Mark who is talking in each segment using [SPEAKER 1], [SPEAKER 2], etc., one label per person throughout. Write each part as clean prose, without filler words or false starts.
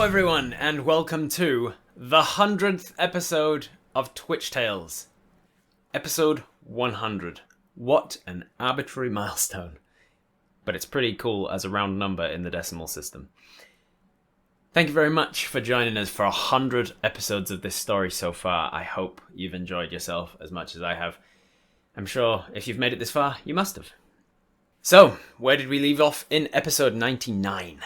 [SPEAKER 1] Hello everyone, and welcome to the 100th episode of Twitch Tales. Episode 100. What an arbitrary milestone. But it's pretty cool as a round number in the decimal system. Thank you very much for joining us for 100 episodes of this story so far. I hope you've enjoyed yourself as much as I have. I'm sure if you've made it this far, you must have. So, where did we leave off in episode 99?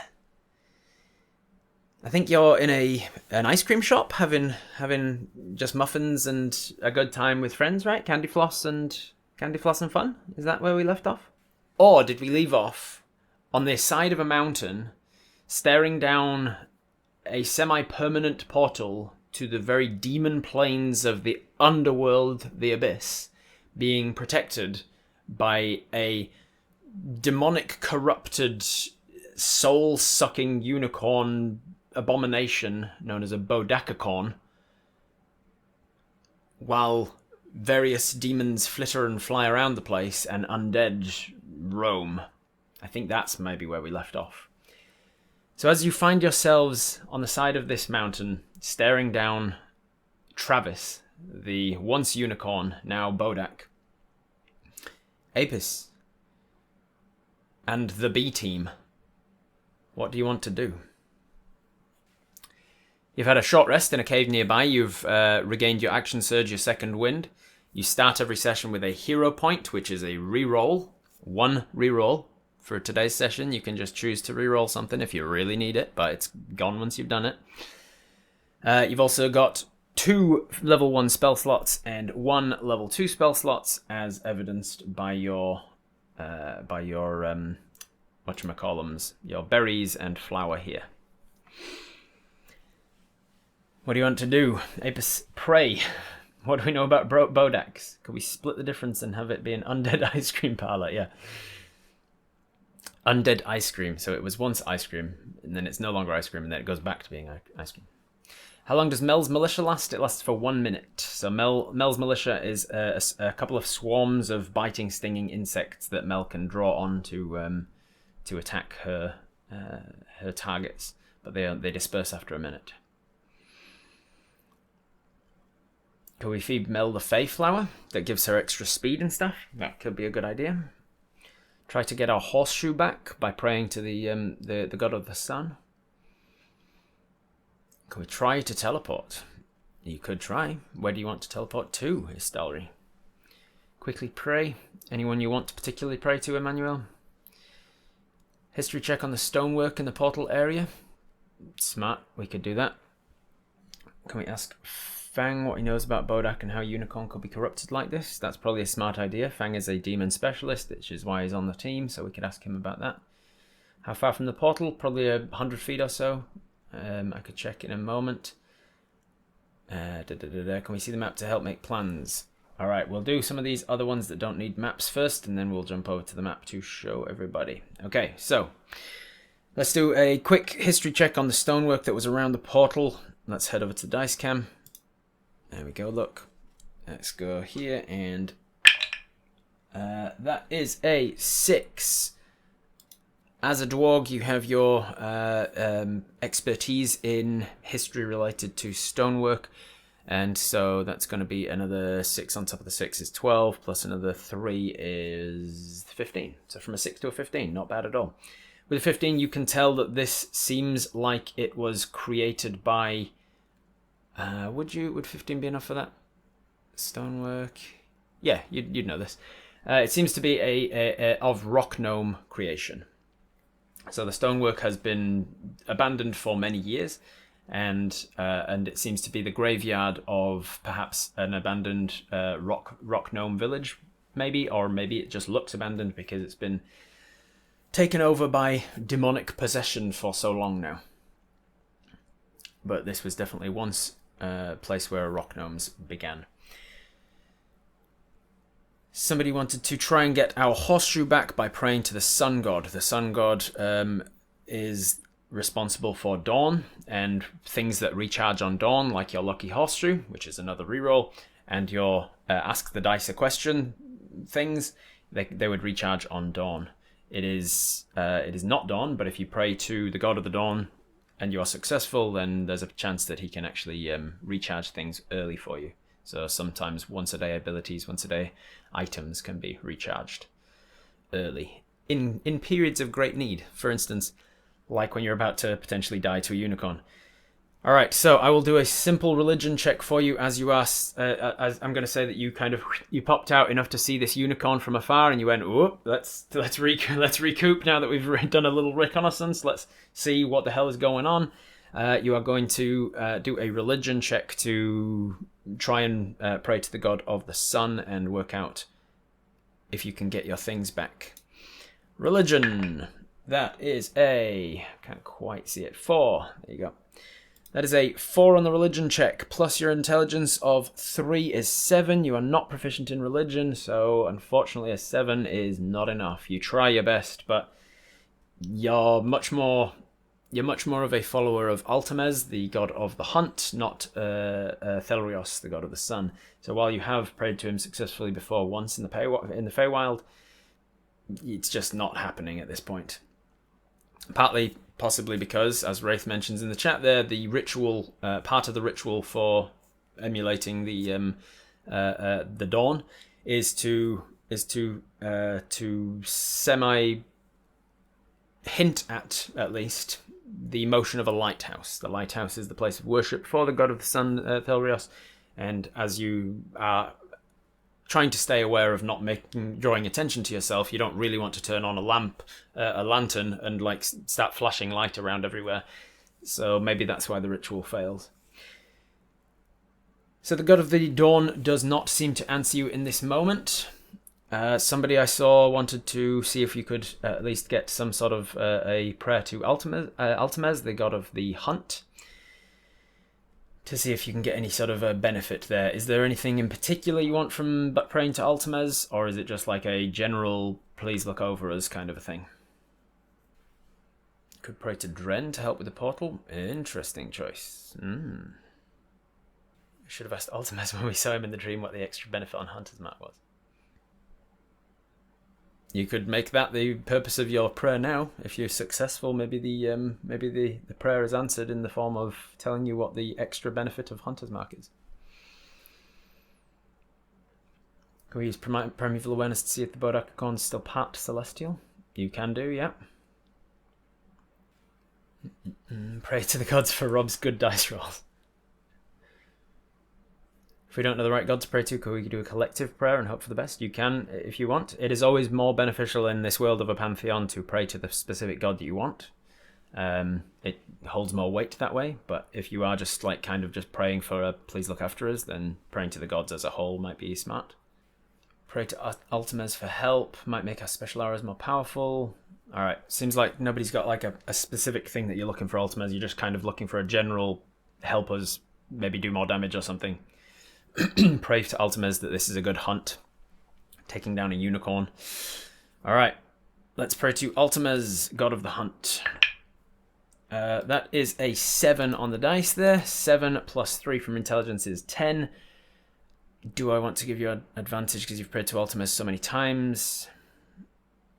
[SPEAKER 1] I think you're in an ice cream shop having just muffins and a good time with friends, right? Candy floss and fun? Is that where we left off? Or did we leave off on the side of a mountain, staring down a semi-permanent portal to the very demon planes of the underworld, the abyss, being protected by a demonic, corrupted, soul-sucking unicorn abomination known as a bodakicorn, while various demons flitter and fly around the place and undead roam. I think that's maybe where we left off. So as you find yourselves on the side of this mountain, staring down Travis, the once unicorn, now Bodak, Apis, and the BeeTeam, what do you want to do? You've had a short rest in a cave nearby. You've regained your action surge, your second wind. You start every session with a hero point, which is a reroll. One reroll. For today's session, you can just choose to reroll something if you really need it, but it's gone once you've done it. You've also got 2 level 1 spell slots and 1 level 2 spell slots, as evidenced by your whatchamacallums, your berries and flower here. What do you want to do? Apis, pray. What do we know about Bodaks? Could we split the difference and have it be an undead ice cream parlor? Yeah. Undead ice cream. So it was once ice cream, and then it's no longer ice cream, and then it goes back to being ice cream. How long does Mel's militia last? It lasts for 1 minute. So Mel's militia is a couple of swarms of biting, stinging insects that Mel can draw on to attack her targets, but they disperse after a minute. Could we feed Mel the Fey flower? That gives her extra speed and stuff. That could be a good idea. Try to get our horseshoe back by praying to the god of the sun. Can we try to teleport? You could try. Where do you want to teleport to, Istalri? Quickly pray. Anyone you want to particularly pray to, Emmanuel? History check on the stonework in the portal area. Smart. We could do that. Can we ask Fang what he knows about Bodak and how Unicorn could be corrupted like this? That's probably a smart idea. Fang is a demon specialist, which is why he's on the team, so we could ask him about that. How far from the portal? Probably 100 feet or so. I could check in a moment. Can we see the map to help make plans? Alright, we'll do some of these other ones that don't need maps first, and then we'll jump over to the map to show everybody. Okay, so let's do a quick history check on the stonework that was around the portal. Let's head over to the dice cam. There we go, look. Let's go here, and that is a 6. As a dwarg, you have your expertise in history related to stonework, and so that's going to be another 6 on top of the 6 is 12, plus another 3 is 15. So from a 6 to a 15, not bad at all. With a 15, you can tell that this seems like it was created by... would 15 be enough for that? Stonework. Yeah, you'd know this. It seems to be a of rock gnome creation. So the stonework has been abandoned for many years, and it seems to be the graveyard of perhaps an abandoned rock gnome village, maybe, or maybe it just looks abandoned because it's been taken over by demonic possession for so long now. But this was definitely once a place where rock gnomes began. Somebody wanted to try and get our horseshoe back by praying to the sun god. The sun god is responsible for dawn and things that recharge on dawn, like your lucky horseshoe, which is another reroll, and your ask the dice a question things. They would recharge on dawn. It is not dawn, but if you pray to the god of the dawn, and you are successful, then there's a chance that he can actually recharge things early for you. So sometimes once a day abilities, once a day items can be recharged early in periods of great need. For instance, like when you're about to potentially die to a unicorn. All right, so I will do a simple religion check for you as you asked. As I'm going to say that you popped out enough to see this unicorn from afar, and you went, "Oh, let's recoup now that we've done a little reconnaissance. Let's see what the hell is going on." You are going to do a religion check to try and pray to the god of the sun and work out if you can get your things back. Religion. That is a... can't quite see it. 4. There you go. That is a 4 on the religion check, plus your intelligence of 3 is 7. You are not proficient in religion, so unfortunately a 7 is not enough. You try your best, but you're much more of a follower of Altamez, the god of the hunt, not Thelrios, the god of the sun. So while you have prayed to him successfully before once in the Feywild, it's just not happening at this point. Partly, possibly because, as Wraith mentions in the chat there, the ritual, part of the ritual for emulating the dawn is to semi hint at least the motion of a lighthouse. The lighthouse is the place of worship for the god of the sun, Thelrios, and as you are trying to stay aware of not drawing attention to yourself, you don't really want to turn on a lantern and like start flashing light around everywhere. So maybe that's why the ritual fails. So the god of the dawn does not seem to answer you in this moment. Somebody I saw wanted to see if you could at least get some sort of a prayer to Altamez, the god of the hunt, to see if you can get any sort of a benefit there. Is there anything in particular you want from praying to Altamez, or is it just like a general please look over us kind of a thing? Could pray to Dren to help with the portal. Interesting choice. Should have asked Altamez when we saw him in the dream what the extra benefit on Hunter's Mark was. You could make that the purpose of your prayer now. If you're successful, maybe the prayer is answered in the form of telling you what the extra benefit of Hunter's Mark is. Can we use primeval awareness to see if the bodakicorn is still part celestial? You can do, yeah. Pray to the gods for Rob's good dice rolls. If we don't know the right god to pray to, can we do a collective prayer and hope for the best? You can, if you want. It is always more beneficial in this world of a pantheon to pray to the specific god that you want. It holds more weight that way, but if you are just like kind of just praying for a please look after us, then praying to the gods as a whole might be smart. Pray to Altamez for help, might make our special arrows more powerful. Alright, seems like nobody's got like a specific thing that you're looking for Altamez, you're just kind of looking for a general help us maybe do more damage or something. Pray to Altamez that this is a good hunt, taking down a unicorn. Alright, let's pray to Altamez, god of the hunt. That is a 7 on the dice there. 7 plus 3 from intelligence is 10. Do I want to give you an advantage because you've prayed to Altamez so many times?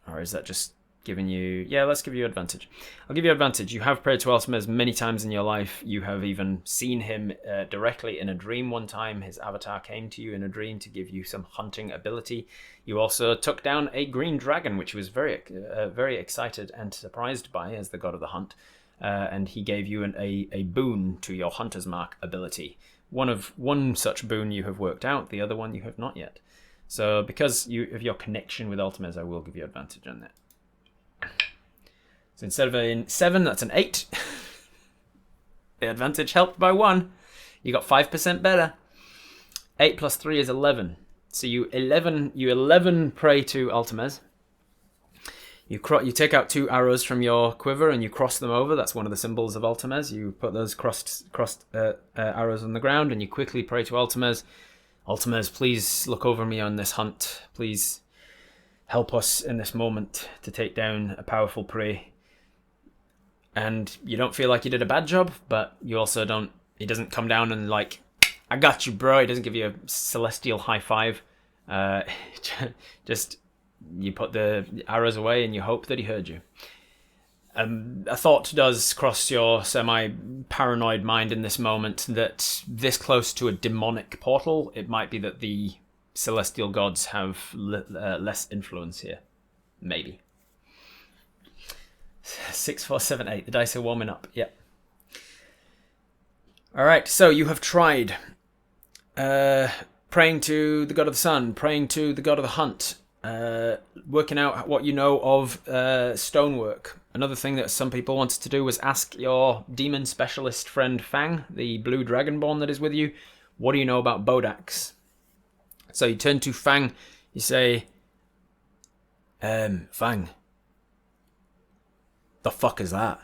[SPEAKER 1] Or is that just giving you... Yeah, let's give you advantage. I'll give you advantage. You have prayed to Altamez many times in your life. You have even seen him directly in a dream one time. His avatar came to you in a dream to give you some hunting ability. You also took down a green dragon, which he was very excited and surprised by as the god of the hunt. And he gave you a boon to your Hunter's Mark ability. One such boon you have worked out, the other one you have not yet. So because of your connection with Altamez, I will give you advantage on that. So instead of a 7, that's an 8. The advantage helped by 1. You got 5% better. 8 plus 3 is 11. So you 11 pray to Altamez. You take out 2 arrows from your quiver and you cross them over. That's one of the symbols of Altamez. You put those crossed arrows on the ground and you quickly pray to Altamez. Altamez, please look over me on this hunt. Please help us in this moment to take down a powerful prey. And you don't feel like you did a bad job, but you also don't... He doesn't come down and like, I got you, bro. He doesn't give you a celestial high five. Just... You put the arrows away and you hope that he heard you. A thought does cross your semi-paranoid mind in this moment that this close to a demonic portal, it might be that the celestial gods have less influence here. Maybe. 6, 4, 7, 8. The dice are warming up. Yep. Alright, so you have tried praying to the god of the sun, praying to the god of the hunt, working out what you know of stonework. Another thing that some people wanted to do was ask your demon specialist friend Fang, the blue dragonborn that is with you, what do you know about bodaks? So you turn to Fang, you say, Fang, the fuck is that?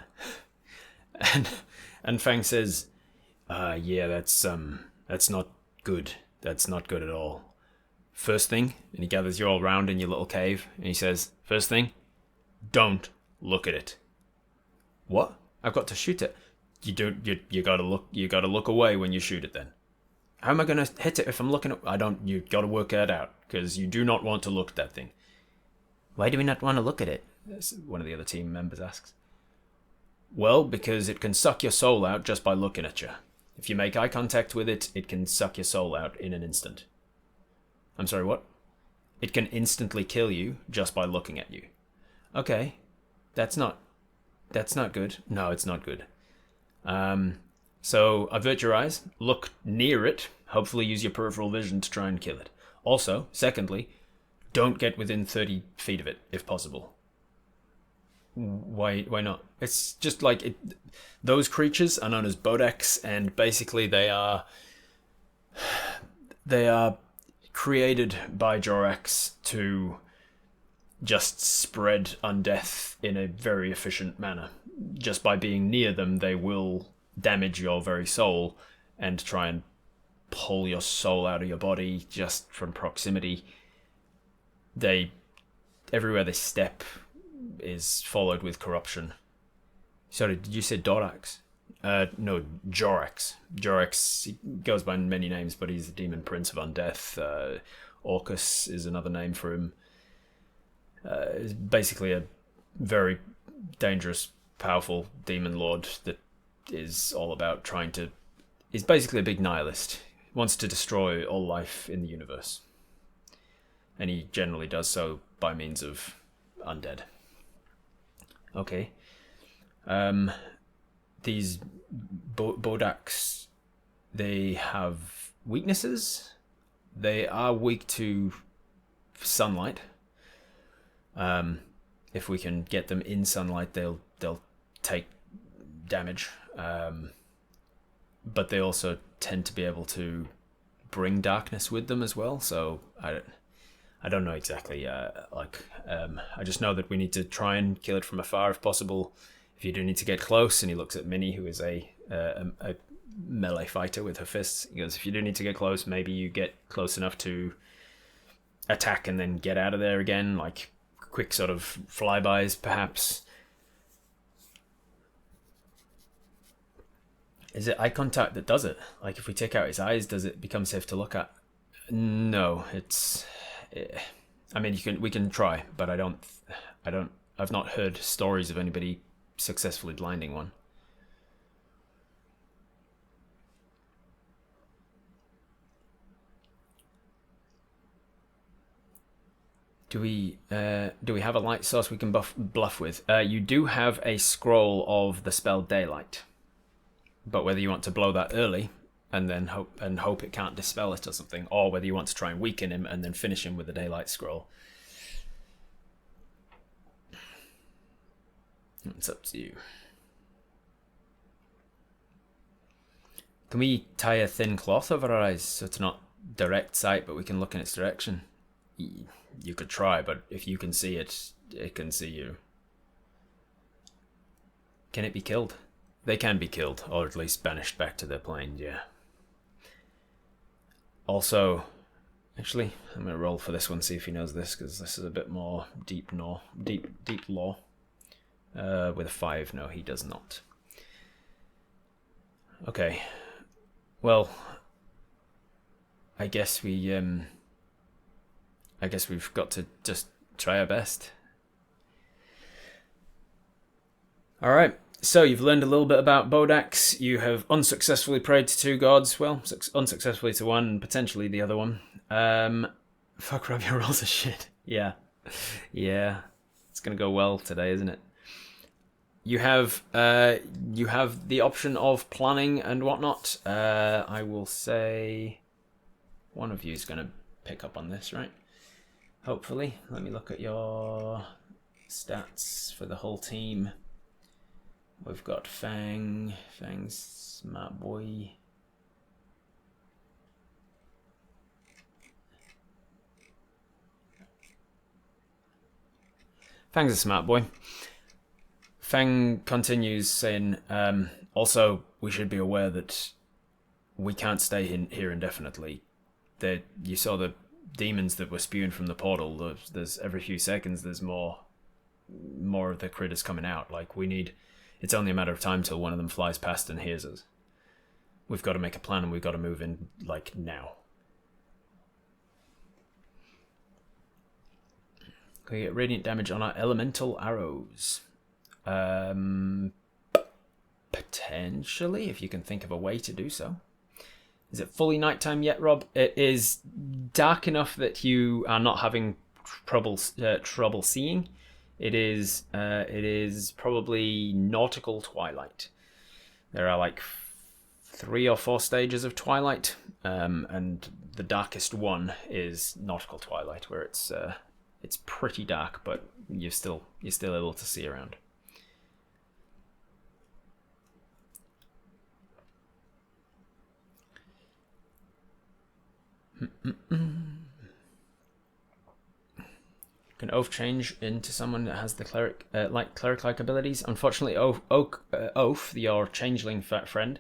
[SPEAKER 1] And Fang says, yeah, that's not good. That's not good at all. First thing, and he gathers you all round in your little cave, and he says, first thing, don't look at it. What? I've got to shoot it. You gotta look away when you shoot it then. How am I gonna hit it if I'm looking at... you gotta work that out, because you do not want to look at that thing. Why do we not want to look at it? One of the other team members asks. Well, because it can suck your soul out just by looking at you. If you make eye contact with it, it can suck your soul out in an instant. I'm sorry, what? It can instantly kill you just by looking at you. Okay, that's not good. No, it's not good. So avert your eyes, look near it, hopefully use your peripheral vision to try and kill it. Also, secondly, don't get within 30 feet of it, if possible. Why not? It's just like it. Those creatures are known as bodaks, and basically they are created by Jorax to just spread undeath in a very efficient manner. Just by being near them, they will damage your very soul and try and pull your soul out of your body just from proximity. Everywhere they step is followed with corruption. Sorry, did you say Dorax? No, Jorax. Jorax, he goes by many names, but he's the demon prince of undeath. Orcus is another name for him. He's basically a very dangerous, powerful demon lord that is all about he's basically a big nihilist. He wants to destroy all life in the universe. And he generally does so by means of undead. Okay. These bodaks, they have weaknesses. They are weak to sunlight. If we can get them in sunlight, they'll take damage. But they also tend to be able to bring darkness with them as well. So I don't know exactly. I just know that we need to try and kill it from afar if possible. If you do need to get close, and he looks at Minnie, who is a melee fighter with her fists. He goes, if you do need to get close, maybe you get close enough to attack and then get out of there again, like quick sort of flybys, perhaps. Is it eye contact that does it? Like if we take out his eyes, does it become safe to look at? No, it's. I mean, we can try, but I've not heard stories of anybody successfully blinding one. Do we have a light source we can bluff with? You do have a scroll of the spell Daylight, but whether you want to blow that early and then hope it can't dispel it or something, or whether you want to try and weaken him and then finish him with the Daylight scroll, it's up to you. Can we tie a thin cloth over our eyes so it's not direct sight, but we can look in its direction? You could try, but if you can see it, it can see you. Can it be killed? They can be killed, or at least banished back to their plane, yeah. Also, actually, I'm going to roll for this one, see if he knows this, because this is a bit more deep lore. With a 5, no, he does not. Okay. Well, I guess we've got to just try our best. Alright, so you've learned a little bit about Bodaks. You have unsuccessfully prayed to 2 gods. Well, unsuccessfully to one and potentially the other one. Fuck, Rob, your rolls are shit. Yeah. Yeah. It's gonna go well today, isn't it? You have the option of planning and whatnot. I will say one of you is gonna pick up on this, right? Hopefully. Let me look at your stats for the whole team. We've got Fang. Fang's smart boy. Fang's a smart boy. Fang continues saying, also, we should be aware that we can't stay here indefinitely. You saw the demons that were spewing from the portal. There's every few seconds there's more of the critters coming out. Like, it's only a matter of time till one of them flies past and hears us. We've got to make a plan and we've got to move in, like, now. We get radiant damage on our elemental arrows. Potentially, if you can think of a way to do so. Is it fully nighttime yet, Rob? It is dark enough that you are not having trouble seeing. It is probably nautical twilight. There are like 3 or 4 stages of twilight, and the darkest one is nautical twilight, where it's pretty dark, but you're still able to see around. Can Oath change into someone that has the cleric-like abilities? Unfortunately, Oath, your changeling friend,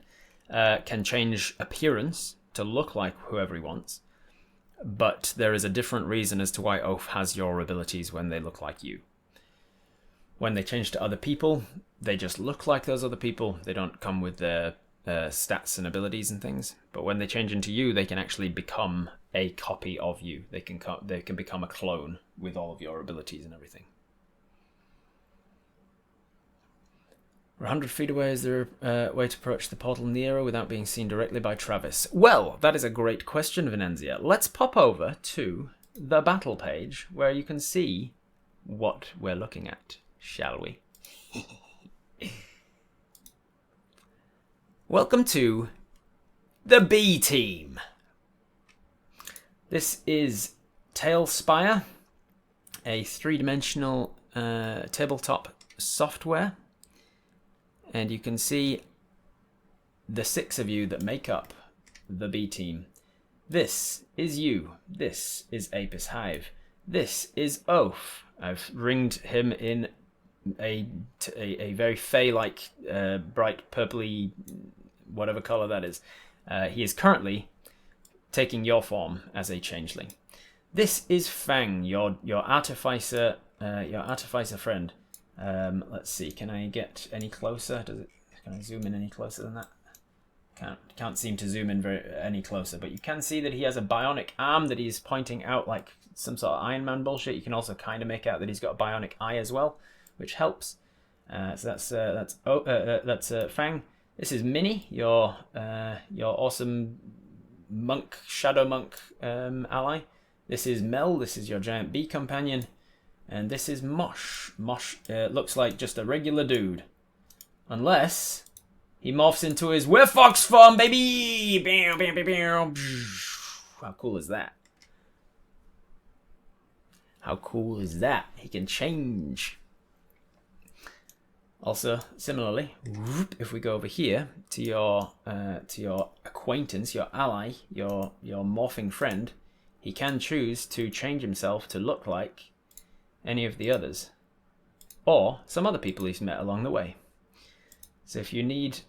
[SPEAKER 1] can change appearance to look like whoever he wants, but there is a different reason as to why Oath has your abilities when they look like you. When they change to other people, they just look like those other people. They don't come with their stats and abilities and things. But when they change into you, they can actually become a copy of you. They can become a clone with all of your abilities and everything. We're 100 feet away. Is there a way to approach the portal in the area without being seen directly by Travis? Well, that is a great question, Venenzia. Let's pop over to the battle page where you can see what we're looking at, shall we? Welcome to the BeeTeam. This is Tailspire, a 3-dimensional tabletop software. And you can see the 6 of you that make up the BeeTeam. This is you. This is Apis Hive. This is Oath. I've ringed him in a very fey-like, bright purpley, whatever color that is. He is currently taking your form as a changeling. This is Fang, your artificer friend. Let's see. Can I get any closer? Can I zoom in any closer than that? Can't seem to zoom in any closer. But you can see that he has a bionic arm that he's pointing out like some sort of Iron Man bullshit. You can also kind of make out that he's got a bionic eye as well, which helps. So that's Fang. This is Minnie, your awesome monk, shadow monk ally. This is Mel. This is your giant bee companion. And this is Mosh. Mosh looks like just a regular dude. Unless he morphs into his werewolf form, baby! How cool is that? How cool is that? He can change. Also, similarly, if we go over here to your acquaintance, your ally, your morphing friend, he can choose to change himself to look like any of the others, or some other people he's met along the way. So if you need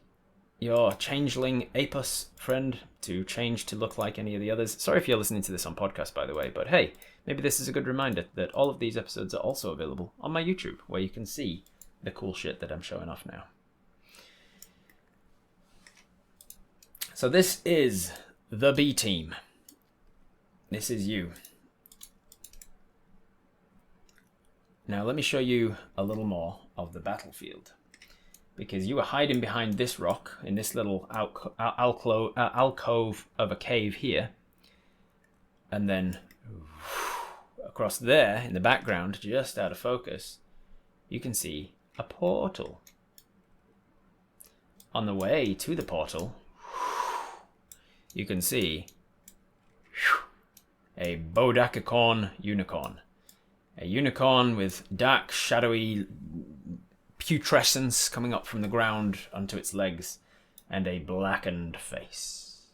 [SPEAKER 1] your changeling Apis friend to change to look like any of the others, sorry if you're listening to this on podcast, by the way, but hey, maybe this is a good reminder that all of these episodes are also available on my YouTube, where you can see the cool shit that I'm showing off now. So this is the BeeTeam. This is you. Now let me show you a little more of the battlefield. because you were hiding behind this rock in this little alcove of a cave here. And then across there in the background, just out of focus, you can see a portal. On the way to the portal, you can see a bodakicorn unicorn. A unicorn with dark, shadowy putrescence coming up from the ground onto its legs, and a blackened face.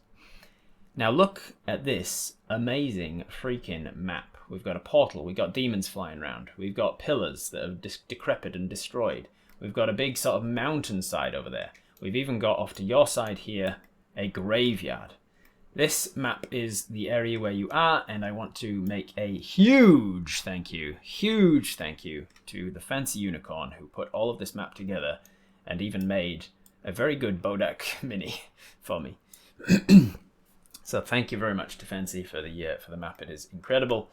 [SPEAKER 1] Now look at this amazing freaking map. We've got a portal, we've got demons flying around, we've got pillars that have decrepit and destroyed, we've got a big sort of mountainside over there, we've even got off to your side here a graveyard. This map is the area where you are, and I want to make a huge thank you to the fancy unicorn who put all of this map together and even made a very good Bodak mini for me. So thank you very much to Fancy for the map. It is incredible.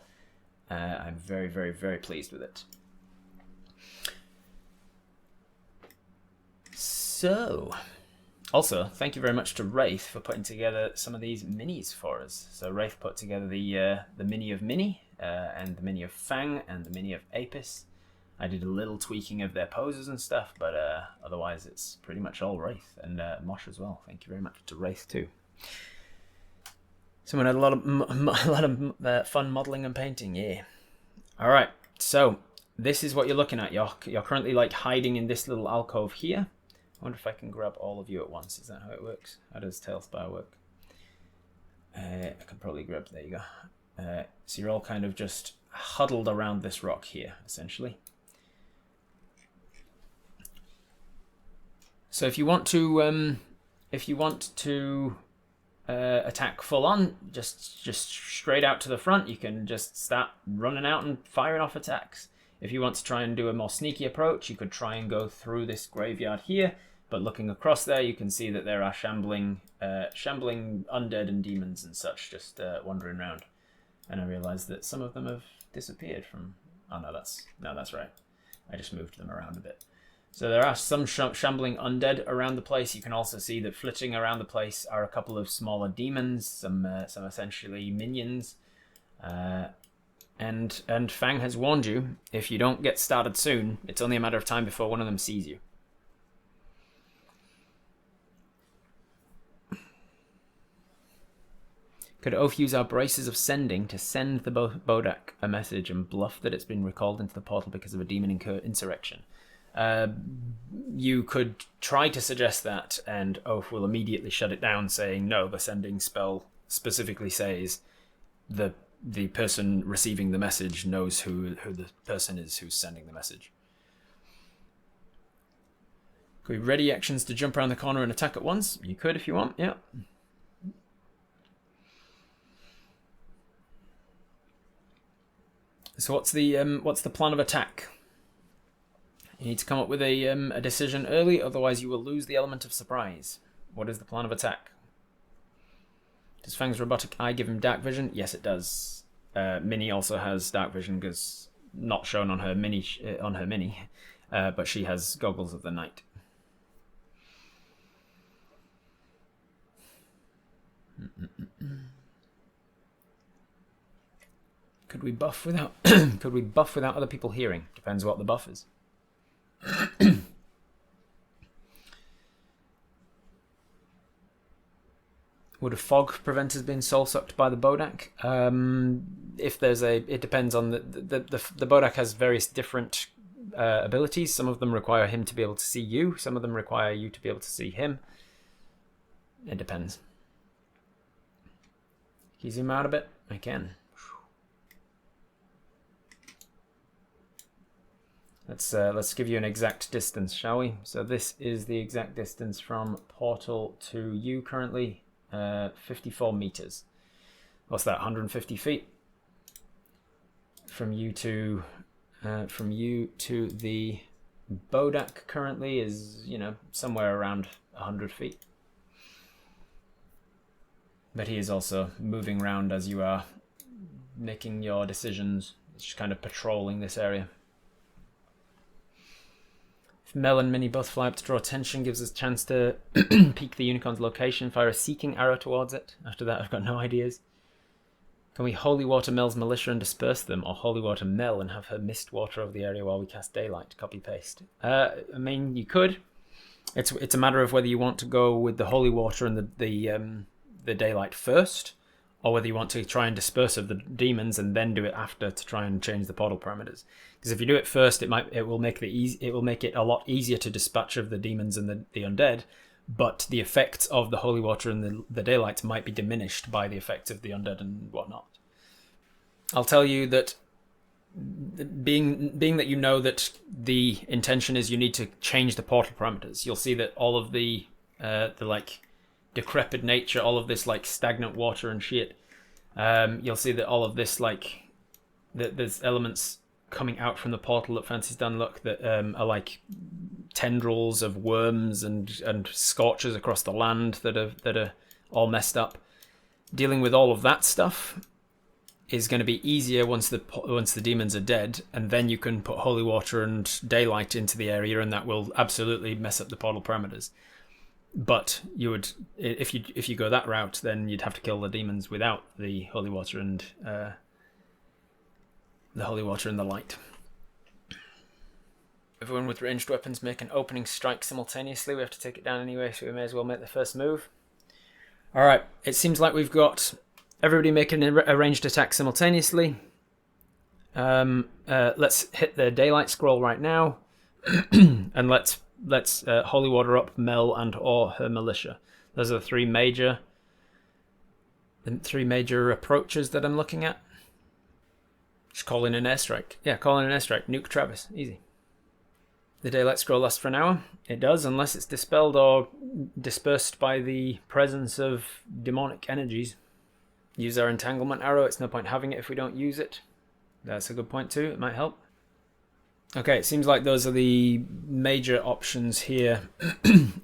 [SPEAKER 1] I'm very, very, very pleased with it. So, also, thank you very much to Wraith for putting together some of these minis for us. So Wraith put together the mini of Mini, and the mini of Fang, and the mini of Apis. I did a little tweaking of their poses and stuff, but otherwise it's pretty much all Wraith, and Mosh as well. Thank you very much to Wraith too. Someone had a lot of fun modeling and painting, yeah. All right, so this is what you're looking at. You're currently like hiding in this little alcove here. I wonder if I can grab all of you at once. Is that how it works? How does Tailspire work? I can probably grab, there you go. So you're all kind of just huddled around this rock here, essentially. So if you want to attack full on, just straight out to the front, you can just start running out and firing off attacks. If you want to try and do a more sneaky approach, you could try and go through this graveyard here, but looking across there, you can see that there are shambling undead and demons and such just wandering around. And I realized that some of them have disappeared from... Oh no, that's right. I just moved them around a bit. So there are some shambling undead around the place. You can also see that flitting around the place are a couple of smaller demons, some essentially minions. And Fang has warned you, if you don't get started soon, it's only a matter of time before one of them sees you. Could Oath use our braces of sending to send the Bodak a message and bluff that it's been recalled into the portal because of a demon insurrection? You could try to suggest that, and Oath will immediately shut it down, saying, no, the sending spell specifically says the person receiving the message knows who the person is who's sending the message. Could we ready actions to jump around the corner and attack at once? You could if you want, yeah. So what's the plan of attack? You need to come up with a decision early, otherwise you will lose the element of surprise. What is the plan of attack? Does Fang's robotic eye give him dark vision? Yes, it does. Minnie also has dark vision, because not shown on her mini, but she has goggles of the night. Could we buff without other people hearing? Depends what the buff is. Would a fog prevent us being soul sucked by the Bodak? If there's it depends on the Bodak has various different abilities. Some of them require him to be able to see you. Some of them require you to be able to see him. It depends. Can you zoom out a bit? I can. Let's give you an exact distance, shall we? So this is the exact distance from portal to you currently, 54 meters. What's that? 150 feet. From you to the Bodak currently is, somewhere around 100 feet. But he is also moving around as you are making your decisions. He's just kind of patrolling this area. Mel and Minnie both fly up to draw attention, gives us a chance to peek the unicorn's location, fire a seeking arrow towards it. After that, I've got no ideas. Can we holy water Mel's militia and disperse them, or holy water Mel and have her mist water over the area while we cast daylight? Copy paste. I mean, you could. It's a matter of whether you want to go with the holy water and the daylight first, or whether you want to try and disperse of the demons and then do it after to try and change the portal parameters. Because if you do it first, it will make it a lot easier to dispatch of the demons and the undead, but the effects of the holy water and the daylight might be diminished by the effects of the undead and whatnot. I'll tell you that being that you know that the intention is you need to change the portal parameters, you'll see that all of the like decrepit nature, all of this like stagnant water and shit, you'll see that all of this like there's elements coming out from the portal that Fancy's done look that are like tendrils of worms and scorches across the land that are all messed up. Dealing with all of that stuff is going to be easier once the demons are dead, and then you can put holy water and daylight into the area, and that will absolutely mess up the portal parameters. But you would, if you go that route, then you'd have to kill the demons without the holy water and the light. Everyone with ranged weapons make an opening strike simultaneously. We have to take it down anyway, so we may as well make the first move. Alright, it seems like we've got everybody making a ranged attack simultaneously. Let's hit the daylight scroll right now. And let's holy water up Mel and or her militia. Those are the three major approaches that I'm looking at. Just call in an airstrike. Yeah, call in an airstrike. Nuke Travis. Easy. The daylight scroll lasts for an hour. It does, unless it's dispelled or dispersed by the presence of demonic energies. Use our entanglement arrow. It's no point having it if we don't use it. That's a good point too. It might help. Okay, it seems like those are the major options here.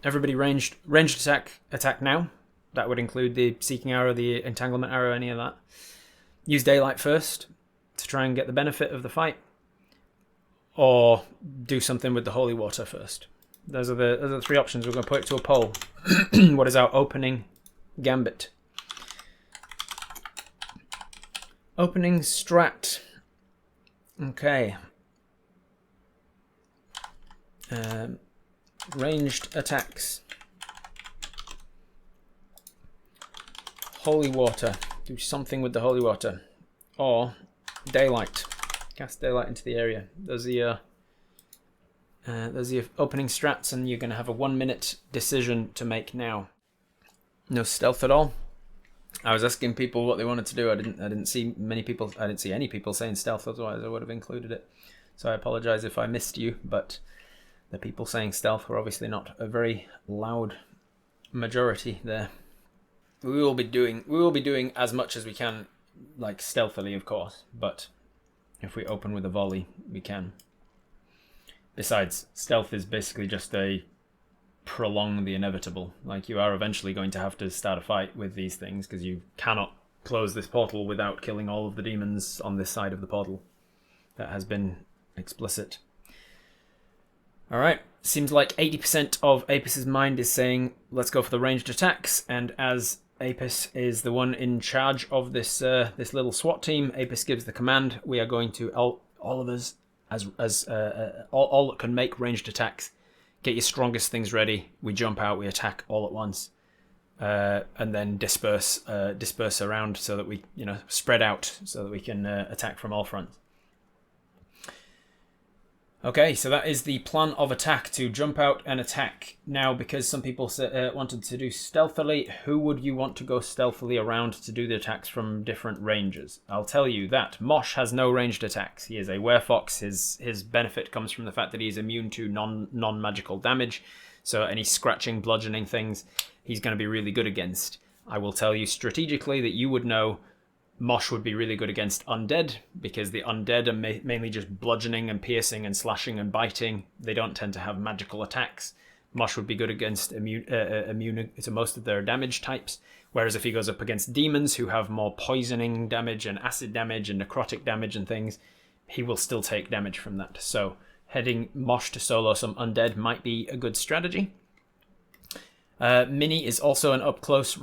[SPEAKER 1] Everybody ranged attack now. That would include the seeking arrow, the entanglement arrow, any of that. Use daylight first to try and get the benefit of the fight, or do something with the holy water first. Those are the three options. We're going to put it to a poll. What is our opening gambit? Opening strat. Okay. Ranged attacks. Holy water. Do something with the holy water. Or daylight. Cast daylight into the area. Those are your opening strats, and you're going to have a 1 minute decision to make now. No stealth at all. I was asking people what they wanted to do. I didn't see any people saying stealth, otherwise I would have included it. So I apologize if I missed you, but the people saying stealth were obviously not a very loud majority there. We will be doing as much as we can, like stealthily, of course, but if we open with a volley, we can. Besides, stealth is basically just a prolong the inevitable. Like, you are eventually going to have to start a fight with these things, because you cannot close this portal without killing all of the demons on this side of the portal. That has been explicit. Alright, seems like 80% of Apis' mind is saying, let's go for the ranged attacks, and as Apis is the one in charge of this this little SWAT team, Apis gives the command. We are going to, all of us, all that can make ranged attacks, get your strongest things ready. We jump out, we attack all at once, and then disperse around so that we, spread out so that we can attack from all fronts. Okay, so that is the plan of attack, to jump out and attack. Now, because some people wanted to do stealthily, who would you want to go stealthily around to do the attacks from different ranges? I'll tell you that Mosh has no ranged attacks. He is a werefox. His benefit comes from the fact that he is immune to non-magical damage, so any scratching, bludgeoning things, he's going to be really good against. I will tell you strategically that you would know Mosh would be really good against undead, because the undead are mainly just bludgeoning and piercing and slashing and biting. They don't tend to have magical attacks. Mosh would be good against immune to most of their damage types, whereas if he goes up against demons who have more poisoning damage and acid damage and necrotic damage and things, he will still take damage from that. So heading Mosh to solo some undead might be a good strategy. Minnie is also an up close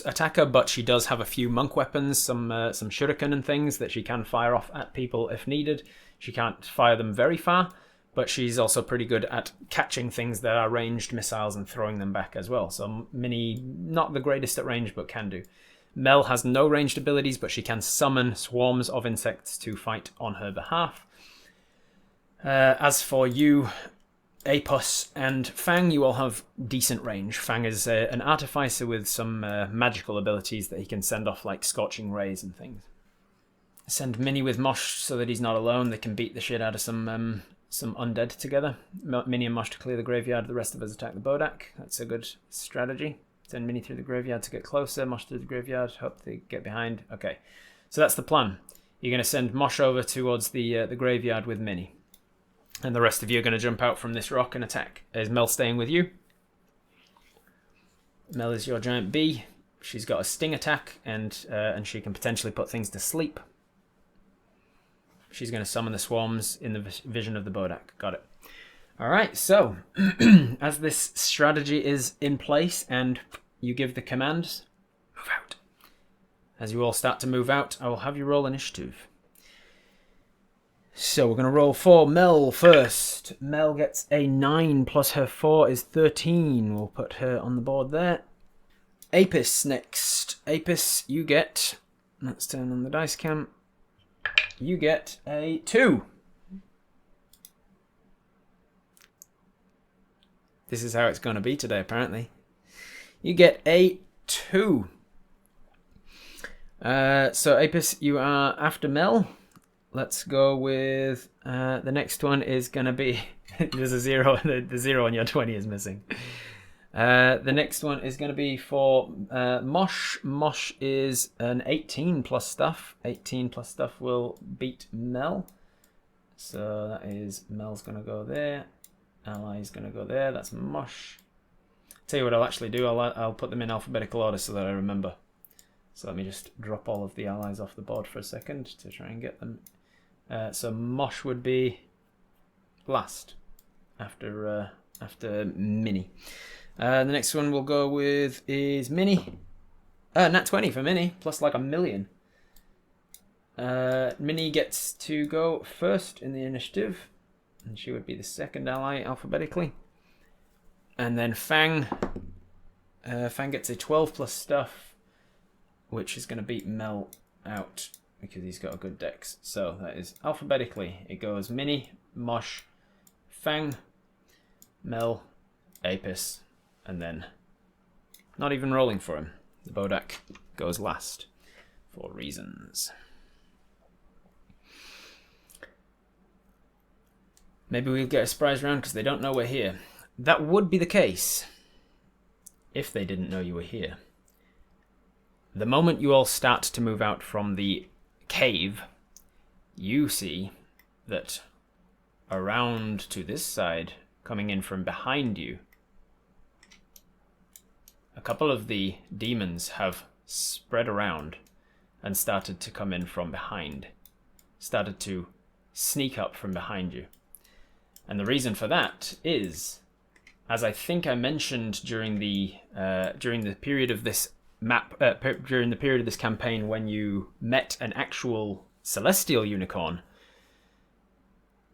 [SPEAKER 1] attacker, but she does have a few monk weapons, some shuriken and things that she can fire off at people if needed. She can't fire them very far, but she's also pretty good at catching things that are ranged missiles and throwing them back as well. So Minnie, not the greatest at range, but can do. Mel has no ranged abilities, but she can summon swarms of insects to fight on her behalf. As for you, Apus and Fang, you all have decent range. Fang is an artificer with some magical abilities that he can send off like scorching rays and things. Send Minnie with Mosh so that he's not alone. They can beat the shit out of some undead together. Minnie and Mosh to clear the graveyard. The rest of us attack the Bodak. That's a good strategy. Send Minnie through the graveyard to get closer. Mosh through the graveyard. Hope they get behind. Okay, so that's the plan. You're going to send Mosh over towards the graveyard with Minnie. And the rest of you are going to jump out from this rock and attack. Is Mel staying with you? Mel is your giant bee. She's got a sting attack, and she can potentially put things to sleep. She's going to summon the swarms in the vision of the Bodak. Got it. All right, so as this strategy is in place and you give the commands, move out. As you all start to move out, I will have you roll initiative. So we're going to roll for Mel first. Mel gets a 9 plus her 4 is 13. We'll put her on the board there. Apis next. Apis, you get... Let's turn on the dice cam. You get a 2. This is how it's going to be today, apparently. You get a 2. So Apis, you are after Mel. Let's go with the next one is going to be... There's a 0. The 0 on your 20 is missing. The next one is going to be for Mosh. Mosh is an 18 plus stuff. 18 plus stuff will beat Mel. So that is Mel's going to go there. Ally's going to go there. That's Mosh. Tell you what I'll actually do. I'll put them in alphabetical order so that I remember. So let me just drop all of the allies off the board for a second to try and get them. So Mosh would be last after Minnie. The next one we'll go with is Minnie. Nat 20 for Minnie, plus like a million. Minnie gets to go first in the initiative, and she would be the second ally alphabetically. And then Fang. Fang gets a 12 plus stuff, which is going to beat Mel out because he's got a good dex. So that is alphabetically. It goes Minnie, Mosh, Fang, Mel, Apis, and then not even rolling for him. The Bodak goes last for reasons. Maybe we'll get a surprise round because they don't know we're here. That would be the case if they didn't know you were here. The moment you all start to move out from the cave, you see that around to this side, coming in from behind you, a couple of the demons have spread around and started to come in from behind, started to sneak up from behind you. And the reason for that is, as I think I mentioned during the period of this during the period of this campaign when you met an actual celestial unicorn,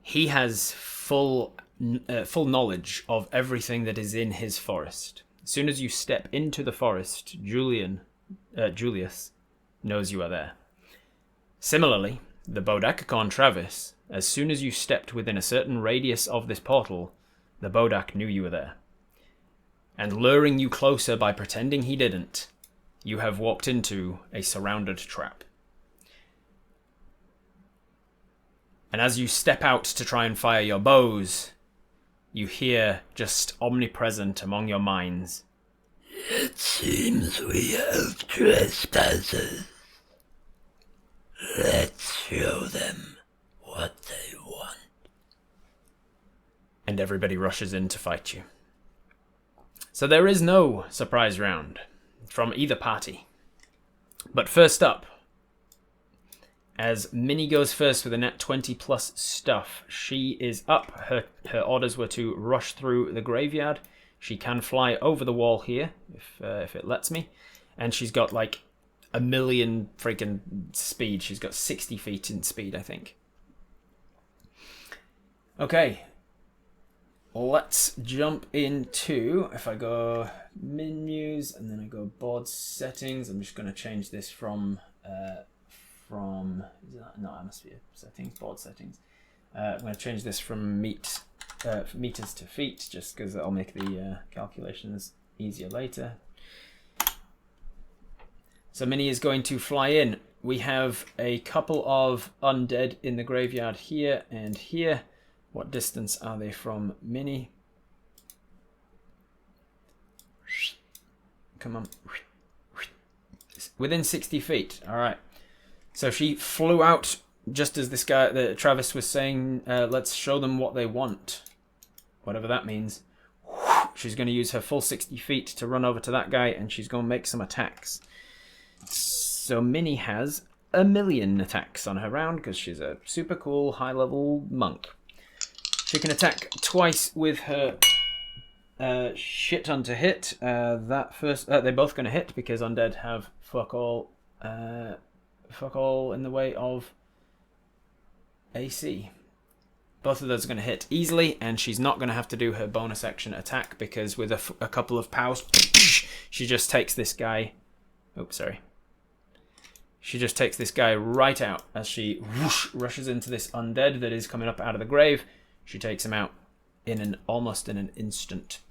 [SPEAKER 1] he has full knowledge of everything that is in his forest. As soon as you step into the forest, Julius knows you are there. Similarly, the bodakicorn Travis, as soon as you stepped within a certain radius of this portal, the Bodak knew you were there. And luring you closer by pretending he didn't, you have walked into a surrounded trap. And as you step out to try and fire your bows, you hear just omnipresent among your minds,
[SPEAKER 2] "It seems we have trespassers. Let's show them what they want."
[SPEAKER 1] And everybody rushes in to fight you. So there is no surprise round from either party. But first up, as Minnie goes first with a nat 20 plus stuff. She is up. Her orders were to rush through the graveyard. She can fly over the wall here if it lets me, and she's got like a million freaking speed. She's got 60 feet in speed, I think. Okay, let's jump into, if I go menus and then I go board settings, I'm just going to change this from atmosphere settings, board settings. I'm going to change this from meters to feet, just because that'll make the calculations easier later. So Minnie is going to fly in. We have a couple of undead in the graveyard here and here. What distance are they from Minnie? Come on. Within 60 feet. All right. So she flew out just as this guy, Travis was saying, let's show them what they want. Whatever that means. She's going to use her full 60 feet to run over to that guy, and she's going to make some attacks. So Minnie has 1,000,000 attacks on her round because she's a super cool high-level monk. She can attack twice with her shit hunter hit. That first, they're both going to hit because undead have fuck all in the way of AC. Both of those are going to hit easily, and she's not going to have to do her bonus action attack because with a couple of pows, she just takes this guy. Oops, sorry. She just takes this guy right out as she rushes into this undead that is coming up out of the grave. She takes him out almost in an instant.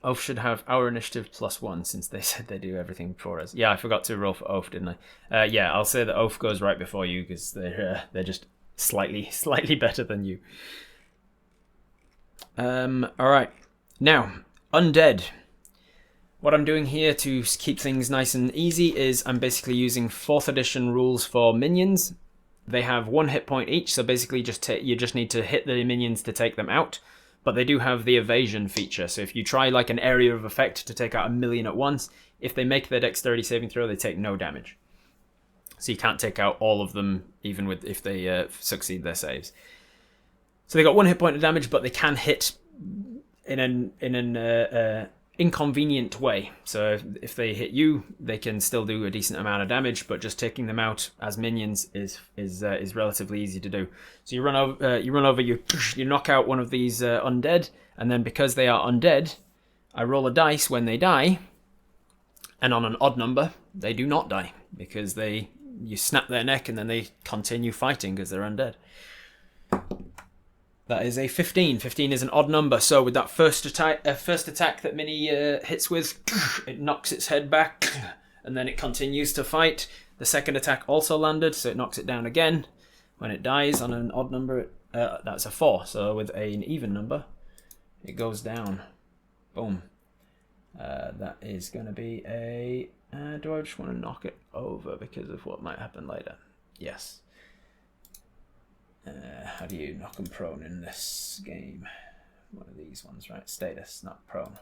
[SPEAKER 1] Oath should have our initiative +1 since they said they do everything for us. Yeah, I forgot to roll for Oath, didn't I? Yeah, I'll say that Oath goes right before you because they're just slightly better than you. All right, now undead. What I'm doing here to keep things nice and easy is I'm basically using 4th edition rules for minions. They have 1 hit point each, so basically you just need to hit the minions to take them out. But they do have the evasion feature, so if you try like an area of effect to take out 1,000,000 at once, if they make their dexterity saving throw, they take no damage. So you can't take out all of them, even if they succeed their saves. So they got 1 hit point of damage, but they can hit in an inconvenient way. So if they hit you, they can still do a decent amount of damage, but just taking them out as minions is relatively easy to do. So you run over, you knock out one of these undead, and then because they are undead, I roll a dice when they die, and on an odd number, they do not die because you snap their neck and then they continue fighting because they're undead. That is a 15. 15 is an odd number, so with that first attack that Minnie hits with, it knocks its head back, and then it continues to fight. The second attack also landed, so it knocks it down again. When it dies on an odd number, that's a 4. So with an even number, it goes down. Boom. That is going to be a... do I just want to knock it over because of what might happen later? Yes. How do you knock them prone in this game? One of these ones, right? Status, not prone.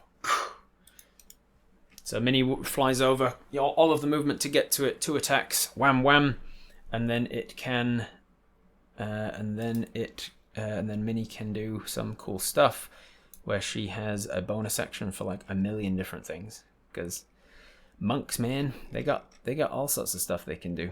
[SPEAKER 1] So Minnie flies over. All of the movement to get to it. 2 attacks. Wham wham, and then it can, and then Minnie can do some cool stuff where she has a bonus action for like 1,000,000 different things. Because monks, man, they got all sorts of stuff they can do.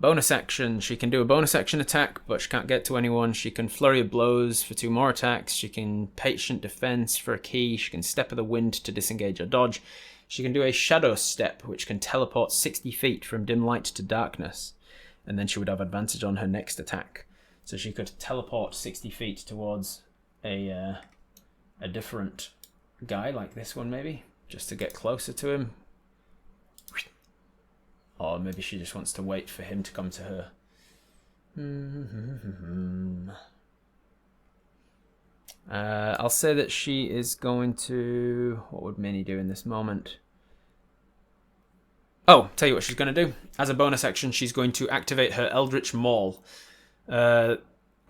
[SPEAKER 1] Bonus action, she can do a bonus action attack, but she can't get to anyone. She can flurry of blows for 2 more attacks. She can patient defense for a key. She can step of the wind to disengage or dodge. She can do a shadow step, which can teleport 60 feet from dim light to darkness. And then she would have advantage on her next attack. So she could teleport 60 feet towards a different guy, like this one maybe, just to get closer to him. Or maybe she just wants to wait for him to come to her. I'll say that she is going to... What would Minnie do in this moment? Oh, tell you what she's going to do. As a bonus action, she's going to activate her Eldritch Maul. A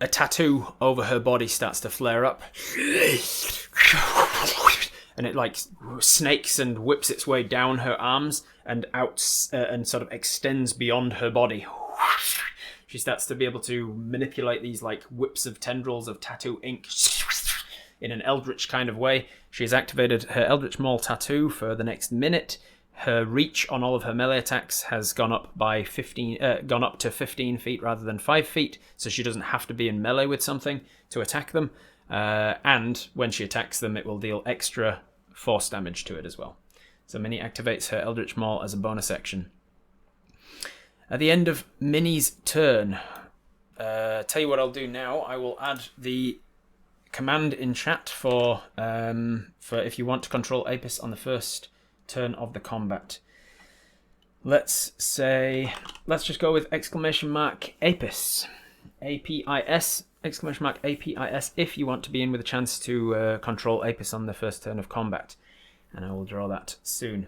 [SPEAKER 1] tattoo over her body starts to flare up. And it like snakes and whips its way down her arms and and sort of extends beyond her body. She starts to be able to manipulate these like whips of tendrils of tattoo ink in an eldritch kind of way. She has activated her Eldritch Maul tattoo for the next minute. Her reach on all of her melee attacks has gone up by gone up to 15 feet rather than 5 feet, so she doesn't have to be in melee with something to attack them. And when she attacks them, it will deal extra force damage to it as well. So Minnie activates her Eldritch Maul as a bonus action. At the end of Minnie's turn, tell you what I'll do now. I will add the command in chat for if you want to control Apis on the first turn of the combat. Let's just go with exclamation mark Apis, APIS, exclamation mark APIS, if you want to be in with a chance to control Apis on the first turn of combat, and I will draw that soon.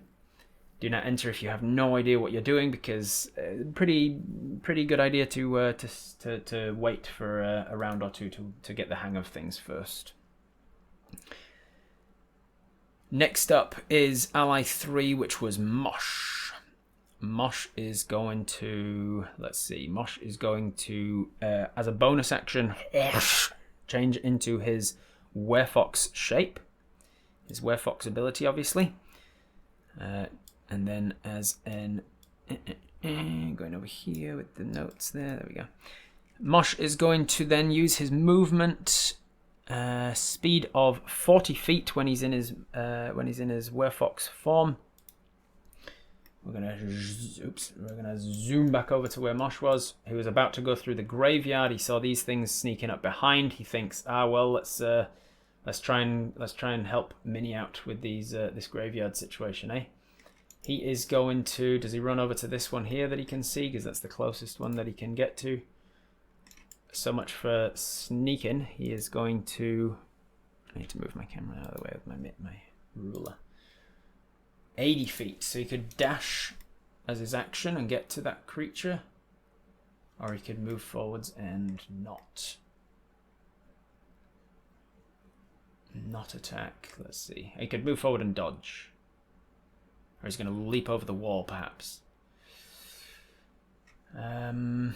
[SPEAKER 1] Do not enter if you have no idea what you're doing, because pretty good idea to wait for a round or two to get the hang of things first. Next up is Ally 3, which was Mosh. Mosh is going to, Mosh is going to, as a bonus action, change into his Werefox shape. His Werefox ability, obviously. And then as an, going over here with the notes there we go. Mosh is going to then use his movement speed of 40 feet when he's in his Werefox form. We're gonna zoom back over to where Mosh was. He was about to go through the graveyard. He saw these things sneaking up behind. He thinks, well, let's try and help Minnie out with this graveyard situation, eh? He is going to. Does he run over to this one here that he can see, because that's the closest one that he can get to? So much for sneaking. He is going to. I need to move my camera out of the way with my ruler. 80 feet. So he could dash as his action and get to that creature, or he could move forwards and not attack. Let's see. He could move forward and dodge. Or he's going to leap over the wall, perhaps. Could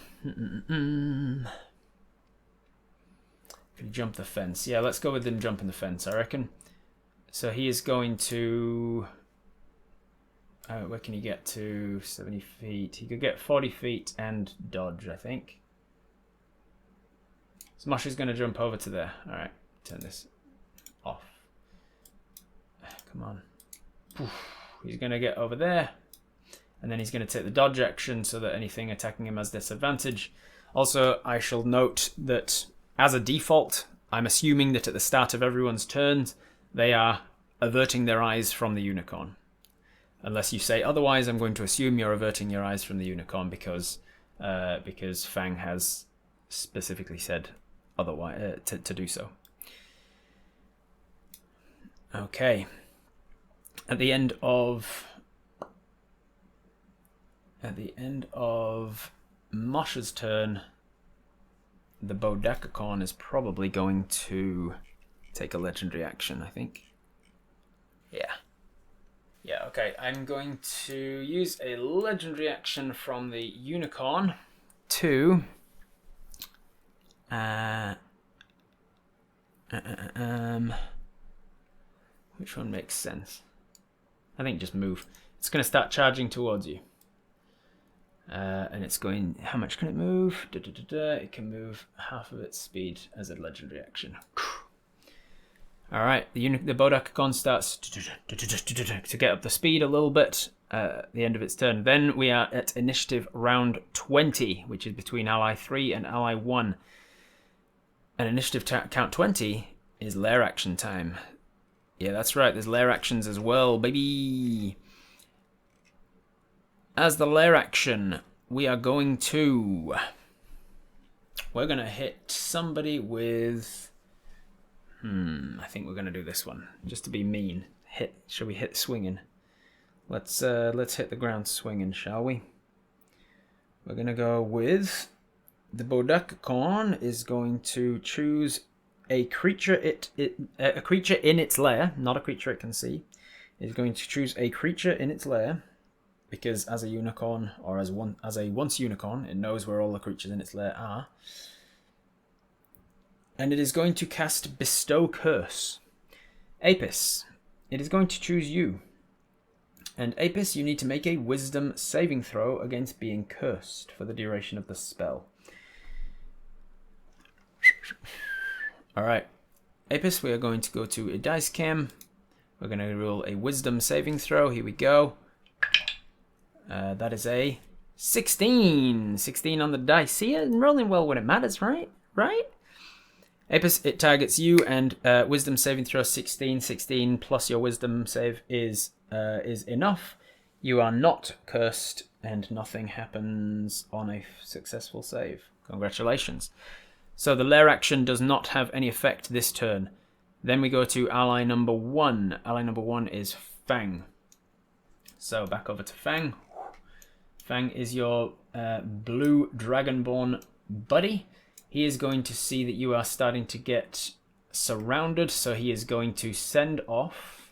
[SPEAKER 1] jump the fence. Yeah, let's go with him jumping the fence, I reckon. So he is going to... where can he get to? 70 feet. He could get 40 feet and dodge, I think. Smosh is going to jump over to there. Alright, turn this off. Come on. Poof. He's going to get over there, and then he's going to take the dodge action so that anything attacking him has disadvantage. Also, I shall note that as a default, I'm assuming that at the start of everyone's turns, they are averting their eyes from the unicorn. Unless you say otherwise, I'm going to assume you're averting your eyes from the unicorn because Fang has specifically said otherwise to do so. Okay. At the end of Mosh's turn, the bodakicorn is probably going to take a legendary action, I think. Yeah, okay. I'm going to use a legendary action from the unicorn to which one makes sense? I think just move. It's going to start charging towards you. And it's going... How much can it move? It can move half of its speed as a legendary action. Alright, the bodakicorn starts to get up the speed a little bit at the end of its turn. Then we are at initiative round 20, which is between Ally 3 and Ally 1. And initiative count 20 is lair action time. Yeah, that's right. There's lair actions as well, baby. As the lair action, we are going to... We're going to hit somebody with... I think we're going to do this one, just to be mean. Shall we hit swinging? Let's hit the ground swinging, shall we? We're going to go with... The bodakicorn is going to choose... A creature a creature in its lair, not a creature it can see, is going to choose a creature in its lair because as a unicorn, or as a once unicorn, it knows where all the creatures in its lair are. And it is going to cast Bestow Curse. Apis, it is going to choose you. And Apis, you need to make a Wisdom saving throw against being cursed for the duration of the spell. Alright. Apis, we are going to go to a dice cam. We're going to roll a Wisdom saving throw. Here we go. That is a 16. 16 on the dice. See, I'm rolling well when it matters, right? Right? Apis, it targets you, and Wisdom saving throw 16. 16 plus your Wisdom save is enough. You are not cursed, and nothing happens on a successful save. Congratulations. So the lair action does not have any effect this turn. Then we go to ally number 1. Ally number 1 is Fang. So back over to Fang. Fang is your blue dragonborn buddy. He is going to see that you are starting to get surrounded, so he is going to send off.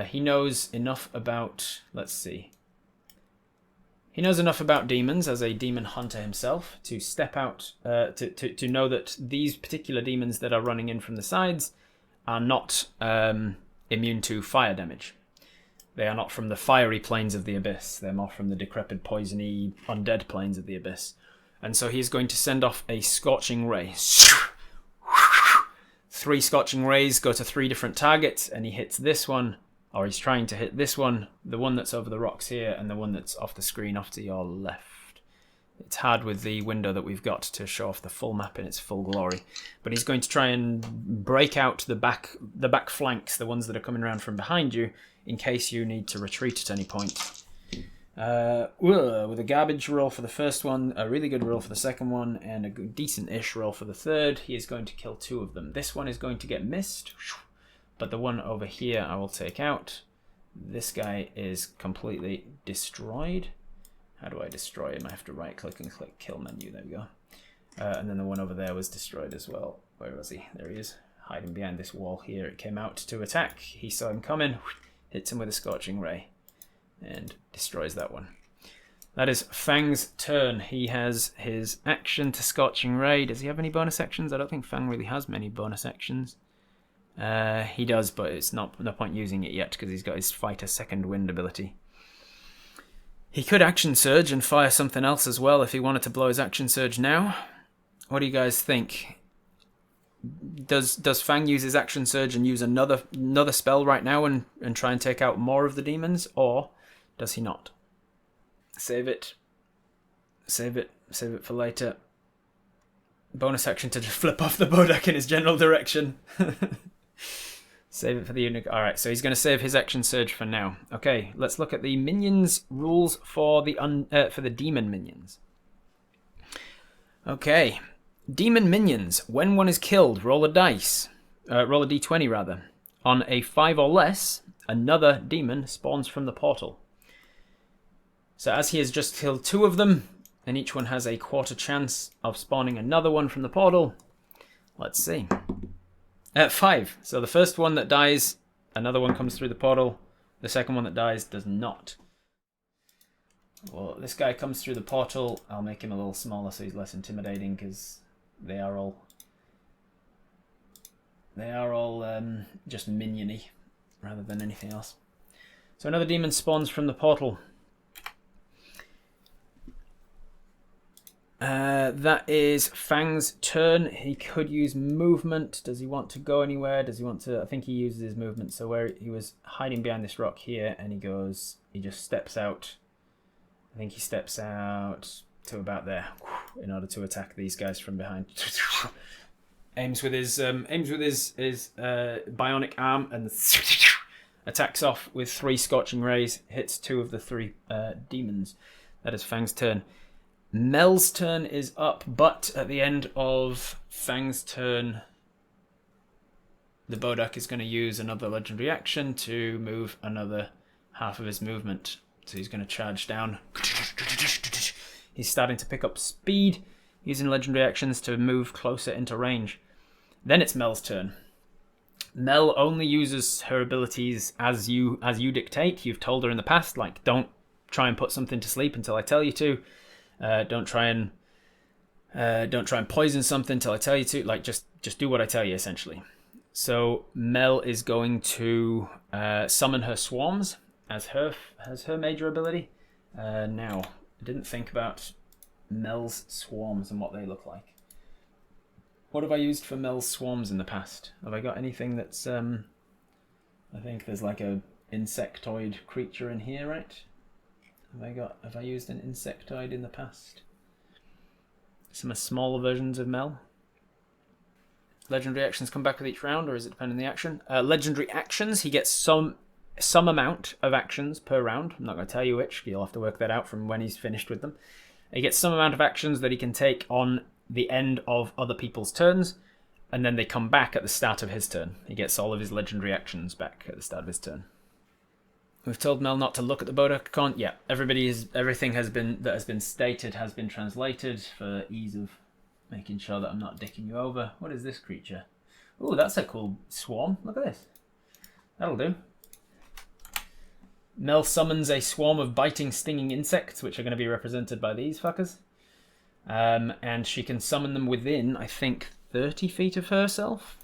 [SPEAKER 1] He knows enough about, let's see. He knows enough about demons as a demon hunter himself to step out, to know that these particular demons that are running in from the sides are not immune to fire damage. They are not from the fiery planes of the abyss. They're more from the decrepit, poisony, undead planes of the abyss. And so he's going to send off a Scorching Ray. 3 Scorching Rays go to 3 different targets, and he hits this one, or he's trying to hit this one, the one that's over the rocks here, and the one that's off the screen off to your left. It's hard with the window that we've got to show off the full map in its full glory. But he's going to try and break out the back flanks, the ones that are coming around from behind you, in case you need to retreat at any point. With a garbage roll for the first one, a really good roll for the second one, and a decent-ish roll for the third, he is going to kill 2 of them. This one is going to get missed, but the one over here I will take out. This guy is completely destroyed. How do I destroy him? I have to right-click and click kill menu. There we go. And then the one over there was destroyed as well. Where was he? There he is, hiding behind this wall here. It came out to attack. He saw him coming, hits him with a Scorching Ray, and destroys that one. That is Fang's turn. He has his action to Scorching Ray. Does he have any bonus actions? I don't think Fang really has many bonus actions. He does, but it's no point using it yet because he's got his Fighter Second Wind ability. He could Action Surge and fire something else as well if he wanted to blow his Action Surge now. What do you guys think? Does Fang use his Action Surge and use another spell right now and try and take out more of the demons, or does he not? Save it. Save it for later. Bonus action to just flip off the bodak in his general direction. Save it for the unique. Alright, so he's going to save his Action Surge for now. Okay, let's look at the minions rules for the demon minions. Okay. Demon minions. When one is killed, roll a dice. Roll a d20 rather. On a 5 or less, another demon spawns from the portal. So as he has just killed 2 of them, and each one has a 1/4 chance of spawning another one from the portal. Let's see. 5. So the first one that dies, another one comes through the portal. The second one that dies does not. Well, this guy comes through the portal. I'll make him a little smaller so he's less intimidating because they are all just minion-y rather than anything else. So another demon spawns from the portal. That is Fang's turn. He could use movement. Does he want to go anywhere? Does he want to? I think he uses his movement. So where he was hiding behind this rock here, and he just steps out. I think he steps out to about there in order to attack these guys from behind. aims with his bionic arm and attacks off with 3 Scorching Rays. Hits 2 of the 3 demons. That is Fang's turn. Mel's turn is up, but at the end of Fang's turn, the bodak is going to use another legendary action to move another half of his movement. So he's going to charge down. He's starting to pick up speed, using legendary actions to move closer into range. Then it's Mel's turn. Mel only uses her abilities as you dictate. You've told her in the past, like, don't try and put something to sleep until I tell you to. Don't try and poison something until I tell you to. Like, just do what I tell you, essentially. So Mel is going to summon her swarms as her major ability. Now, I didn't think about Mel's swarms and what they look like. What have I used for Mel's swarms in the past? Have I got anything that's... I think there's like a insectoid creature in here, right? Have I used an insectoid in the past? Some smaller versions of Mel. Legendary actions come back with each round, or is it depending on the action? Legendary actions, he gets some amount of actions per round. I'm not going to tell you which, you'll have to work that out from when he's finished with them. He gets some amount of actions that he can take on the end of other people's turns, and then they come back at the start of his turn. He gets all of his legendary actions back at the start of his turn. We've told Mel not to look at the bodakicorn. Yeah, everything that has been stated has been translated for ease of making sure that I'm not dicking you over. What is this creature? Oh, that's a cool swarm. Look at this. That'll do. Mel summons a swarm of biting, stinging insects, which are going to be represented by these fuckers. And she can summon them within, I think, 30 feet of herself.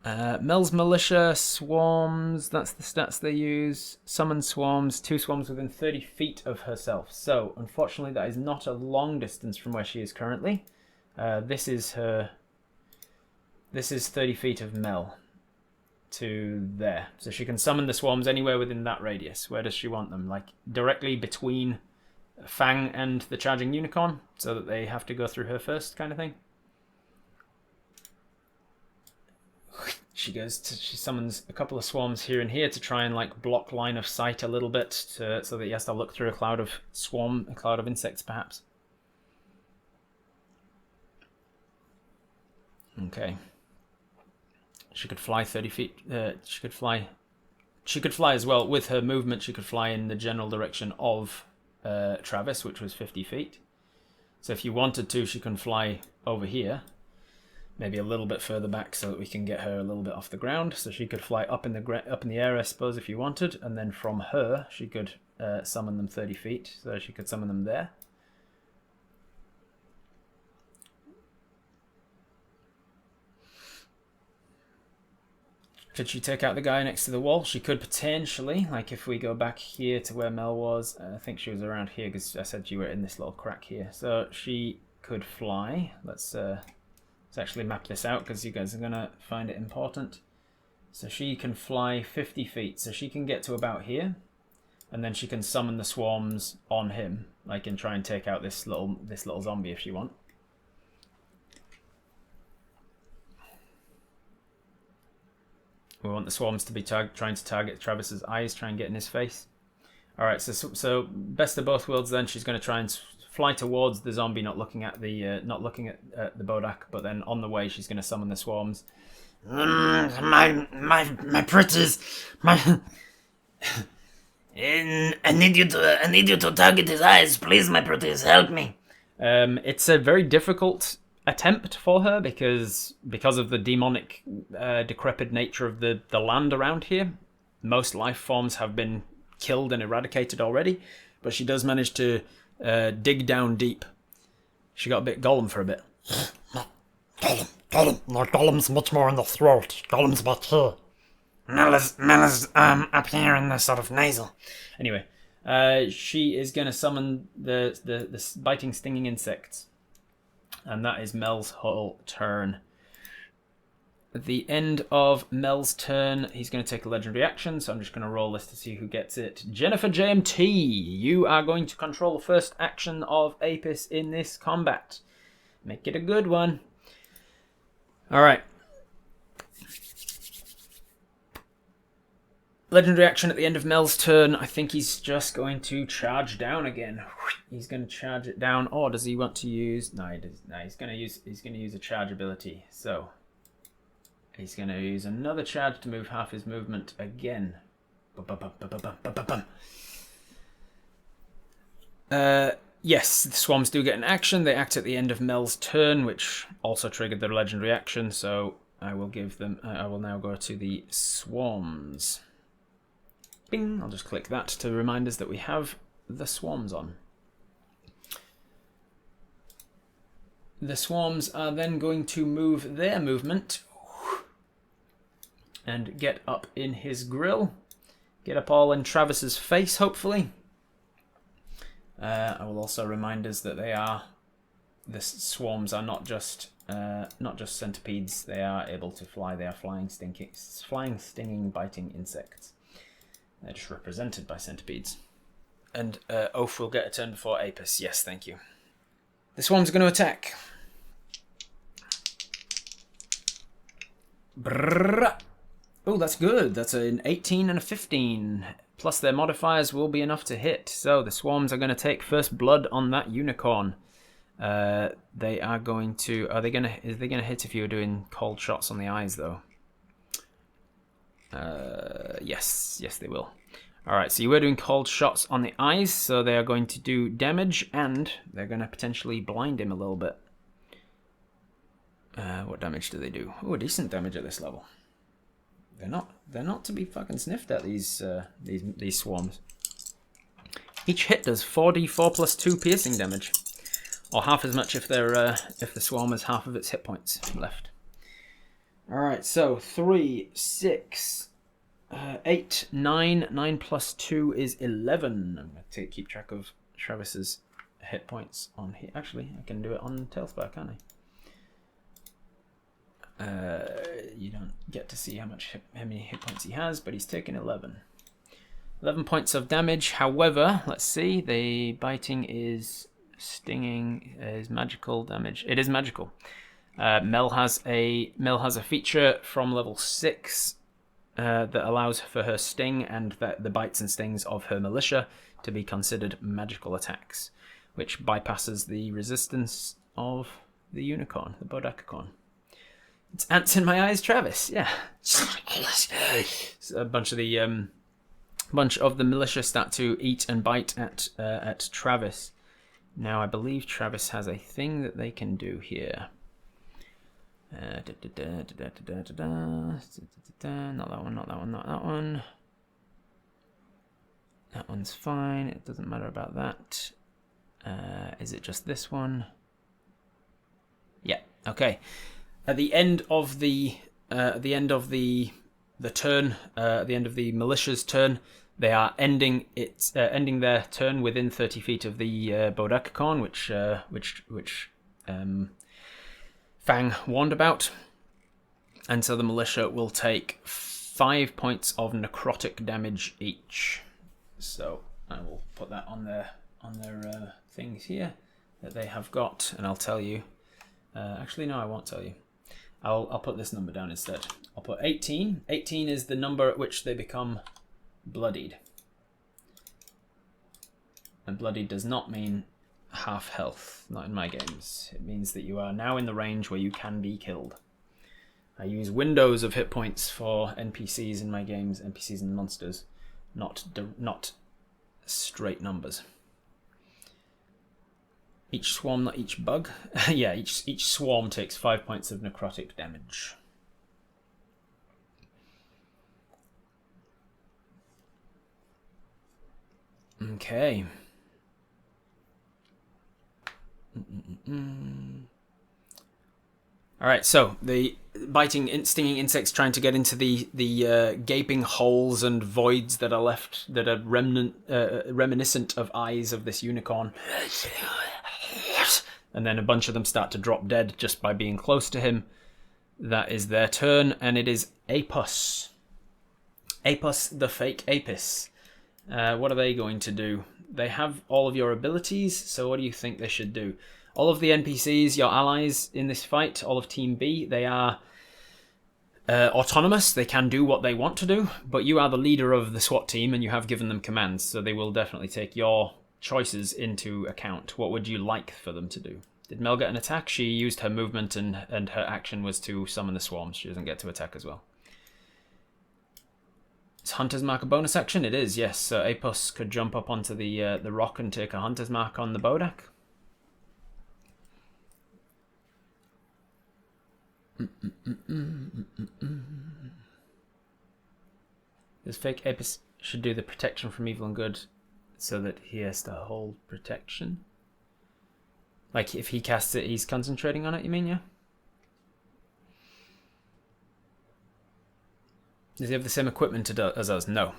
[SPEAKER 1] Mel's militia swarms, that's the stats they use. Summon swarms, 2 swarms within 30 feet of herself. So, unfortunately, that is not a long distance from where she is currently. This is 30 feet of Mel to there. So she can summon the swarms anywhere within that radius. Where does she want them? Like, directly between Fang and the charging unicorn, so that they have to go through her first, kind of thing. She summons a couple of swarms here and here to try and like block line of sight a little bit, so that he has to look through a cloud of insects, perhaps. Okay. She could fly 30 feet. She could fly as well. With her movement, she could fly in the general direction of Travis, which was 50 feet. So if you wanted to, she can fly over here, maybe a little bit further back, so that we can get her a little bit off the ground. So she could fly up in the air, I suppose, if you wanted, and then from her she could summon them 30 feet. So she could summon them there. Could she take out the guy next to the wall? She could potentially. Like if we go back here to where Mel was, I think she was around here because I said you were in this little crack here. So she could fly. Let's actually map this out because you guys are going to find it important. So she can fly 50 feet. So she can get to about here. And then she can summon the swarms on him. Like, and try and take out this little zombie if she wants. We want the swarms to be trying to target Travis's eyes, try and get in his face. Alright, so best of both worlds then. She's going to try and fly towards the zombie, not looking at the bodak, but then on the way she's going to summon the swarms.
[SPEAKER 2] My pretties, I need you to target his eyes, please, my pretties, help me.
[SPEAKER 1] It's a very difficult attempt for her because of the demonic, decrepit nature of the land around here. Most life forms have been killed and eradicated already, but she does manage to dig down deep. She got a bit Gollum for a bit.
[SPEAKER 2] Gollum. No, Gollum's much more in the throat. Gollum's back here. Mel is up here in the sort of nasal.
[SPEAKER 1] Anyway, she is going to summon the biting, stinging insects. And that is Mel's whole turn. At the end of Mel's turn, he's going to take a legendary action, so I'm just going to roll this to see who gets it. Jennifer JMT, you are going to control the first action of Apis in this combat. Make it a good one. Alright. Legendary action at the end of Mel's turn. I think he's just going to charge down again. He's going to charge it down. Or does he want to use... No, he does. No, he's going to use a charge ability. So he's going to use another charge to move half his movement again. Yes, the swarms do get an action. They act at the end of Mel's turn, which also triggered their legendary action. So I will give them... I will now go to the swarms. Bing. I'll just click that to remind us that we have the swarms on. The swarms are then going to move their movement and get up in his grill. Get up all in Travis's face, hopefully. I will also remind us that the swarms are not just centipedes. They are able to fly. They are flying, stinging, biting insects. They're just represented by centipedes. And Oaf will get a turn before Apis. Yes, thank you. The swarms are going to attack. Brrrr. Oh, that's good. That's an 18 and a 15. Plus their modifiers will be enough to hit. So the swarms are going to take first blood on that unicorn. They are going to... Is they going to hit if you were doing cold shots on the eyes, though? Yes. Yes, they will. Alright, so you were doing cold shots on the eyes, so they are going to do damage, and they're going to potentially blind him a little bit. What damage do they do? Oh, decent damage at this level. They're not to be fucking sniffed at, these swarms. Each hit does 4d4 plus 2 piercing damage, or half as much if the swarm has half of its hit points left. All right, so 3, 6, 8, 9. 9 plus 2 is 11. I'm going to keep track of Travis's hit points on here. Actually, I can do it on Tailspire, can't I? You don't get to see how many hit points he has, but he's taken 11. 11 points of damage. However, let's see. The biting is stinging, is magical damage. It is magical. Mel has a feature from level 6 that allows for her sting and the bites and stings of her militia to be considered magical attacks, which bypasses the resistance of the unicorn, the bodakicorn. It's ants in my eyes, Travis. Yeah. So a bunch of the militia start to eat and bite at Travis. Now I believe Travis has a thing that they can do here. Not that one, not that one, not that one. That one's fine. It doesn't matter about that. Is it just this one? Yeah. Okay. At the end of the turn, at the end of the militia's turn, they are ending their turn within 30 feet of the bodakicorn, which Fang warned about, and so the militia will take 5 points of necrotic damage each. So I will put that on their things here that they have got, and I'll tell you. Actually, no, I won't tell you. I'll put this number down instead. I'll put 18. 18 is the number at which they become bloodied. And bloodied does not mean half health, not in my games. It means that you are now in the range where you can be killed. I use windows of hit points for NPCs in my games, NPCs and monsters, not straight numbers. Each swarm, not each bug. Yeah, each swarm takes 5 points of necrotic damage. Okay. All right, so the biting, stinging insects trying to get into the gaping holes and voids that are left, that are reminiscent of eyes of this unicorn. And then a bunch of them start to drop dead just by being close to him. That is their turn, and it is Apis. Apis, the fake Apis. What are they going to do? They have all of your abilities, so what do you think they should do? All of the NPCs, your allies in this fight, all of Team B, they are autonomous. They can do what they want to do, but you are the leader of the SWAT team and you have given them commands, so they will definitely take your choices into account. What would you like for them to do? Did Mel get an attack? She used her movement and her action was to summon the swarms. She doesn't get to attack as well. Is Hunter's Mark a bonus action? It is, yes. So Apis could jump up onto the rock and take a Hunter's Mark on the Bodak. Does fake Apis should do the protection from evil and good so that he has to hold protection. Like, if he casts it, he's concentrating on it, you mean, yeah? Does he have the same equipment as us? No.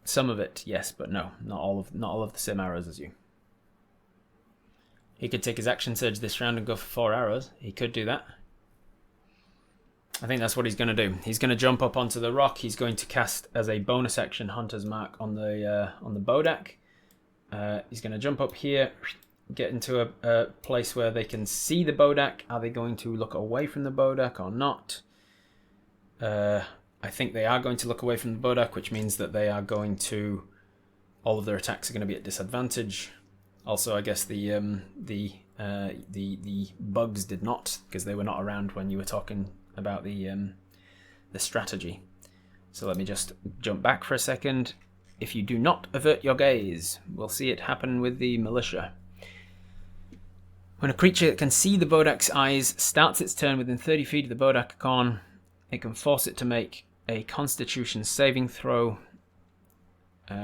[SPEAKER 1] Some of it, yes, but no. Not all of the same arrows as you. He could take his action surge this round and go for 4 arrows. He could do that. I think that's what he's going to do. He's going to jump up onto the rock. He's going to cast as a bonus action Hunter's Mark on the bodak. He's going to jump up here, get into a place where they can see the bodak. Are they going to look away from the bodak or not? I think they are going to look away from the bodak, which means that they are going to... all of their attacks are going to be at disadvantage. Also, I guess the bugs did not, because they were not around when you were talking about the strategy. So let me just jump back for a second. If you do not avert your gaze, we'll see it happen with the militia. When a creature that can see the bodak's eyes starts its turn within 30 feet of the bodakicorn, it can force it to make a Constitution saving throw.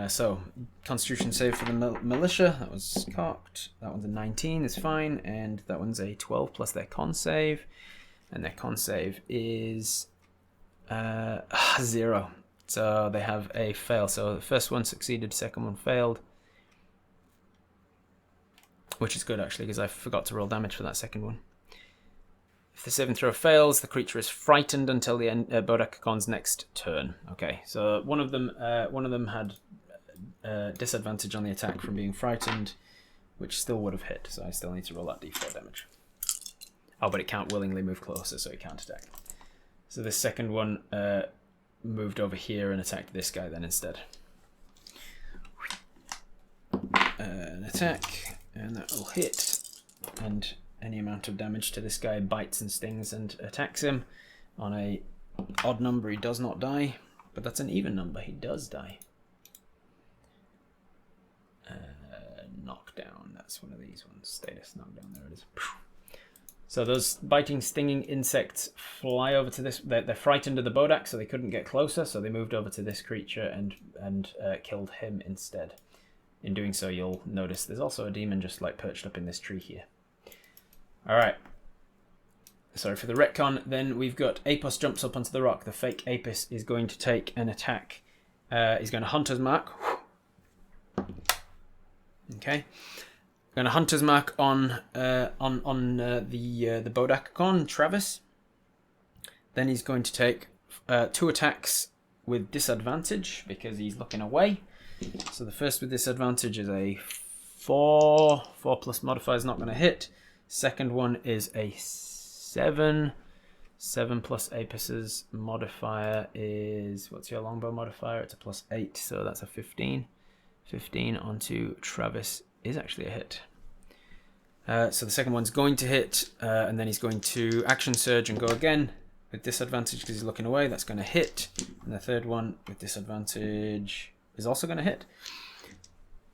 [SPEAKER 1] So, Constitution save for the militia. That was cocked. That one's a 19, is fine. And that one's a 12 plus their con save. And their con save is 0. So they have a fail. So the first one succeeded, second one failed. Which is good, actually, because I forgot to roll damage for that second one. If the saving throw fails, the creature is frightened until the bodakicorn's next turn. Okay, so one of them had disadvantage on the attack from being frightened, which still would have hit. So I still need to roll that d4 damage. Oh, but it can't willingly move closer, so it can't attack. So the second one moved over here and attacked this guy then instead. An attack, and that will hit, and any amount of damage to this guy bites and stings and attacks him. On a odd number, he does not die, but that's an even number. He does die. Knockdown. That's one of these ones. Status knockdown. There it is. So those biting, stinging insects fly over to this. They're frightened of the bodak, so they couldn't get closer. So they moved over to this creature and killed him instead. In doing so, you'll notice there's also a demon just like perched up in this tree here. Alright. Sorry for the retcon. Then we've got Apis jumps up onto the rock. The fake Apis is going to take an attack. He's going to Hunter's Mark. Okay. Going to Hunter's Mark on the bodakicorn, Travis. Then he's going to take 2 attacks with disadvantage because he's looking away. So the first with disadvantage is a 4. 4 plus modifier is not going to hit. Second one is a 7. 7 plus Apis's modifier is... what's your longbow modifier? It's a plus 8, so that's a 15. 15 onto Travis is actually a hit. So the second one's going to hit, and then he's going to action surge and go again with disadvantage because he's looking away. That's going to hit. And the third one with disadvantage is also going to hit.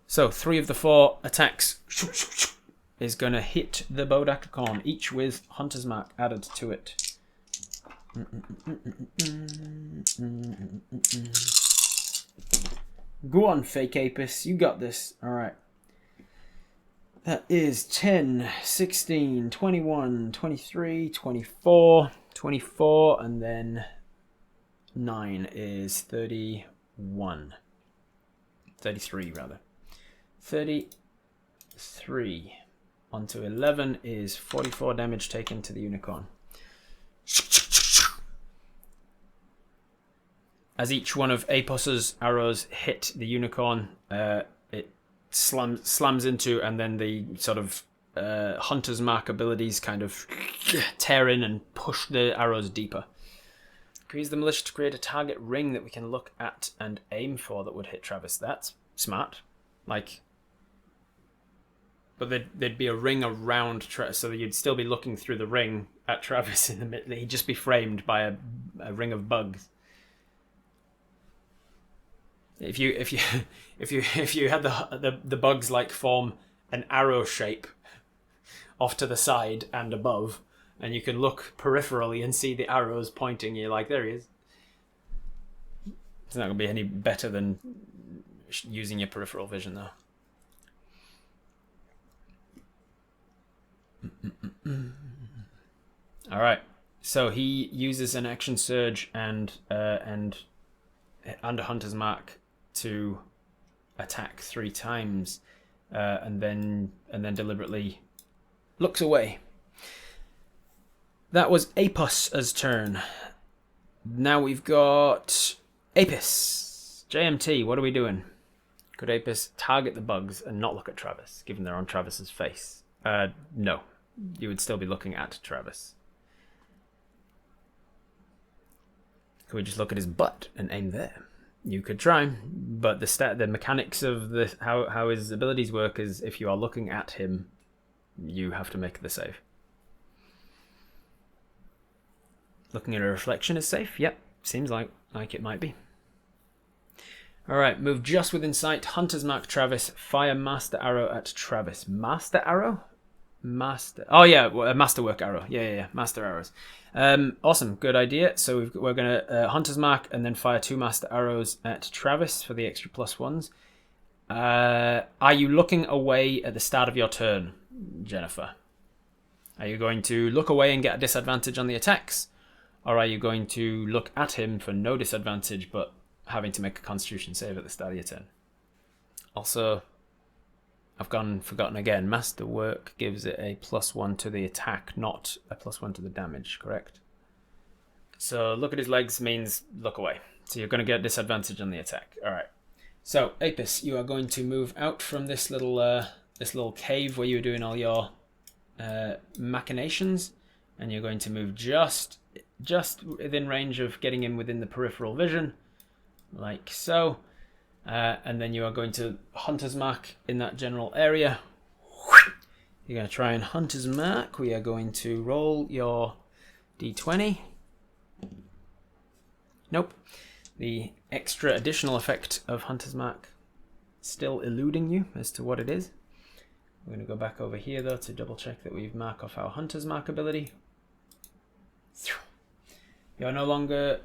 [SPEAKER 1] So 3 of the 4 attacks is going to hit the bodakicorn, each with Hunter's Mark added to it. Go on, fake Apis. You got this. Alright. That is 10, 16, 21, 23, 24, 24, and then 9 is 31. 33, rather. 33 onto 11 is 44 damage taken to the unicorn. As each one of Apos's arrows hit the unicorn, it slams into, and then the sort of Hunter's Mark abilities kind of tear in and push the arrows deeper. Use the militia to create a target ring that we can look at and aim for that would hit Travis. That's smart. Like, but there'd be a ring around Travis, so that you'd still be looking through the ring at Travis in the middle. He'd just be framed by a ring of bugs. If you had the bugs like form an arrow shape off to the side and above, and you can look peripherally and see the arrows pointing, you're like, there he is. It's not going to be any better than using your peripheral vision, though. All right. So he uses an action surge and under Hunter's Mark to attack 3 times, and then deliberately looks away. That was Apus's turn. Now we've got Apis. JMT, what are we doing? Could Apis target the bugs and not look at Travis, given they're on Travis's face? No. You would still be looking at Travis. Could we just look at his butt and aim there? You could try, but the mechanics of how his abilities work is if you are looking at him, you have to make the save. Looking at a reflection is safe. Yep, seems like it might be. All right, move just within sight. Hunter's Mark Travis. Fire Master Arrow at Travis. Master Arrow? Oh yeah, Masterwork Arrow. Yeah. Master Arrows. Awesome, good idea. So we're gonna Hunter's Mark and then fire 2 Master Arrows at Travis for the extra +1s. Are you looking away at the start of your turn, Jennifer? Are you going to look away and get a disadvantage on the attacks? Or are you going to look at him for no disadvantage, but having to make a Constitution save at the start of your turn? Also, I've forgotten again. Masterwork gives it a +1 to the attack, not a +1 to the damage, correct? So look at his legs means look away. So you're going to get disadvantage on the attack. All right. So Apis, you are going to move out from this little cave where you were doing all your machinations, and you're going to move just within range of getting him within the peripheral vision, like so. And then you are going to Hunter's Mark in that general area. You're going to try and Hunter's Mark. We are going to roll your d20. Nope. The extra additional effect of Hunter's Mark still eluding you as to what it is. We're going to go back over here though to double check that we've marked off our Hunter's Mark ability. You are no longer,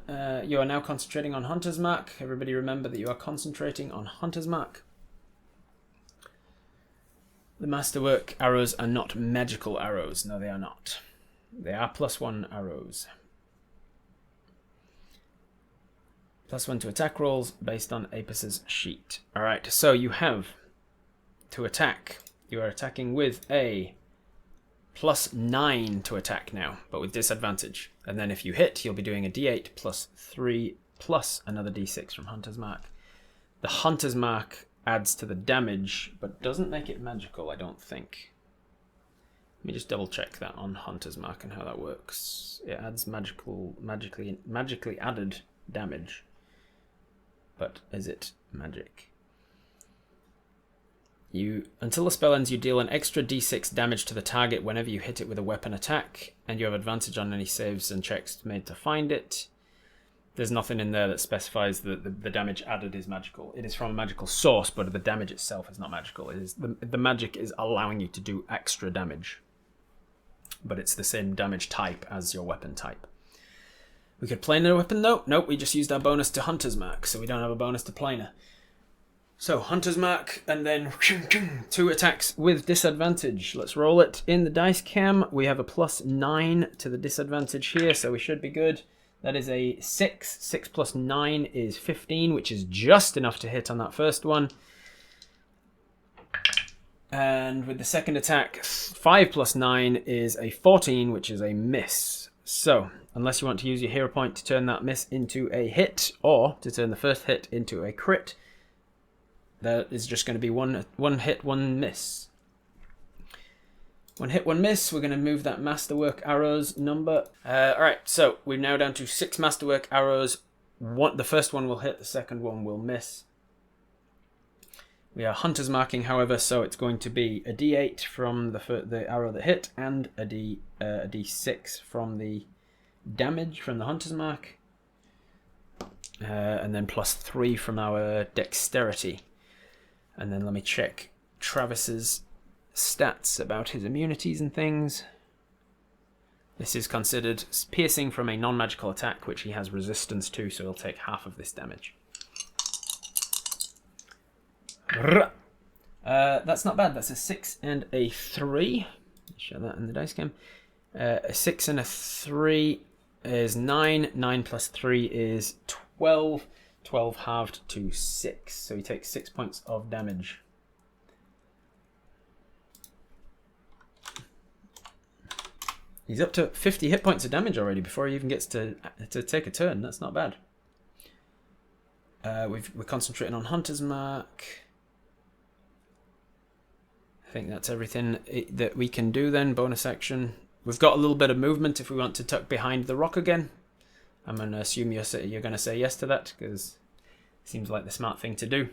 [SPEAKER 1] you are now concentrating on Hunter's Mark. Everybody remember that you are concentrating on Hunter's Mark. The Masterwork arrows are not magical arrows. No, they are not. They are +1 arrows. +1 to attack rolls based on Apus's sheet. Alright, so you have to attack. You are attacking with a +9 to attack now, but with disadvantage. And then if you hit, you'll be doing a d8 +3 plus another d6 from Hunter's Mark. The Hunter's Mark adds to the damage, but doesn't make it magical, I don't think. Let me just double check that on Hunter's Mark and how that works. It adds magically added damage. But is it magic? Until the spell ends, you deal an extra d6 damage to the target whenever you hit it with a weapon attack, and you have advantage on any saves and checks made to find it. There's nothing in there that specifies that the damage added is magical. It is from a magical source, but the damage itself is not magical. It is the magic is allowing you to do extra damage, but it's the same damage type as your weapon type. We could planar a weapon though. Nope, we just used our bonus to Hunter's Mark, so we don't have a bonus to planar. So, Hunter's Mark, and then 2 attacks with disadvantage. Let's roll it in the dice cam. We have a +9 to the disadvantage here, so we should be good. That is a 6. 6 plus 9 is 15, which is just enough to hit on that first one. And with the second attack, 5 plus 9 is a 14, which is a miss. So, unless you want to use your hero point to turn that miss into a hit, or to turn the first hit into a crit, that is just going to be one hit, one miss. 1 hit, 1 miss. We're going to move that Masterwork arrows number. Alright, so we're now down to 6 Masterwork arrows. The first one will hit, the second one will miss. We are Hunter's Marking, however, so it's going to be a d8 from the arrow that hit, and a d6 from the damage from the Hunter's Mark. And then +3 from our dexterity. And then let me check Travis's stats about his immunities and things. This is considered piercing from a non-magical attack, which he has resistance to, so he'll take half of this damage. That's not bad. That's a 6 and a 3. Show that in the dice game. A 6 and a 3 is 9. 9 plus 3 is 12. 12 halved to 6. So he takes 6 points of damage. He's up to 50 hit points of damage already before he even gets to take a turn. That's not bad. We're concentrating on Hunter's Mark. I think that's everything that we can do then. Bonus action. We've got a little bit of movement if we want to tuck behind the rock again. I'm going to assume you're going to say yes to that because it seems like the smart thing to do.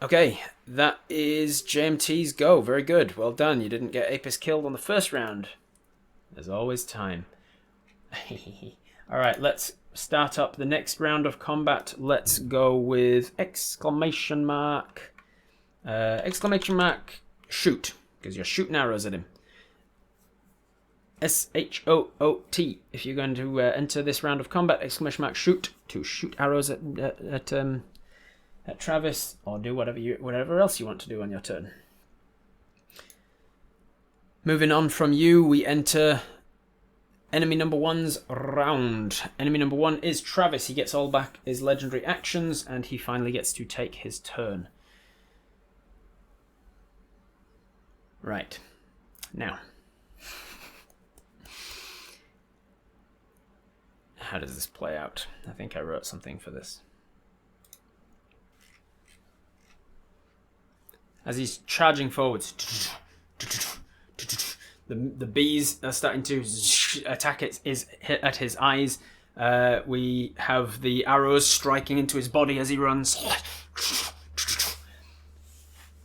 [SPEAKER 1] Okay, that is JMT's go. Very good. Well done. You didn't get Apis killed on the first round. There's always time. Alright, let's start up the next round of combat. Let's go with exclamation mark. Exclamation mark, shoot. Because you're shooting arrows at him. SHOOT. If you're going to enter this round of combat, exclamation mark, shoot. To shoot arrows at Travis. Or do whatever else you want to do on your turn. Moving on from you, we enter enemy number 1's round. Enemy number 1 is Travis. He gets all back his legendary actions, and he finally gets to take his turn. Right. Now. How does this play out? I think I wrote something for this. As he's charging forwards... The bees are starting to attack at his eyes. We have the arrows striking into his body as he runs.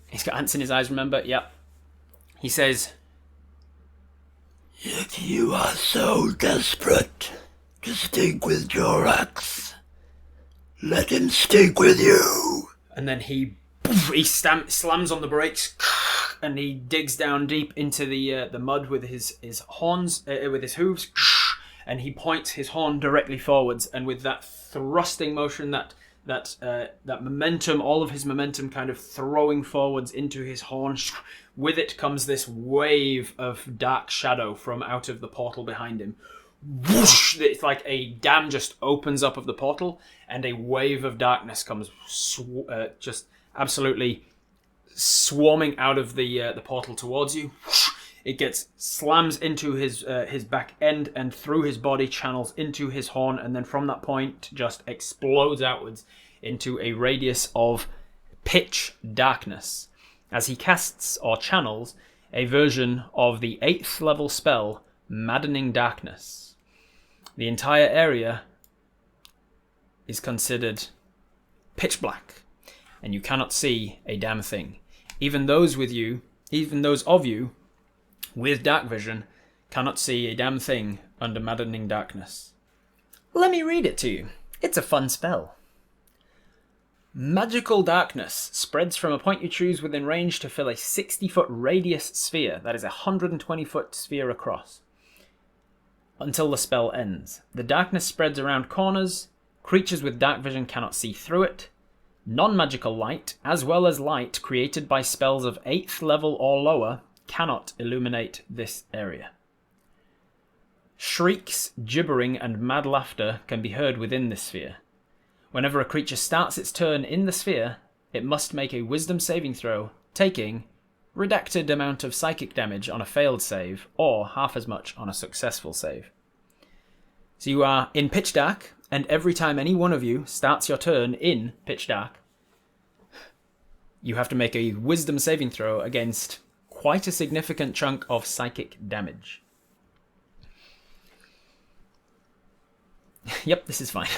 [SPEAKER 1] He's got ants in his eyes, remember? Yep. He says,
[SPEAKER 2] If you are so desperate to stick with your axe, let him stick with you.
[SPEAKER 1] And then he slams on the brakes. And he digs down deep into the mud with his horns, with his hooves, and he points his horn directly forwards. And with that thrusting motion, that momentum, all of his momentum, kind of throwing forwards into his horn, with it comes this wave of dark shadow from out of the portal behind him. Whoosh! It's like a dam just opens up of the portal, and a wave of darkness comes, just absolutely swarming out of the portal towards you. It slams into his back end and through his body, channels into his horn, and then from that point just explodes outwards into a radius of pitch darkness as he casts or channels a version of the 8th level spell Maddening Darkness. The entire area is considered pitch black and you cannot see a damn thing. Even those of you with dark vision cannot see a damn thing under Maddening Darkness. Let me read it to you. It's a fun spell. Magical darkness spreads from a point you choose within range to fill a 60-foot radius sphere, that is a 120-foot sphere across, until the spell ends. The darkness spreads around corners. Creatures with dark vision cannot see through it. Non-magical light, as well as light created by spells of 8th level or lower, cannot illuminate this area. Shrieks, gibbering, and mad laughter can be heard within this sphere. Whenever a creature starts its turn in the sphere, it must make a wisdom saving throw, taking redacted amount of psychic damage on a failed save, or half as much on a successful save. So you are in pitch dark, and every time any one of you starts your turn in pitch dark, you have to make a wisdom saving throw against quite a significant chunk of psychic damage. Yep, this is fine.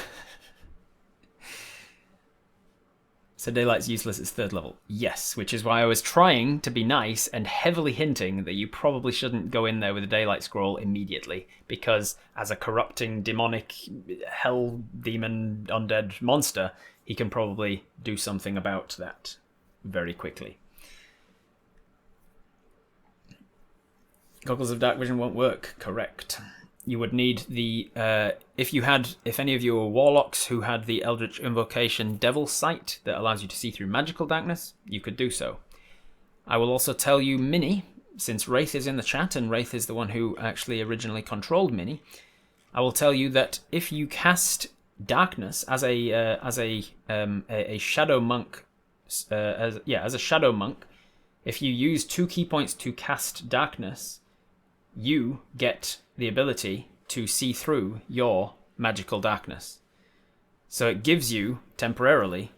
[SPEAKER 1] So daylight's useless, it's 3rd level. Yes, which is why I was trying to be nice and heavily hinting that you probably shouldn't go in there with a daylight scroll immediately, because as a corrupting, demonic, hell demon, undead monster, he can probably do something about that very quickly. Goggles of dark vision won't work. Correct. you would need the if any of you were warlocks who had the Eldritch Invocation Devil Sight that allows you to see through magical darkness, you could do so. I will also tell you, Minnie, since Wraith is in the chat and Wraith is the one who actually originally controlled Minnie, I will tell you that if you cast darkness as a shadow monk, as a shadow monk, if you use 2 key points to cast darkness, you get the ability to see through your magical darkness. So it gives you, temporarily,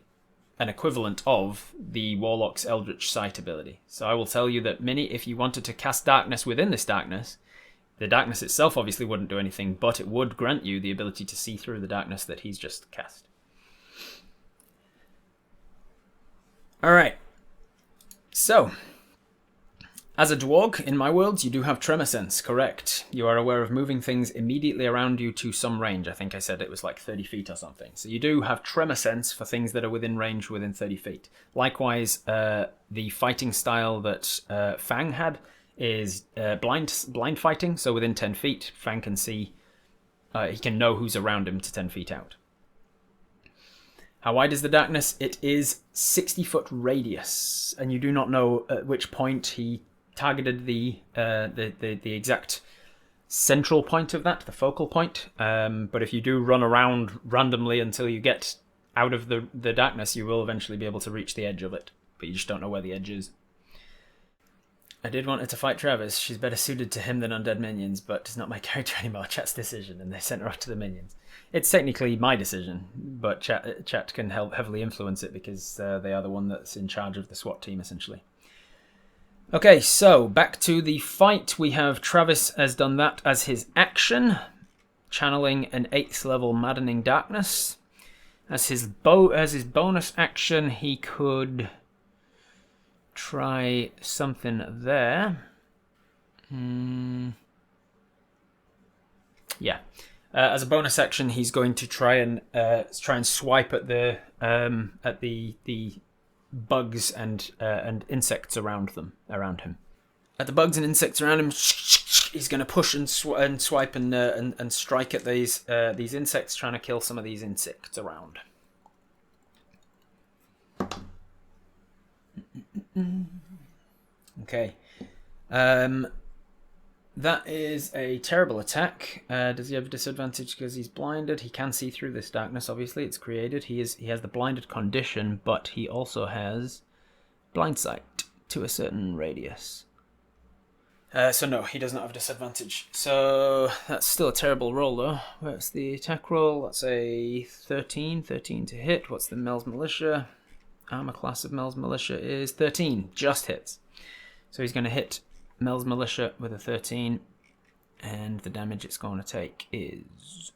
[SPEAKER 1] an equivalent of the Warlock's Eldritch Sight ability. So I will tell you that, Minnie, if you wanted to cast darkness within this darkness, the darkness itself obviously wouldn't do anything, but it would grant you the ability to see through the darkness that he's just cast. Alright. So, as a dwarg, in my worlds, you do have tremor sense, correct? You are aware of moving things immediately around you to some range. I think I said it was like 30 feet or something. So you do have tremor sense for things that are within range within 30 feet. Likewise, the fighting style that Fang had is blind fighting. So within 10 feet, Fang can see, he can know who's around him to 10 feet out. How wide is the darkness? It is 60-foot radius, and you do not know at which point he targeted the exact central point of that, the focal point. But if you do run around randomly until you get out of the darkness, you will eventually be able to reach the edge of it, but you just don't know where the edge is. I did want her to fight Travis. She's better suited to him than undead minions, but it's not my character anymore. Chat's decision, and they sent her off to the minions. It's technically my decision, but chat can help heavily influence it because they are the one that's in charge of the SWAT team, essentially. Okay, so back to the fight. We have Travis has done that as his action, channeling an 8th level Maddening Darkness. As his bonus action, he could try something there. Yeah. As a bonus action, he's going to try and swipe at the bugs and insects around him. At the bugs and insects around him, he's going to push and swipe and strike at these insects, trying to kill some of these insects around. Okay. That is a terrible attack. Does he have a disadvantage because he's blinded? He can see through this darkness, obviously. It's created. He has the blinded condition, but he also has blind sight to a certain radius. So no, he does not have a disadvantage. So that's still a terrible roll, though. What's the attack roll? That's a 13. 13 to hit. What's the Mel's Militia? Armor class of Mel's Militia is 13. Just hits. So he's going to hit Mel's Militia with a 13, and the damage it's going to take is...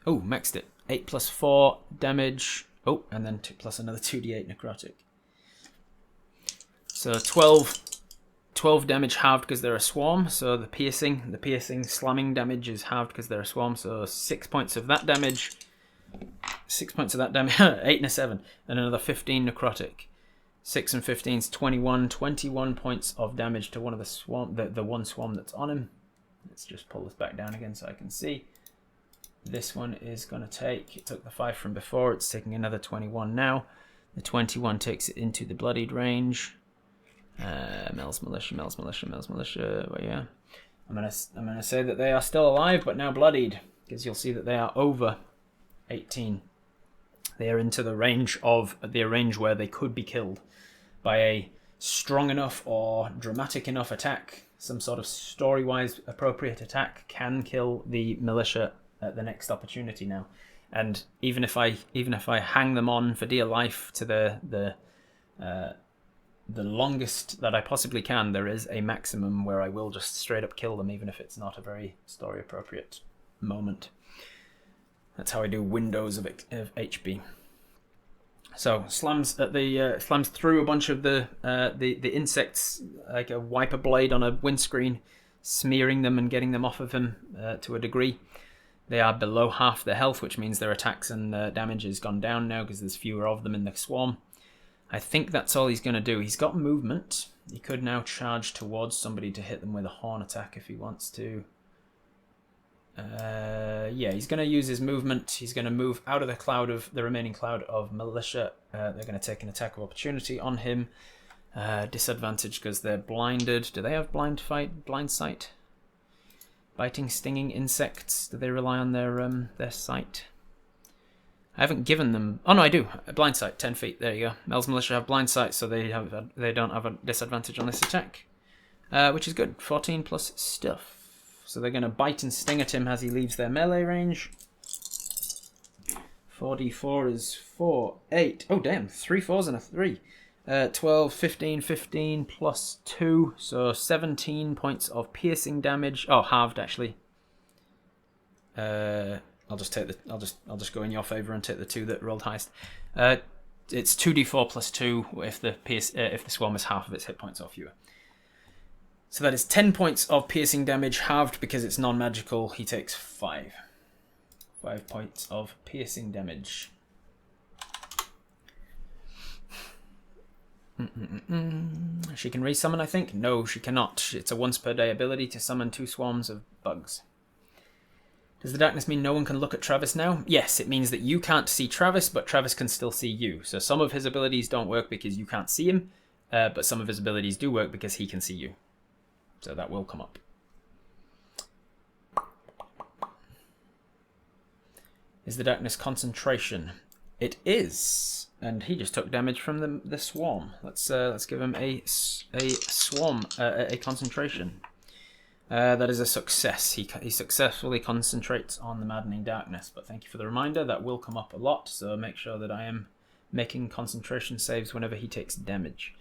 [SPEAKER 1] Oh, maxed it. 8 plus 4 damage. Oh, and then plus another 2d8 necrotic. So 12 damage halved because they're a swarm. So the piercing slamming damage is halved because they're a swarm. So 6 points of that damage. 6 points of that damage. 8 and a 7. And another 15 necrotic. 6 and 15 is 21. 21 points of damage to one of the swarm, the one swarm that's on him. Let's just pull this back down again so I can see. This one is going to take, it took the 5 from before, it's taking another 21 now. The 21 takes it into the bloodied range. Mel's Militia, well, yeah. I'm gonna say that they are still alive, but now bloodied, because you'll see that they are over 18. They are into the range where they could be killed by a strong enough or dramatic enough attack. Some sort of story-wise appropriate attack can kill the militia at the next opportunity now. And even if I hang them on for dear life to the longest that I possibly can, there is a maximum where I will just straight up kill them, even if it's not a very story appropriate moment. That's how I do windows of HP. So slams through a bunch of the insects like a wiper blade on a windscreen, smearing them and getting them off of him to a degree. They are below half their health, which means their attacks and damage has gone down now because there's fewer of them in the swarm. I think that's all he's going to do. He's got movement. He could now charge towards somebody to hit them with a horn attack if he wants to. Yeah, he's going to use his movement. He's going to move out of the remaining cloud of militia. They're going to take an attack of opportunity on him. Disadvantage because they're blinded. Do they have blind sight? Biting, stinging insects. Do they rely on their sight? I haven't given them. Oh no, I do. Blind sight, 10 feet. There you go. Mel's militia have blind sight, so they don't have a disadvantage on this attack, which is good. 14 plus stuff. So they're going to bite and sting at him as he leaves their melee range. 4d4 is 4, 8. Oh damn, 3 4s and a 3. 12, 15, 15 plus 2, so 17 points of piercing damage. Oh, halved actually. I'll just go in your favor and take the 2 that rolled highest. It's 2d4 plus 2 if the swarm is half of its hit points or fewer. So that is 10 points of piercing damage, halved because it's non-magical. He takes 5. 5 points of piercing damage. She can resummon, I think? No, she cannot. It's a once per day ability to summon 2 swarms of bugs. Does the darkness mean no one can look at Travis now? Yes, it means that you can't see Travis, but Travis can still see you. So some of his abilities don't work because you can't see him, but some of his abilities do work because he can see you. So that will come up. Is the darkness concentration? It is, and he just took damage from the swarm. Let's give him a swarm, a concentration. That is a success. He successfully concentrates on the maddening darkness. But thank you for the reminder. That will come up a lot, so make sure that I am making concentration saves whenever he takes damage.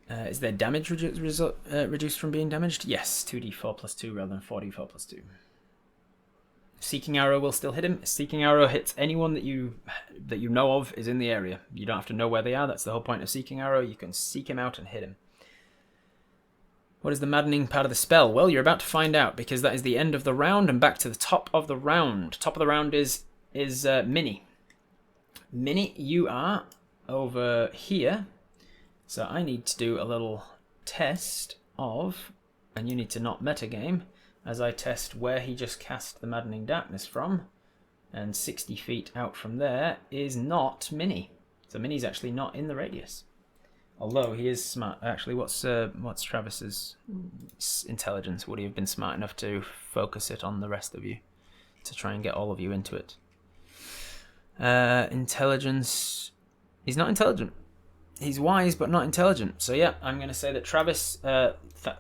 [SPEAKER 1] Is their damage reduced from being damaged? Yes, 2d4 plus 2 rather than 4d4 plus 2. Seeking Arrow will still hit him. Seeking Arrow hits anyone that you know of is in the area. You don't have to know where they are. That's the whole point of Seeking Arrow. You can seek him out and hit him. What is the maddening part of the spell? Well, you're about to find out, because that is the end of the round and back to the top of the round. Top of the round is Minnie. Minnie, you are over here. So I need to do a little test of, and you need to not metagame, as I test where he just cast the Maddening Darkness from. And 60 feet out from there is not Minnie. So Minnie's actually not in the radius. Although he is smart. Actually, what's Travis's intelligence? Would he have been smart enough to focus it on the rest of you? To try and get all of you into it? Intelligence... He's not intelligent. He's wise, but not intelligent. So yeah, I'm going to say that Travis,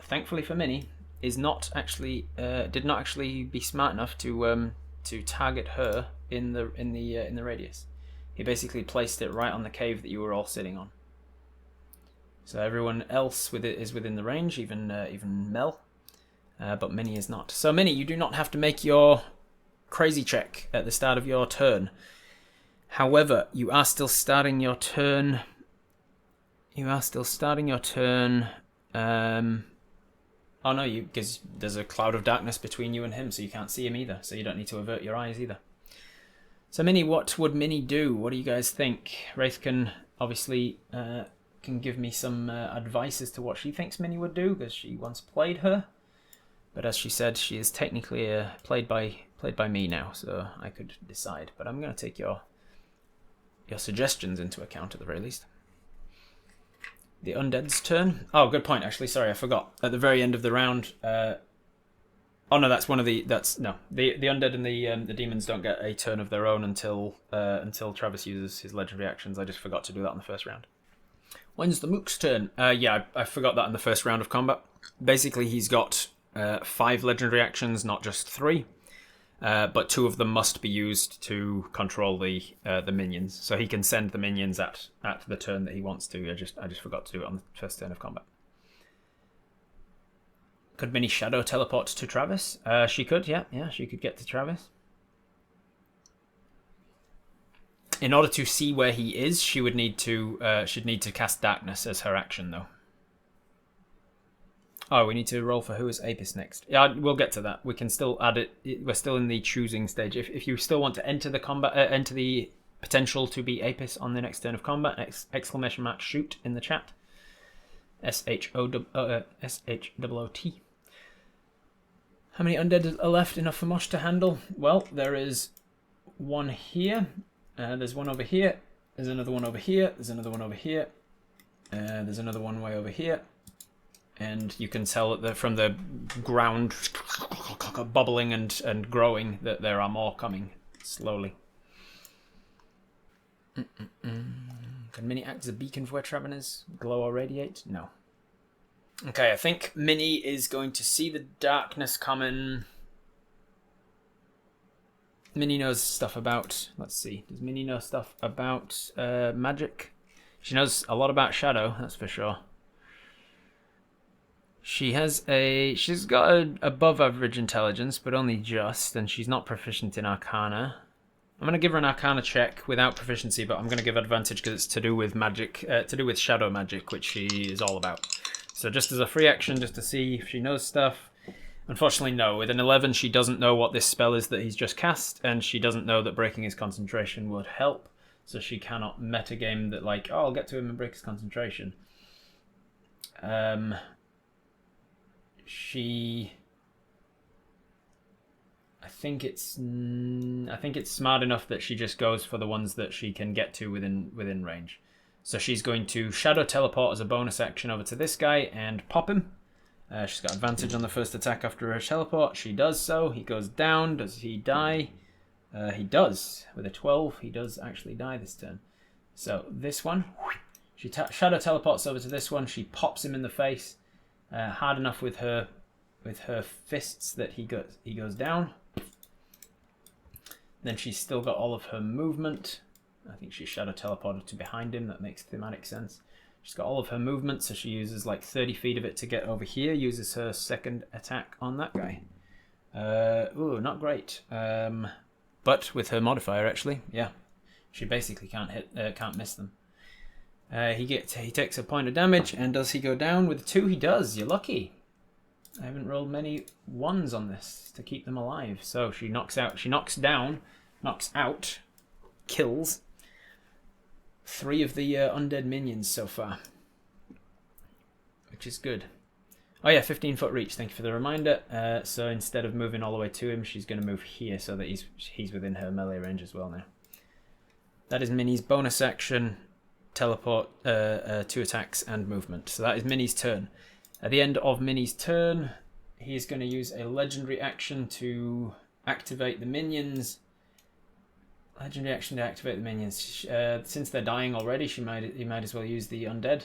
[SPEAKER 1] thankfully for Minnie, is not actually did not actually be smart enough to target her in the radius. He basically placed it right on the cave that you were all sitting on. So everyone else is within the range, even Mel, but Minnie is not. So Minnie, you do not have to make your crazy check at the start of your turn. However, you are still starting your turn. Oh no, because there's a cloud of darkness between you and him, so you can't see him either. So you don't need to avert your eyes either. So Minnie, what would Minnie do? What do you guys think? Wraith can obviously can give me some advice as to what she thinks Minnie would do, because she once played her. But as she said, she is technically played by me now, so I could decide. But I'm going to take your suggestions into account at the very least. The undead's turn. Oh, good point. Actually, sorry, I forgot. At the very end of the round. Oh no, that's one of the. That's no. The undead and the demons don't get a turn of their own until Travis uses his legendary actions. I just forgot to do that in the first round. When's the mook's turn? Yeah, I forgot that in the first round of combat. Basically, he's got 5 legendary actions, not just 3. But 2 of them must be used to control the minions. So he can send the minions at the turn that he wants to. I just forgot to do it on the first turn of combat. Could Minnie shadow teleport to Travis? She could, yeah, she could get to Travis. In order to see where he is, she'd need to cast darkness as her action, though. Oh, we need to roll for who is Apis next. Yeah, we'll get to that. We can still add it. We're still in the choosing stage. If you still want to enter the combat, enter the potential to be Apis on the next turn of combat. Exclamation mark shoot in the chat. S-H-O-O-T. How many undead are left? Enough for Mosh to handle? Well, there is one here. There's one over here. There's another one over here. There's another one over here. There's another one way over here. And you can tell that from the ground bubbling and growing that there are more coming slowly. Can Mini act as a beacon for where Traven is? Glow or radiate? No. Okay, I think Mini is going to see the darkness coming. Mini knows stuff about... Let's see. Does Mini know stuff about magic? She knows a lot about shadow, that's for sure. She's got an above average intelligence, but only just, and she's not proficient in Arcana. I'm going to give her an Arcana check without proficiency, but I'm going to give advantage because it's to do with magic, to do with shadow magic, which she is all about. So just as a free action, just to see if she knows stuff. Unfortunately, no. With an 11, she doesn't know what this spell is that he's just cast, and she doesn't know that breaking his concentration would help. So she cannot metagame that, like, oh, I'll get to him and break his concentration. I think it's smart enough that she just goes for the ones that she can get to within range. So she's going to shadow teleport as a bonus action over to this guy and pop him. She's got advantage on the first attack after her teleport. She does so. He goes down. Does he die? He does. With a 12, he does actually die this turn. So this one, she shadow teleports over to this one. She pops him in the face hard enough with her fists that he goes down. Then she's still got all of her movement. I think she shadow teleported to behind him. That makes thematic sense. She's got all of her movement, so she uses like 30 feet of it to get over here. Uses her second attack on that guy. Ooh, not great. But with her modifier, actually, yeah, she basically can't miss them. He takes a point of damage, and does he go down with 2? He does. You're lucky. I haven't rolled many 1s on this to keep them alive. So she knocks out, kills 3 of the undead minions so far, which is good. Oh yeah, 15-foot reach. Thank you for the reminder. So instead of moving all the way to him, she's going to move here so that he's within her melee range as well now. That is Mini's bonus action, teleport, 2 attacks, and movement. So that is Mini's turn. At the end of Mini's turn, he is going to use a legendary action to activate the minions. Legendary action to activate the minions. Since they're dying already, he might as well use the undead.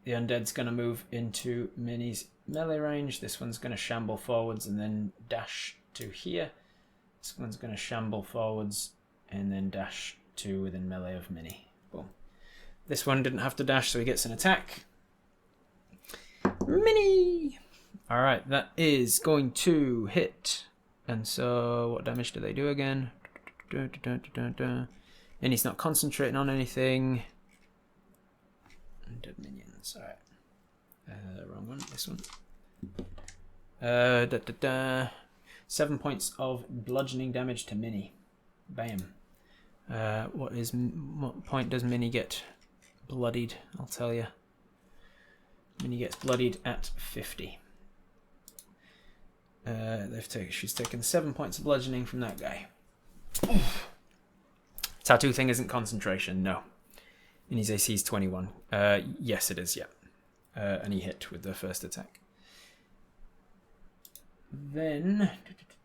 [SPEAKER 1] The undead's going to move into Mini's melee range. This one's going to shamble forwards and then dash to here. This one's going to shamble forwards and then dash to within melee of Mini. Boom. This one didn't have to dash, so he gets an attack. Mini! Alright, that is going to hit. And so, what damage do they do again? And he's not concentrating on anything. Undead minions, alright. Wrong one, this one. 7 points of bludgeoning damage to Mini. Bam. What point does Mini get bloodied? I'll tell you. Mini gets bloodied at 50. She's taken 7 points of bludgeoning from that guy. Oof. Tattoo thing isn't concentration, no. And his AC is 21. Yes, it is, yeah. And he hit with the first attack. Then,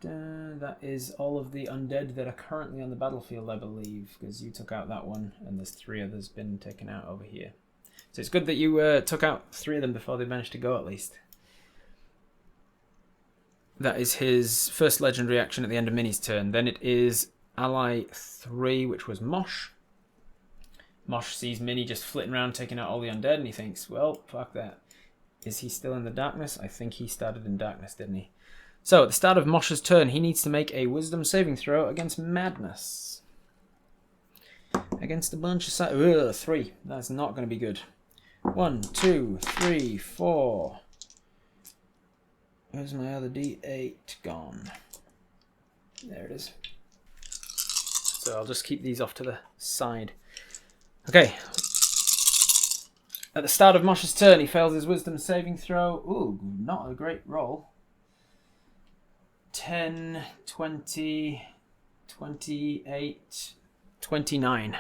[SPEAKER 1] that is all of the undead that are currently on the battlefield, I believe, because you took out that one, and there's 3 others been taken out over here. So it's good that you took out 3 of them before they managed to go, at least. That is his first legendary action at the end of Mini's turn. Then it is ally 3, which was Mosh. Mosh sees Mini just flitting around taking out all the undead, and he thinks, well, fuck that. Is he still in the darkness? I think he started in darkness, didn't he? So, at the start of Mosh's turn, he needs to make a wisdom saving throw against madness. Against a bunch of... 3. That's not going to be good. 1, 2, 3, 4. Where's my other D8 gone? There it is. So I'll just keep these off to the side. Okay. At the start of Mosh's turn, he fails his wisdom saving throw. Ooh, not a great roll. 10, 20, 28, 29.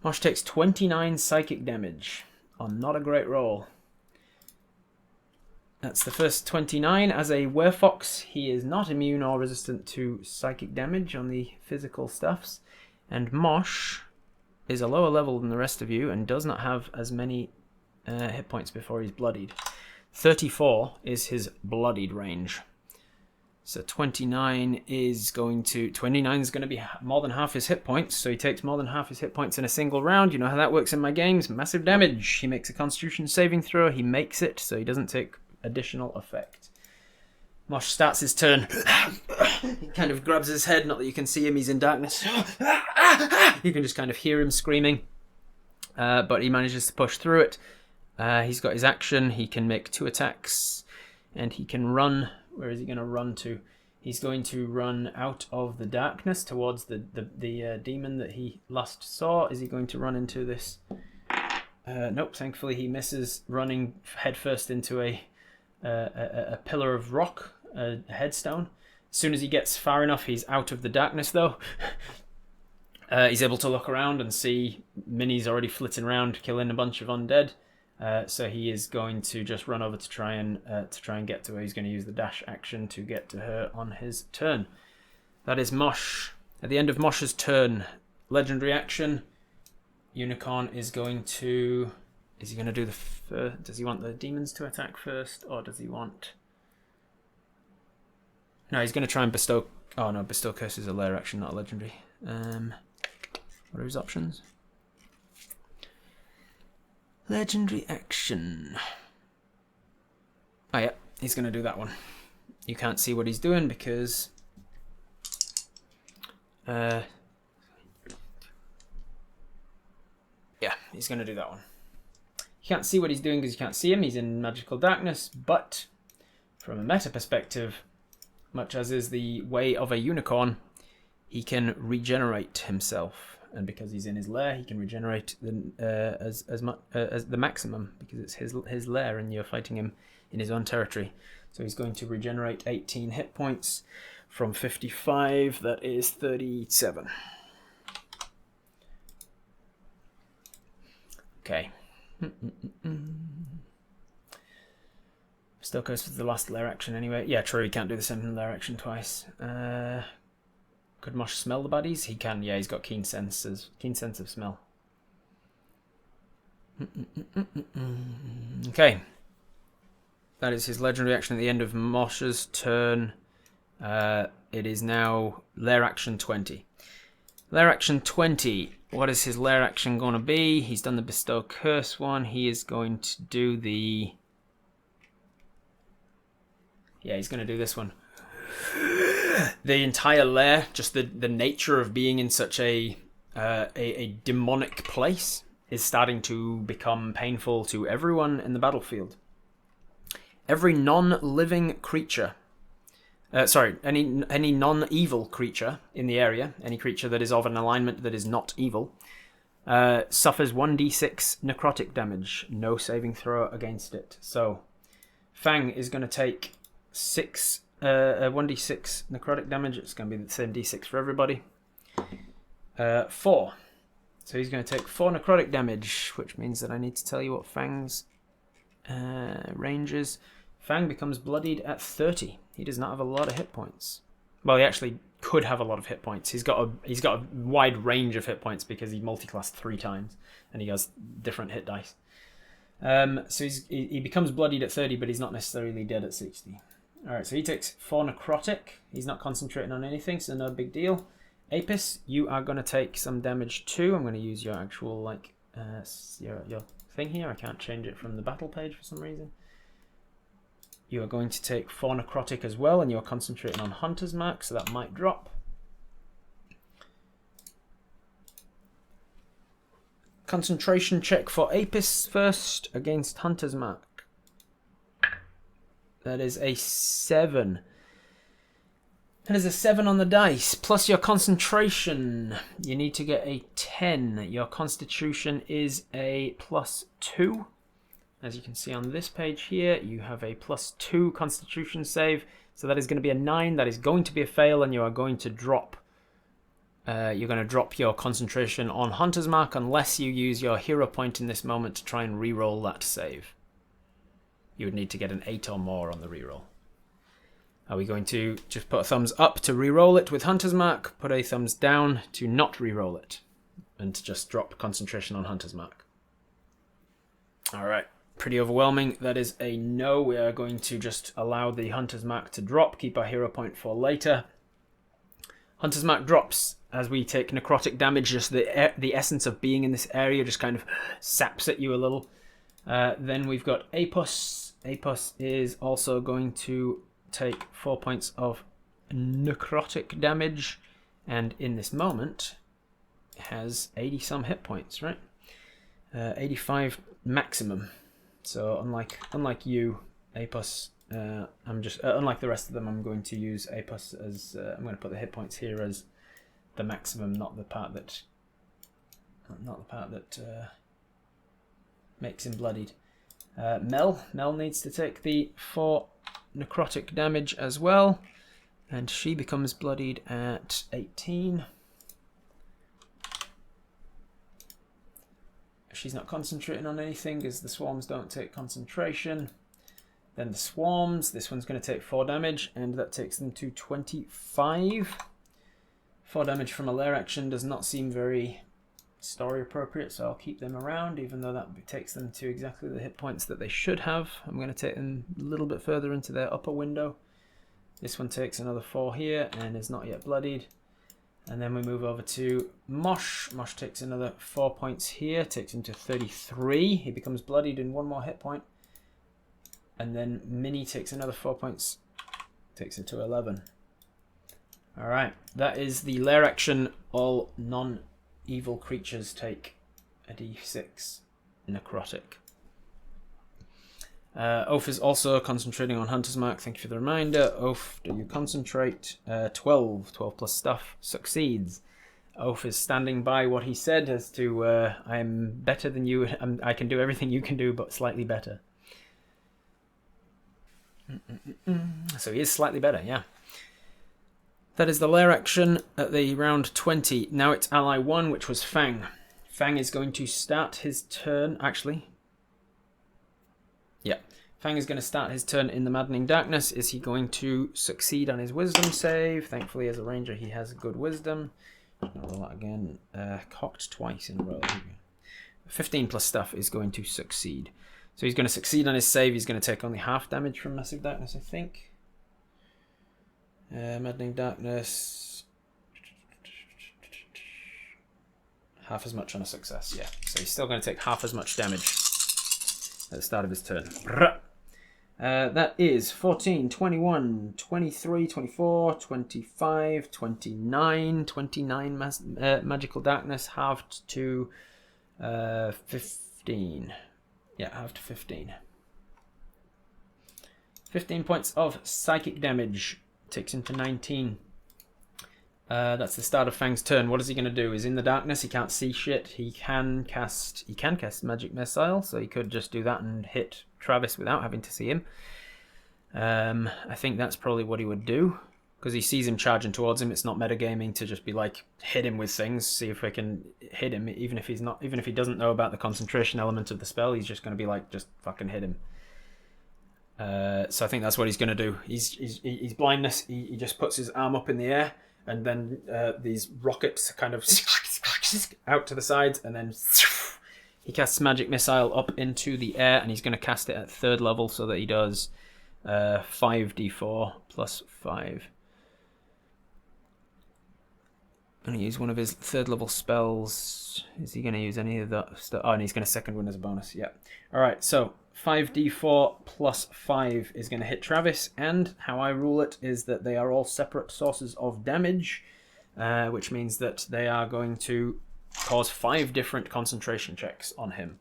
[SPEAKER 1] Mosh takes 29 psychic damage on not a great roll. That's the first 29. As a werefox, he is not immune or resistant to psychic damage on the physical stuffs. And Mosh is a lower level than the rest of you and does not have as many hit points before he's bloodied. 34 is his bloodied range. So 29 is going to be more than half his hit points. So he takes more than half his hit points in a single round. You know how that works in my games. Massive damage. He makes a Constitution saving throw. He makes it, so he doesn't take additional effect. Mosh starts his turn. He kind of grabs his head. Not that you can see him. He's in darkness. You can just kind of hear him screaming. But he manages to push through it. He's got his action. He can make 2 attacks. And he can run. Where is he going to run to? He's going to run out of the darkness towards the demon that he last saw. Is he going to run into this? Nope, thankfully he misses, running headfirst into a pillar of rock, a headstone. As soon as he gets far enough, he's out of the darkness though. He's able to look around and see Minnie's already flitting around, killing a bunch of undead. So he is going to just run over to try and get to her. He's going to use the dash action to get to her on his turn. That is Mosh. At the end of Mosh's turn, legendary action. Unicorn is going to... Is he going to do the... Does he want the demons to attack first, or does he want... No, he's going to try and bestow... Oh no, bestow curse is a lair action, not a legendary. What are his options? Legendary action. Oh yeah, he's going to do that one. You can't see what he's doing because... yeah, he's going to do that one. You can't see what he's doing because you can't see him. He's in magical darkness, but from a meta perspective, much as is the way of a unicorn, he can regenerate himself. And because he's in his lair, he can regenerate as much as the maximum, because it's his lair and you're fighting him in his own territory. So he's going to regenerate 18 hit points from 55. That is 37. Okay. Still goes for the last lair action anyway. Yeah, true. He can't do the same lair action twice. Could Mosh smell the baddies? He can, yeah, he's got keen sense of smell. Okay. That is his legendary action at the end of Mosh's turn. It is now lair action 20. Lair action 20. What is his lair action going to be? He's done the bestow curse one. He is going to do the... Yeah, he's going to do this one. The entire lair, just the nature of being in such a demonic place, is starting to become painful to everyone in the battlefield. Every non-living creature, any non-evil creature in the area, any creature that is of an alignment that is not evil, suffers 1d6 necrotic damage. No saving throw against it. So, Fang is going to take 1d6 necrotic damage. It's going to be the same d6 for everybody. 4. So he's going to take 4 necrotic damage, which means that I need to tell you what Fang's range is. Fang becomes bloodied at 30. He does not have a lot of hit points. Well, he actually could have a lot of hit points. He's got a wide range of hit points because he multiclassed 3 times and he has different hit dice. So he becomes bloodied at 30, but he's not necessarily dead at 60. Alright, so he takes 4 necrotic. He's not concentrating on anything, so no big deal. Apis, you are going to take some damage too. I'm going to use your actual, your thing here. I can't change it from the battle page for some reason. You are going to take 4 necrotic as well, and you're concentrating on Hunter's Mark, so that might drop. Concentration check for Apis first against Hunter's Mark. That is a 7. That is a 7 on the dice, plus your concentration. You need to get a 10. Your constitution is a +2. As you can see on this page here, you have a +2 constitution save. So that is going to be a 9. That is going to be a fail, and you are going to drop. You're going to drop your concentration on Hunter's Mark unless you use your hero point in this moment to try and re-roll that save. You would need to get an 8 or more on the re-roll. Are we going to just put a thumbs up to re-roll it with Hunter's Mark, put a thumbs down to not re-roll it, and to just drop concentration on Hunter's Mark? Alright, pretty overwhelming. That is a no. We are going to just allow the Hunter's Mark to drop, keep our hero point for later. Hunter's Mark drops as we take necrotic damage. Just the essence of being in this area just kind of saps at you a little. Then we've got Apus. Apus is also going to take 4 points of necrotic damage, and in this moment has 80 some hit points, right? 85 maximum. So unlike you, Apus, I'm just unlike the rest of them, I'm going to use Apus as I'm going to put the hit points here as the maximum, not the part that makes him bloodied. Mel needs to take the 4 necrotic damage as well, and she becomes bloodied at 18. She's not concentrating on anything as the swarms don't take concentration. Then the swarms, this one's going to take 4 damage, and that takes them to 25. 4 damage from a lair action does not seem very story appropriate, so I'll keep them around, even though that takes them to exactly the hit points that they should have. I'm going to take them a little bit further into their upper window. This one takes another 4 here and is not yet bloodied. And then we move over to Mosh. Mosh takes another 4 points here, takes him to 33. He becomes bloodied in 1 more hit point. And then Minnie takes another 4 points, takes it to 11. Alright, that is the lair action. All non-evil creatures take a d6 necrotic. Oath is also concentrating on Hunter's Mark. Thank you for the reminder. Oath, do you concentrate? 12 plus stuff, succeeds. Oath is standing by what he said as to I'm better than you. I can do everything you can do, but slightly better. So he is slightly better, yeah. That is the lair action at the round 20. Now it's ally 1, which was Fang. Fang is going to start his turn, actually. Yeah. Fang is going to start his turn in the Maddening Darkness. Is he going to succeed on his wisdom save? Thankfully, as a ranger, he has good wisdom. I'll roll that again. Cocked twice in a row. 15 plus stuff is going to succeed. So he's going to succeed on his save. He's going to take only half damage from Massive Darkness, I think. Maddening Darkness. Half as much on a success, yeah. So he's still going to take half as much damage at the start of his turn. That is 14, 21, 23, 24, 25, 29. 29 magical darkness halved to 15. Yeah, halved to 15. 15 points of psychic damage. Takes him to 19. That's the start of Fang's turn. What is he going to do? He's in the darkness. He can't see shit. He can cast magic missile, so he could just do that and hit Travis without having to see him. I think that's probably what he would do, because he sees him charging towards him. It's not metagaming to just be like hit him with things, see if we can hit him, even if he doesn't know about the concentration element of the spell. He's just going to be like, just fucking hit him. So I think that's what he's going to do. He's blindness. He just puts his arm up in the air, and then these rockets kind of out to the sides, and then he casts magic missile up into the air, and he's going to cast it at 3rd level so that he does 5d4 plus 5. Going to use one of his 3rd level spells. Is he going to use any of that stuff? Oh, and he's going to second one as a bonus. Yeah. All right. So 5d4 plus 5 is going to hit Travis, and how I rule it is that they are all separate sources of damage, which means that they are going to cause 5 different concentration checks on him.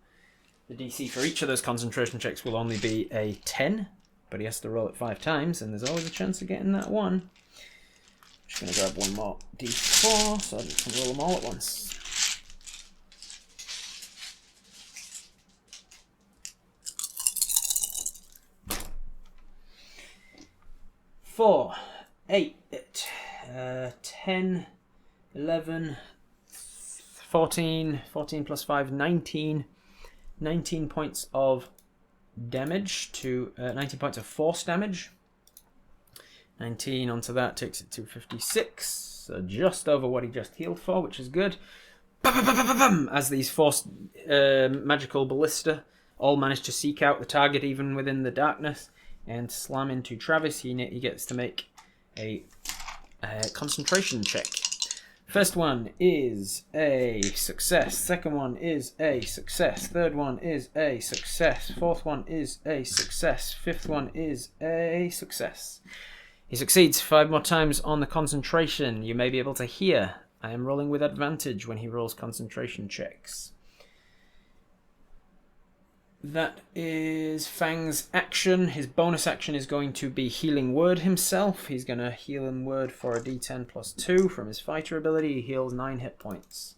[SPEAKER 1] The DC for each of those concentration checks will only be a 10, but he has to roll it 5 times, and there's always a chance of getting that 1. Just going to grab one more d4 so I can roll them all at once. 4, 8, 10, 11, 14 plus 5, 19. 19 points of damage to 19 points of force damage. 19 onto that takes it to 56, so just over what he just healed for, which is good. As these force magical ballista all manage to seek out the target even within the darkness and slam into Travis. He gets to make a concentration check. First one is a success. Second one is a success. Third one is a success. Fourth one is a success. Fifth one is a success. He succeeds 5 more times on the concentration. You may be able to hear. I am rolling with advantage when he rolls concentration checks. That is Fang's action. His bonus action is going to be Healing Word himself. He's going to heal in Word for a d10 plus 2 from his fighter ability. He heals 9 hit points.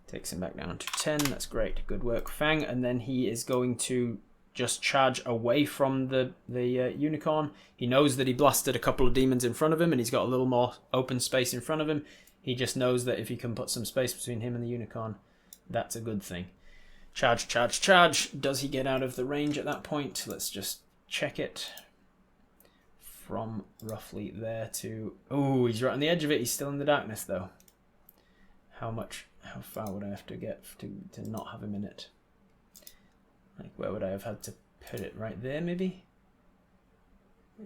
[SPEAKER 1] Takes him back down to 10. That's great. Good work, Fang. And then he is going to just charge away from the unicorn. He knows that he blasted a couple of demons in front of him and he's got a little more open space in front of him. He just knows that if he can put some space between him and the unicorn, that's a good thing. Charge, charge, charge. Does he get out of the range at that point? Let's just check it. From roughly there to... Oh, he's right on the edge of it. He's still in the darkness, though. How far would I have to get to not have him in it? Like, where would I have had to put it? Right there, maybe?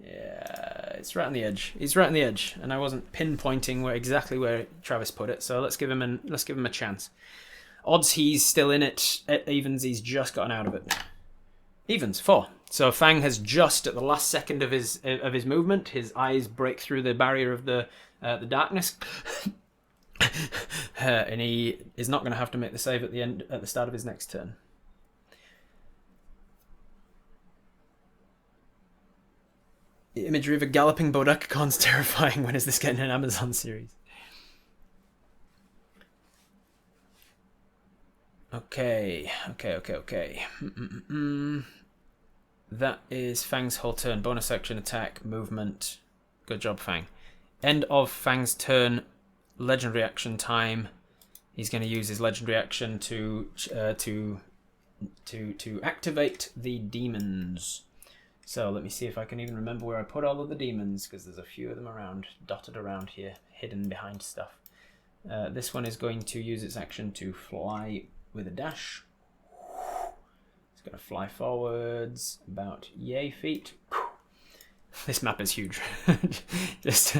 [SPEAKER 1] Yeah, it's right on the edge. He's right on the edge, and I wasn't pinpointing exactly where Travis put it, so let's give him a chance. Odds he's still in it. At evens, he's just gotten out of it. Evens, 4. So Fang has just at the last second of his movement, his eyes break through the barrier of the darkness, and he is not going to have to make the save at the start of his next turn. The imagery of a galloping bodakicorn's terrifying. When is this getting an Amazon series? Okay. That is Fang's whole turn. Bonus action, attack, movement. Good job, Fang. End of Fang's turn. Legendary action time. He's going to use his legendary action to activate the demons. So let me see if I can even remember where I put all of the demons, because there's a few of them around, dotted around here, hidden behind stuff. This one is going to use its action to fly with a dash. It's going to fly forwards about yay feet. This map is huge. just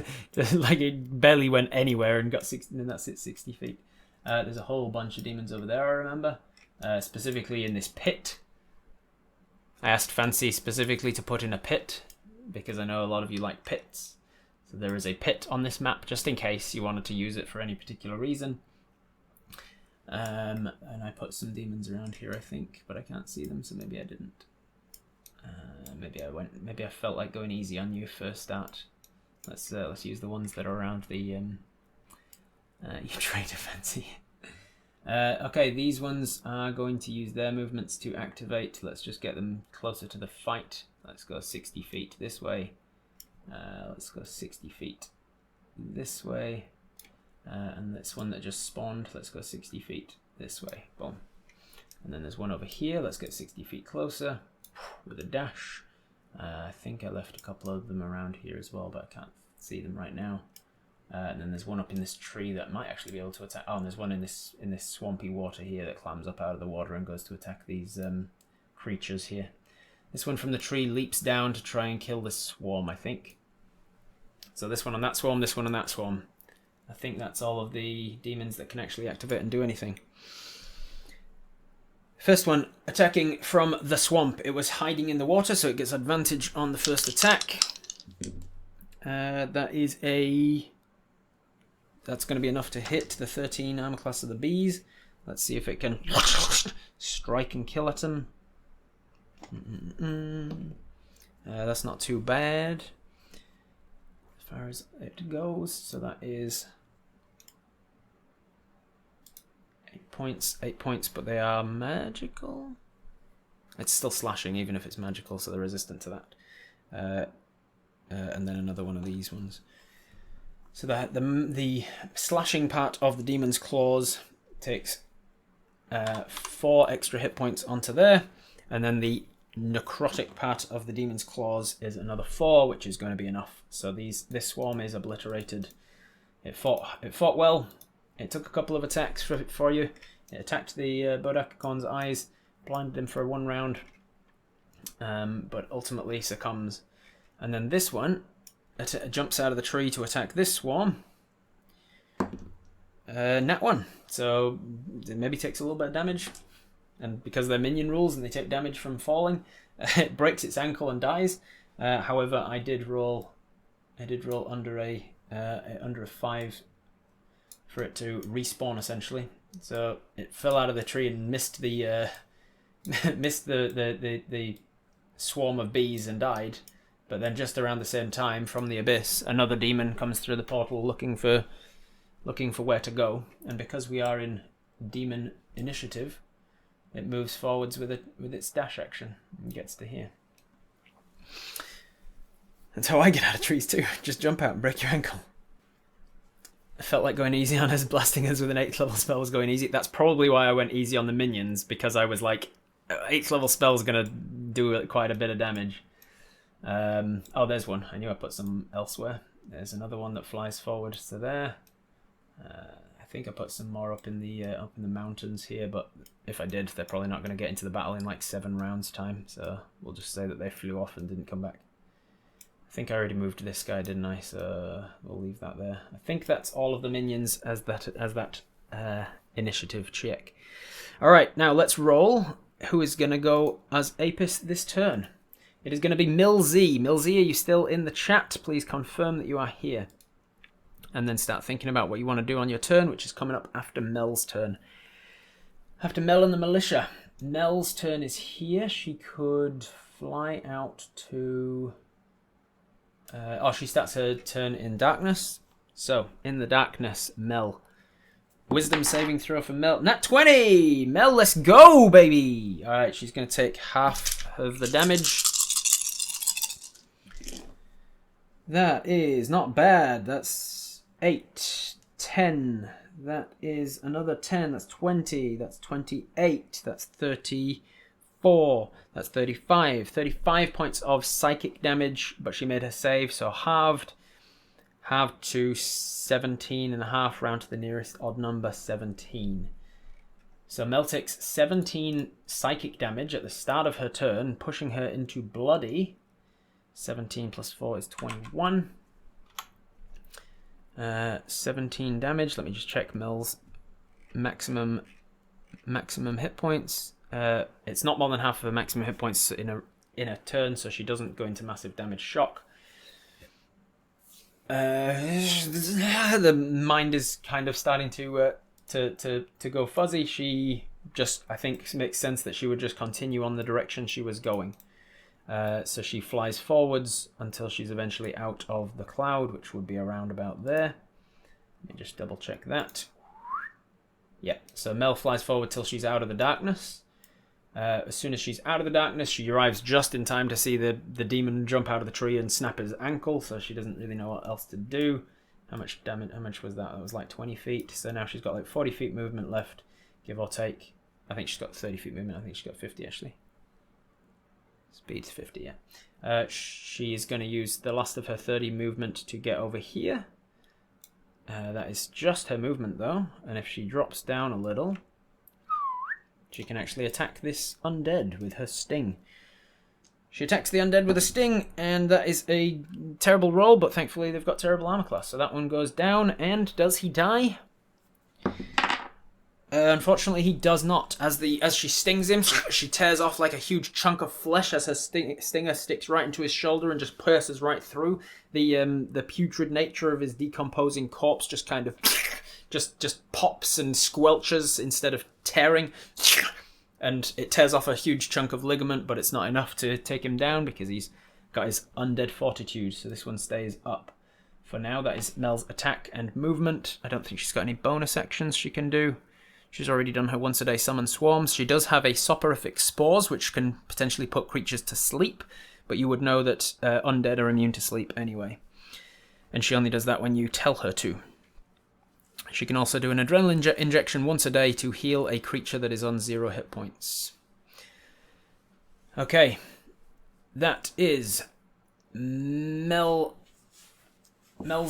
[SPEAKER 1] like it barely went anywhere and got 60, and that's it, 60 feet. There's a whole bunch of demons over there, I remember. Specifically in this pit. I asked Fancy specifically to put in a pit, because I know a lot of you like pits. So there is a pit on this map, just in case you wanted to use it for any particular reason. And I put some demons around here, I think, but I can't see them, so maybe I didn't. Maybe I felt like going easy on you for start. Let's use the ones that are around the you trader Fancy. Okay, these ones are going to use their movements to activate. Let's just get them closer to the fight. Let's go 60 feet this way. Let's go 60 feet this way. And this one that just spawned, let's go 60 feet this way. Boom. And then there's one over here. Let's get 60 feet closer with a dash. I think I left a couple of them around here as well, but I can't see them right now. And then there's one up in this tree that might actually be able to attack. Oh, and there's one in this swampy water here that climbs up out of the water and goes to attack these creatures here. This one from the tree leaps down to try and kill this swarm, I think. So this one on that swarm, this one on that swarm. I think that's all of the demons that can actually activate and do anything. First one, attacking from the swamp. It was hiding in the water, so it gets advantage on the first attack. That's going to be enough to hit the 13 armor class of the bees. Let's see if it can strike and kill at them. That's not too bad. far as it goes. So that is 8 points. 8 points, but they are magical. It's still slashing, even if it's magical, so they're resistant to that. And then another one of these ones. So that the slashing part of the demon's claws takes 4 extra hit points onto there, and then the necrotic part of the demon's claws is another 4, which is going to be enough. So this swarm is obliterated. It fought well. It took a couple of attacks for you. It attacked the bodakicorn's eyes, blinded him for 1 round, but ultimately succumbs. And then this one jumps out of the tree to attack this swarm. Nat 1. So it maybe takes a little bit of damage. And because they're minion rules and they take damage from falling, it breaks its ankle and dies. However, I did roll under a 5 for it to respawn essentially. So it fell out of the tree and missed the the swarm of bees and died. But then just around the same time, from the abyss, another demon comes through the portal looking for where to go. And because we are in demon initiative, it moves forwards with its dash action and gets to here. That's how I get out of trees too. Just jump out and break your ankle. I felt like going easy on us, blasting us with an 8th level spell was going easy. That's probably why I went easy on the minions, because I was like, 8th level spell is going to do quite a bit of damage. Oh, there's one. I knew I put some elsewhere. There's another one that flies forward to there. I think I put some more up in the mountains here, but if I did, they're probably not going to get into the battle in like 7 rounds time. So we'll just say that they flew off and didn't come back. I think I already moved this guy, didn't I? So we'll leave that there. I think that's all of the minions as that initiative check. All right, now let's roll. Who is going to go as Apis this turn? It is going to be Milzy. Milzy, are you still in the chat? Please confirm that you are here. And then start thinking about what you want to do on your turn, which is coming up after Mel's turn. After Mel and the militia. Mel's turn is here. She could fly out to... she starts her turn in darkness. So, in the darkness, Mel. Wisdom saving throw for Mel. Nat 20! Mel, let's go, baby! Alright, she's going to take half of the damage. That is not bad. That's 8, 10. That is another 10. That's 20. That's 28. That's 34. That's 35. 35 points of psychic damage, but she made her save, so halved. Halved to 17.5, round to the nearest odd number, 17. So Mel takes 17 psychic damage at the start of her turn, pushing her into bloody. 17 plus 4 is 21. 17 damage. Let me just check Mel's maximum hit points. It's not more than half of her maximum hit points in a turn, so she doesn't go into massive damage shock. The mind is kind of starting to go fuzzy. She just, I think, makes sense that she would just continue on the direction she was going. So she flies forwards until she's eventually out of the cloud, which would be around about there. Let me just double check that. Yeah, so Mel flies forward till she's out of the darkness. As soon as she's out of the darkness, she arrives just in time to see the demon jump out of the tree and snap his ankle, so she doesn't really know what else to do. How much damage? How much was that? That was like 20 feet. So now she's got like 40 feet movement left, give or take. I think she's got 30 feet movement. I think she's got 50 actually. Speed's 50, yeah. She is going to use the last of her 30 movement to get over here. That is just her movement though, and if she drops down a little, she can actually attack this undead with her sting. She attacks the undead with a sting, and that is a terrible roll, but thankfully they've got terrible armor class, so that one goes down. And does he die? Unfortunately, he does not. As she stings him, she tears off like a huge chunk of flesh as her stinger sticks right into his shoulder and just pierces right through. The putrid nature of his decomposing corpse just kind of just pops and squelches instead of tearing. And it tears off a huge chunk of ligament, but it's not enough to take him down because he's got his undead fortitude. So this one stays up for now. That is Mel's attack and movement. I don't think she's got any bonus actions she can do. She's already done her once a day summon swarms. She does have a soporific spores, which can potentially put creatures to sleep, but you would know that undead are immune to sleep anyway. And she only does that when you tell her to. She can also do an adrenaline injection once a day to heal a creature that is on 0 hit points. Okay, that is Mel's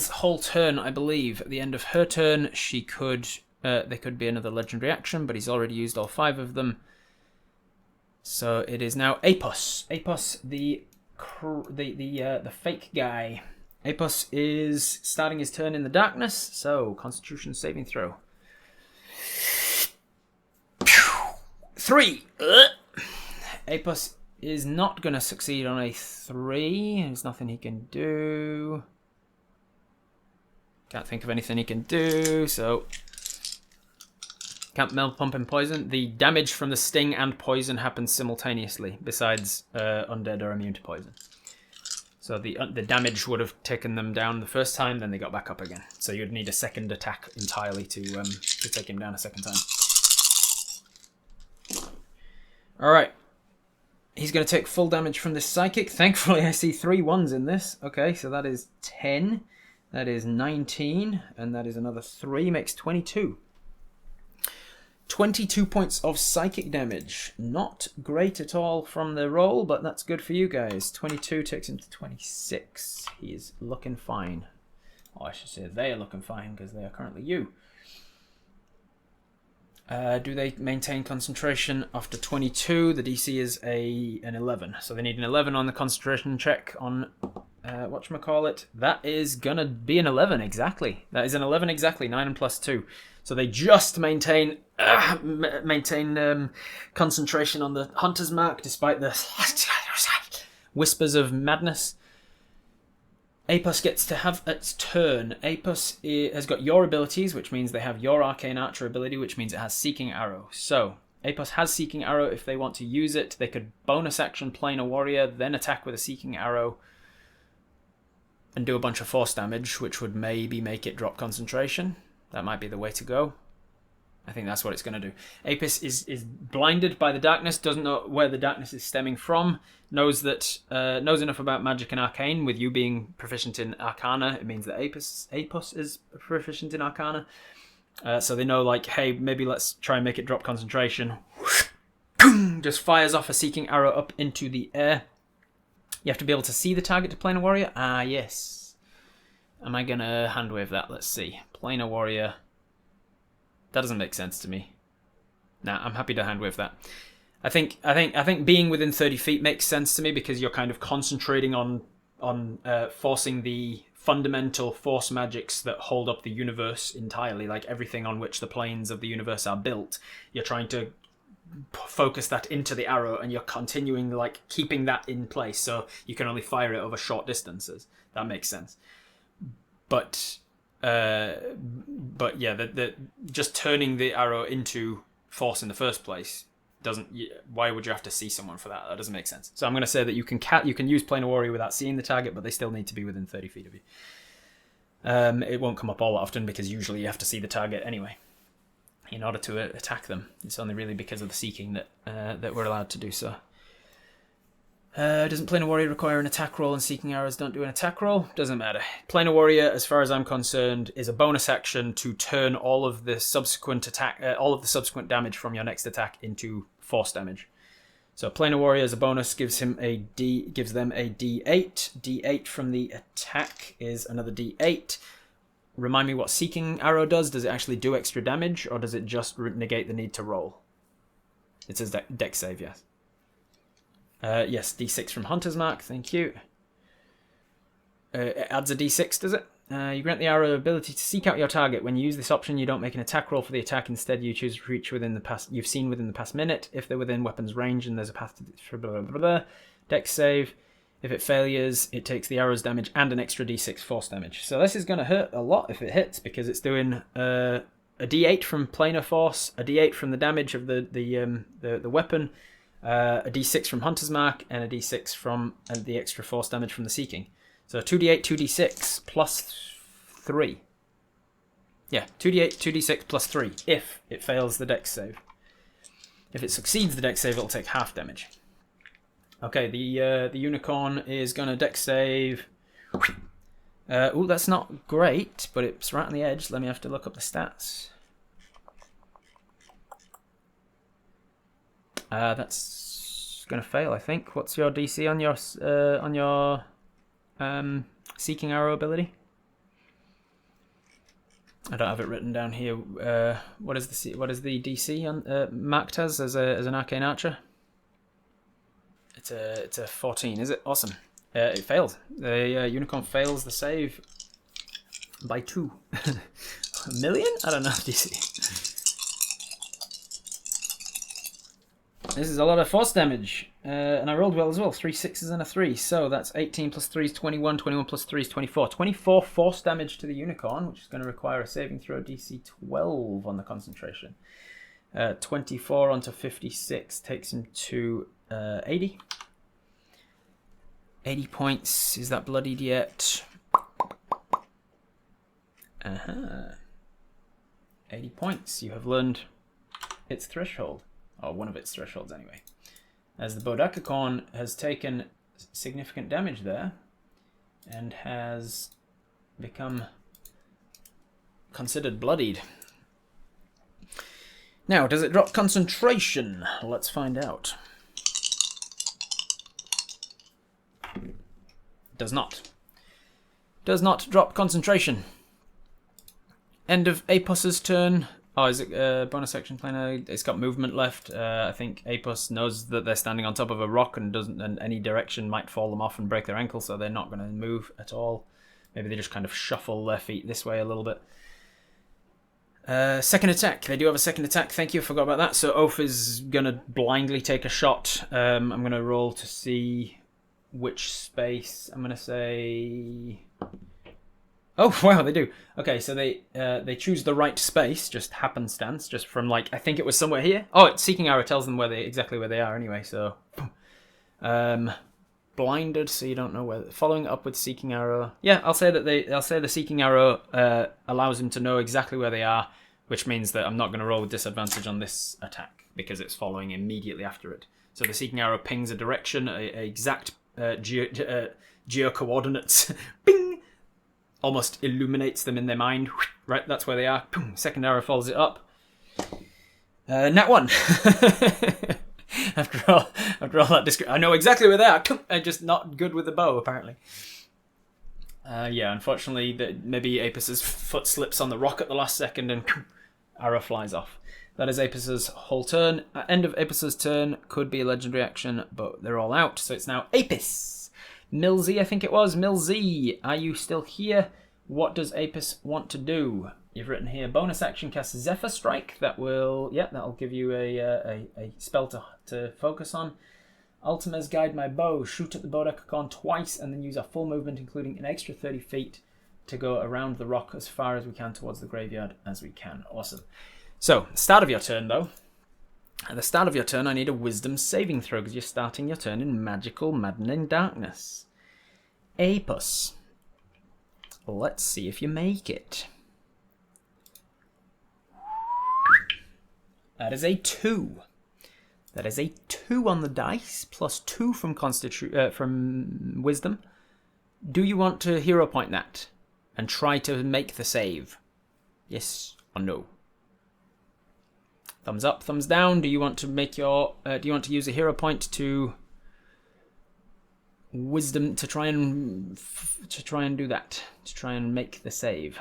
[SPEAKER 1] whole turn, I believe. At the end of her turn, she could there could be another legendary action, but he's already used all 5 of them. So it is now Ep100. Ep100, the fake guy. Ep100 is starting his turn in the darkness, so Constitution saving throw. 3. Ep100 is not going to succeed on a 3. There's nothing he can do. Can't think of anything he can do, so can't Mel pump and poison. The damage from the sting and poison happens simultaneously, besides undead are immune to poison. So the damage would have taken them down the first time, then they got back up again. So you'd need a second attack entirely to take him down a second time. Alright. He's going to take full damage from this psychic. Thankfully, I see 3 1s in this. Okay, so that is 10. That is 19. And that is another 3. Makes 22. 22 points of psychic damage. Not great at all from the roll, but that's good for you guys. 22 takes him to 26. He is looking fine. Or I should say they are looking fine, because they are currently you. Do they maintain concentration after 22? The DC is an 11. So they need an 11 on the concentration check on whatchamacallit. That is going to be an 11 exactly. That is an 11 exactly, 9 and plus 2. So they just maintain concentration on the Hunter's Mark, despite the whispers of madness. Ep100 gets to have its turn. Ep100 has got your abilities, which means they have your Arcane Archer ability, which means it has Seeking Arrow. So Ep100 has Seeking Arrow. If they want to use it, they could bonus action Planar Warrior, then attack with a Seeking Arrow, and do a bunch of force damage, which would maybe make it drop concentration. That might be the way to go. I think that's what it's going to do. Ep100 is blinded by the darkness, doesn't know where the darkness is stemming from, knows enough about magic and arcane. With you being proficient in Arcana, it means that Ep100 is proficient in Arcana. So they know, like, hey, maybe let's try and make it drop concentration. Just fires off a Seeking Arrow up into the air. You have to be able to see the target to Planar Warrior. Ah, yes. Am I going to handwave that? Let's see. Planar Warrior. That doesn't make sense to me. Nah, I'm happy to handwave that. I think being within 30 feet makes sense to me, because you're kind of concentrating on forcing the fundamental force magics that hold up the universe entirely, like everything on which the planes of the universe are built. You're trying to focus that into the arrow, and you're continuing, like, keeping that in place, so you can only fire it over short distances. That makes sense. But yeah, the just turning the arrow into force in the first place doesn't. Why would you have to see someone for that? That doesn't make sense. So I'm going to say that you can use Planar Warrior without seeing the target, but they still need to be within 30 feet of you. It won't come up all that often, because usually you have to see the target anyway in order to attack them. It's only really because of the seeking that we're allowed to do so. Doesn't Planar Warrior require an attack roll, and Seeking Arrows don't do an attack roll? Doesn't matter. Planar Warrior, as far as I'm concerned, is a bonus action to turn all of the subsequent damage from your next attack into force damage. So Planar Warrior as a bonus gives them a D8. D8 from the attack is another D8. Remind me what Seeking Arrow does. Does it actually do extra damage, or does it just negate the need to roll? It says Dex save, yes. Yes, D6 from Hunter's Mark, thank you. It adds a D6, does it? You grant the arrow the ability to seek out your target. When you use this option, you don't make an attack roll for the attack. Instead, you choose a creature you've seen within the past minute. If they're within weapon's range and there's a path to blah, blah, blah, blah. Dex save. If it failures, it takes the arrow's damage and an extra D6 force damage. So this is going to hurt a lot if it hits, because it's doing a D8 from planar force, a D8 from the damage of the weapon, a D6 from Hunter's Mark, and a D6 from the extra force damage from the Seeking. So 2d8, 2d6 plus 3. Yeah, 2d8, 2d6 plus 3 if it fails the dex save. If it succeeds the dex save, it'll take half damage. Okay, the unicorn is going to dex save. Ooh, that's not great, but it's right on the edge. Let me have to look up the stats. That's going to fail, I think. What's your DC on your seeking arrow ability? I don't have it written down here. What is the DC on, marked as an arcane archer? It's a 14, is it? Awesome. It failed. The unicorn fails the save by 2. A million? I don't know. DC. This is a lot of force damage, and I rolled well as well. 3 6s and a 3, so that's 18 plus 3 is 21. 21 plus 3 is 24. 24 force damage to the unicorn, which is going to require a saving throw DC 12 on the concentration. 24 onto 56 takes him to 80. 80 points. Is that bloodied yet? 80 points. You have learned its threshold. Or one of its thresholds, anyway. As the bodakicorn has taken significant damage there and has become considered bloodied. Now, does it drop concentration? Let's find out. Does not. Does not drop concentration. End of Apus's turn. Oh, is it bonus action planner? It's got movement left. I think Apus knows that they're standing on top of a rock and any direction might fall them off and break their ankle, so they're not going to move at all. Maybe they just kind of shuffle their feet this way a little bit. Second attack. They do have a second attack. Thank you. I forgot about that. So Oath is going to blindly take a shot. I'm going to roll to see which space. I'm going to say... Oh, wow, they do. Okay, so they choose the right space, just happenstance, just from, like, I think it was somewhere here. Oh, Seeking Arrow tells them exactly where they are anyway, so... blinded, so you don't know where... Following up with Seeking Arrow... Yeah, I'll say the Seeking Arrow allows him to know exactly where they are, which means that I'm not going to roll with disadvantage on this attack, because it's following immediately after it. So the Seeking Arrow pings a direction, a exact geo-coordinates. Bing! Almost illuminates them in their mind. Right, that's where they are. Second arrow follows it up. Nat 1. after all that description, I know exactly where they are. I'm just not good with the bow, apparently. Yeah, unfortunately, maybe Apus's foot slips on the rock at the last second and arrow flies off. That is Apus's whole turn. End of Apus's turn could be a legendary action, but they're all out. So it's now Apus. Milzy, I think it was. Milzy, are you still here? What does Apus want to do? You've written here, bonus action cast Zephyr Strike. That'll give you a spell to focus on. Ultima's Guide My Bow. Shoot at the bodakicorn twice and then use our full movement, including an extra 30 feet, to go around the rock as far as we can towards the graveyard as we can. Awesome. So, start of your turn, though. At the start of your turn, I need a wisdom saving throw because you're starting your turn in magical maddening darkness. Apus. Let's see if you make it. That is a 2. That is a 2 on the dice, plus 2 from from wisdom. Do you want to hero point that and try to make the save? Yes or no? Thumbs up, thumbs down. Do you want to make your? Do you want to use a hero point to wisdom to try and do that? To try and make the save.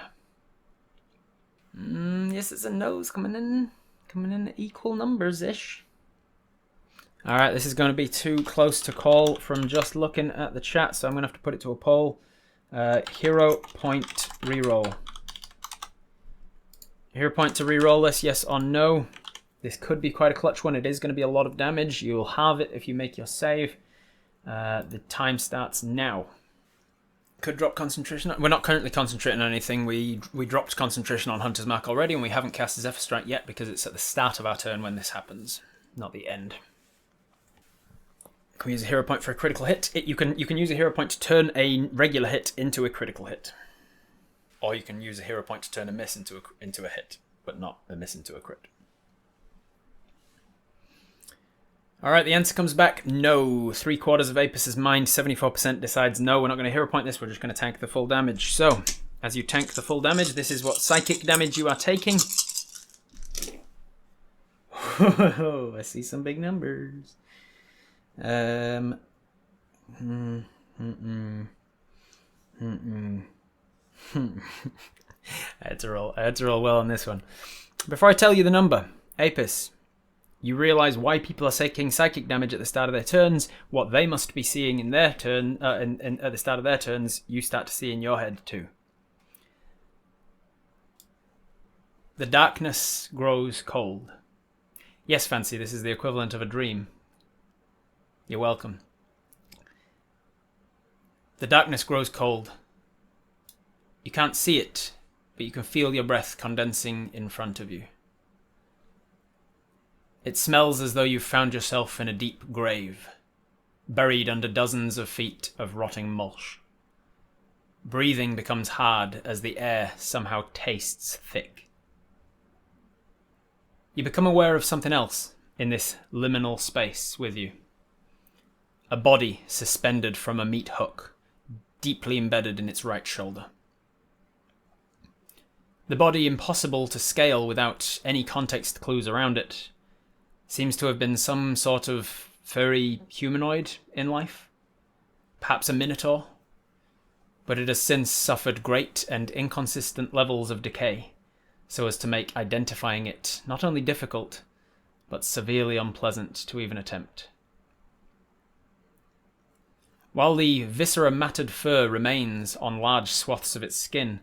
[SPEAKER 1] Yes, it's a nose coming in equal numbers ish. All right, this is going to be too close to call from just looking at the chat, so I'm going to have to put it to a poll. Hero point reroll. Hero point to reroll this, yes or no? This could be quite a clutch one. It is going to be a lot of damage. You'll have it if you make your save. The time starts now. Could drop concentration. We're not currently concentrating on anything. We dropped concentration on Hunter's Mark already, and we haven't cast Zephyr Strike yet because it's at the start of our turn when this happens, not the end. Can we use a hero point for a critical hit? You can use a hero point to turn a regular hit into a critical hit. Or you can use a hero point to turn a miss into a hit, but not a miss into a crit. Alright, the answer comes back no. 3/4 of Apis' mind, 74% decides no, we're not going to hero point this, we're just going to tank the full damage. So, as you tank the full damage, this is what psychic damage you are taking. I see some big numbers. Heads roll well on this one. Before I tell you the number, Apis, you realise why people are taking psychic damage at the start of their turns. What they must be seeing in their turn, at the start of their turns, you start to see in your head too. The darkness grows cold. Yes, Fancy, this is the equivalent of a dream. You're welcome. The darkness grows cold. You can't see it, but you can feel your breath condensing in front of you. It smells as though you've found yourself in a deep grave, buried under dozens of feet of rotting mulch. Breathing becomes hard as the air somehow tastes thick. You become aware of something else in this liminal space with you. A body suspended from a meat hook, deeply embedded in its right shoulder. The body, impossible to scale without any context clues around it, seems to have been some sort of furry humanoid in life, perhaps a minotaur, but it has since suffered great and inconsistent levels of decay, so as to make identifying it not only difficult, but severely unpleasant to even attempt. While the viscera-matted fur remains on large swaths of its skin,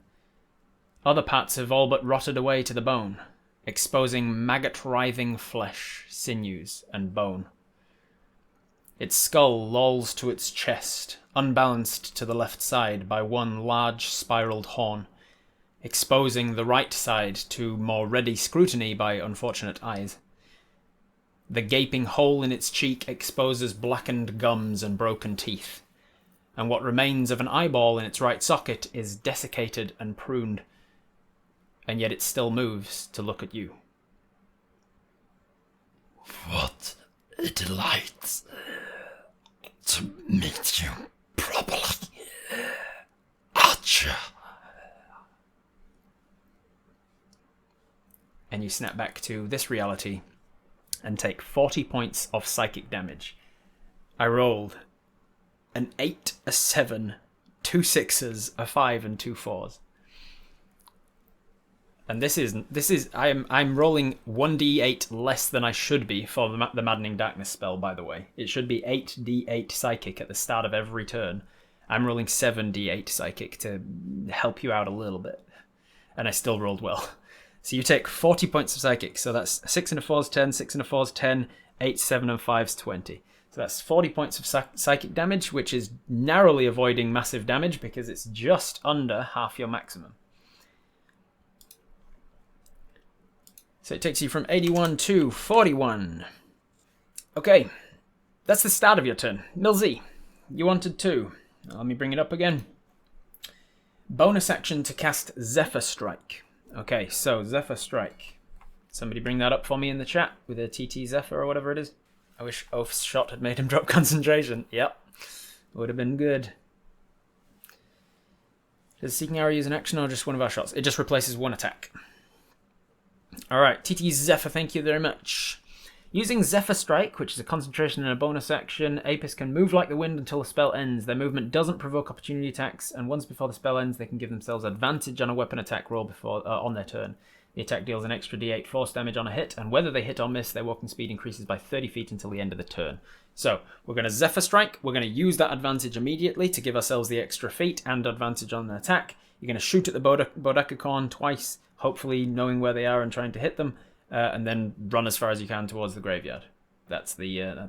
[SPEAKER 1] other parts have all but rotted away to the bone, exposing maggot-writhing flesh, sinews, and bone. Its skull lolls to its chest, unbalanced to the left side by one large spiraled horn, exposing the right side to more ready scrutiny by unfortunate eyes. The gaping hole in its cheek exposes blackened gums and broken teeth, and what remains of an eyeball in its right socket is desiccated and pruned, and yet it still moves to look at you.
[SPEAKER 2] What a delight to meet you properly, Archer.
[SPEAKER 1] And you snap back to this reality and take 40 points of psychic damage. I rolled an 8, a 7, 2 6s, a 5, and 2 4s. And this is I'm rolling 1d8 less than I should be for the Maddening Darkness spell, by the way. It should be 8d8 psychic at the start of every turn. I'm rolling 7d8 psychic to help you out a little bit. And I still rolled well. So you take 40 points of psychic. So that's 6 and a 4's 10, 6 and a 4's 10, 8, 7 and 5's 20. So that's 40 points of psychic damage, which is narrowly avoiding massive damage because it's just under half your maximum. So it takes you from 81 to 41. Okay, that's the start of your turn. Milzy, you wanted to. Let me bring it up again. Bonus action to cast Zephyr Strike. Okay, so Zephyr Strike. Somebody bring that up for me in the chat with a TT Zephyr or whatever it is. I wish Oath's shot had made him drop concentration. Yep, would have been good. Does Seeking Arrow use an action or just one of our shots? It just replaces one attack. Alright, TT Zephyr, thank you very much. Using Zephyr Strike, which is a concentration and a bonus action, Apis can move like the wind until the spell ends. Their movement doesn't provoke opportunity attacks, and once before the spell ends, they can give themselves advantage on a weapon attack roll on their turn. The attack deals an extra d8 force damage on a hit, and whether they hit or miss, their walking speed increases by 30 feet until the end of the turn. So, we're going to Zephyr Strike, we're going to use that advantage immediately to give ourselves the extra feet and advantage on the attack. You're going to shoot at the bodakicorn twice, hopefully knowing where they are and trying to hit them, and then run as far as you can towards the graveyard. That's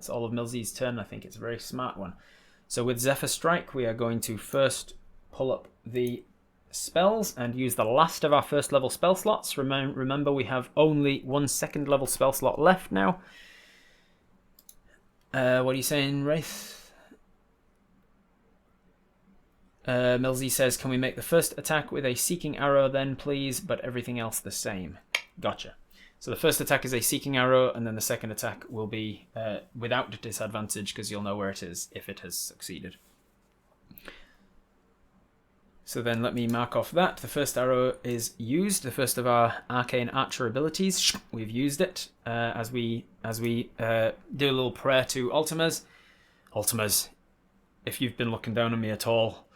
[SPEAKER 1] all of Milzy's turn. I think it's a very smart one. So with Zephyr Strike, we are going to first pull up the spells and use the last of our first level spell slots. Remember, we have only one second level spell slot left now. What are you saying, Wraith? Milsey says, can we make the first attack with a seeking arrow then, please, but everything else the same? Gotcha. So the first attack is a seeking arrow, and then the second attack will be without disadvantage, because you'll know where it is if it has succeeded. So then let me mark off that. The first arrow is used, the first of our arcane archer abilities. We've used it as we do a little prayer to Ultimas. Ultimas, if you've been looking down on me at all,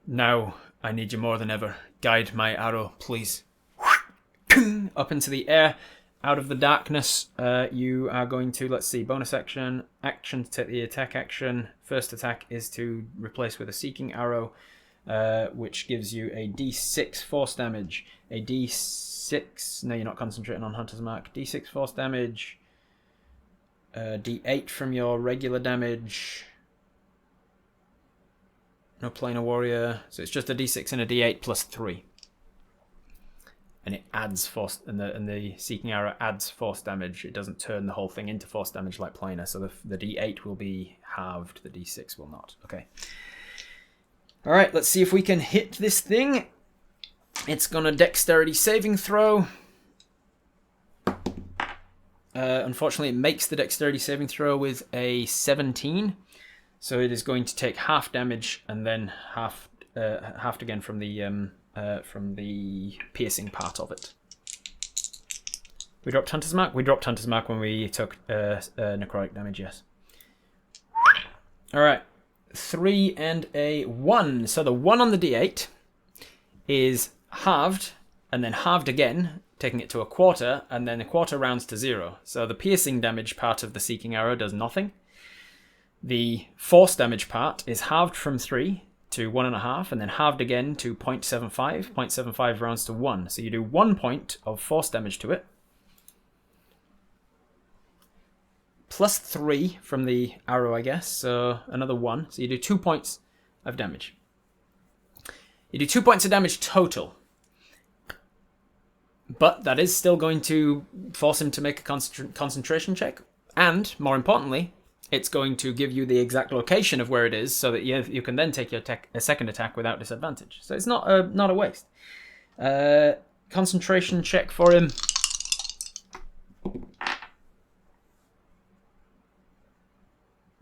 [SPEAKER 1] now I need you more than ever. Guide my arrow, please. Up into the air, out of the darkness. You are going to, let's see, bonus action to take the attack action. First attack is to replace with a seeking arrow, which gives you a d6 force damage. A d6, no, you're not concentrating on Hunter's Mark. d6 force damage, d8 from your regular damage. No planar warrior, so it's just a d6 and a d8 plus 3. And it adds force, and the seeking arrow adds force damage. It doesn't turn the whole thing into force damage like planar, so the d8 will be halved, the d6 will not. Okay. Alright, let's see if we can hit this thing. It's gonna dexterity saving throw. Unfortunately, it makes the dexterity saving throw with a 17. So it is going to take half damage and then halved again from the piercing part of it. We dropped Hunter's Mark? We dropped Hunter's Mark when we took necrotic damage, yes. Alright. 3 and a 1. So the 1 on the d8 is halved, and then halved again, taking it to a quarter, and then a quarter rounds to 0. So the piercing damage part of the seeking arrow does nothing. The force damage part is halved from 3 to 1.5, and then halved again to 0.75. 0.75 rounds to 1. So you do 1 point of force damage to it. Plus 3 from the arrow, I guess. So another 1. So you do 2 points of damage. You do 2 points of damage total. But that is still going to force him to make a concentration check. And, more importantly, it's going to give you the exact location of where it is, so that you can then take your a second attack without disadvantage. So it's not a waste. Concentration check for him.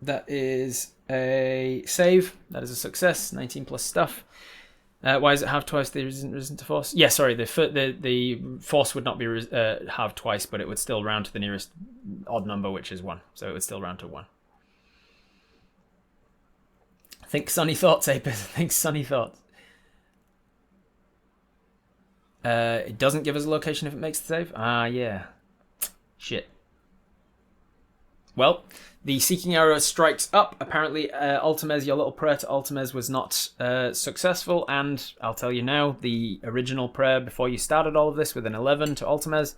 [SPEAKER 1] That is a save. That is a success. 19 plus stuff. Why is it halved twice? There isn't resistant to force. Yeah, sorry. The force would not be halved twice, but it would still round to the nearest odd number, which is 1. So it would still round to 1. Think sunny thoughts, Apis. Think sunny thoughts. It doesn't give us a location if it makes the save. Ah, yeah. Shit. Well, the seeking arrow strikes up. Apparently, Ultimes, your little prayer to Ultimes was not successful, and I'll tell you now, the original prayer before you started all of this with an 11 to Ultimes,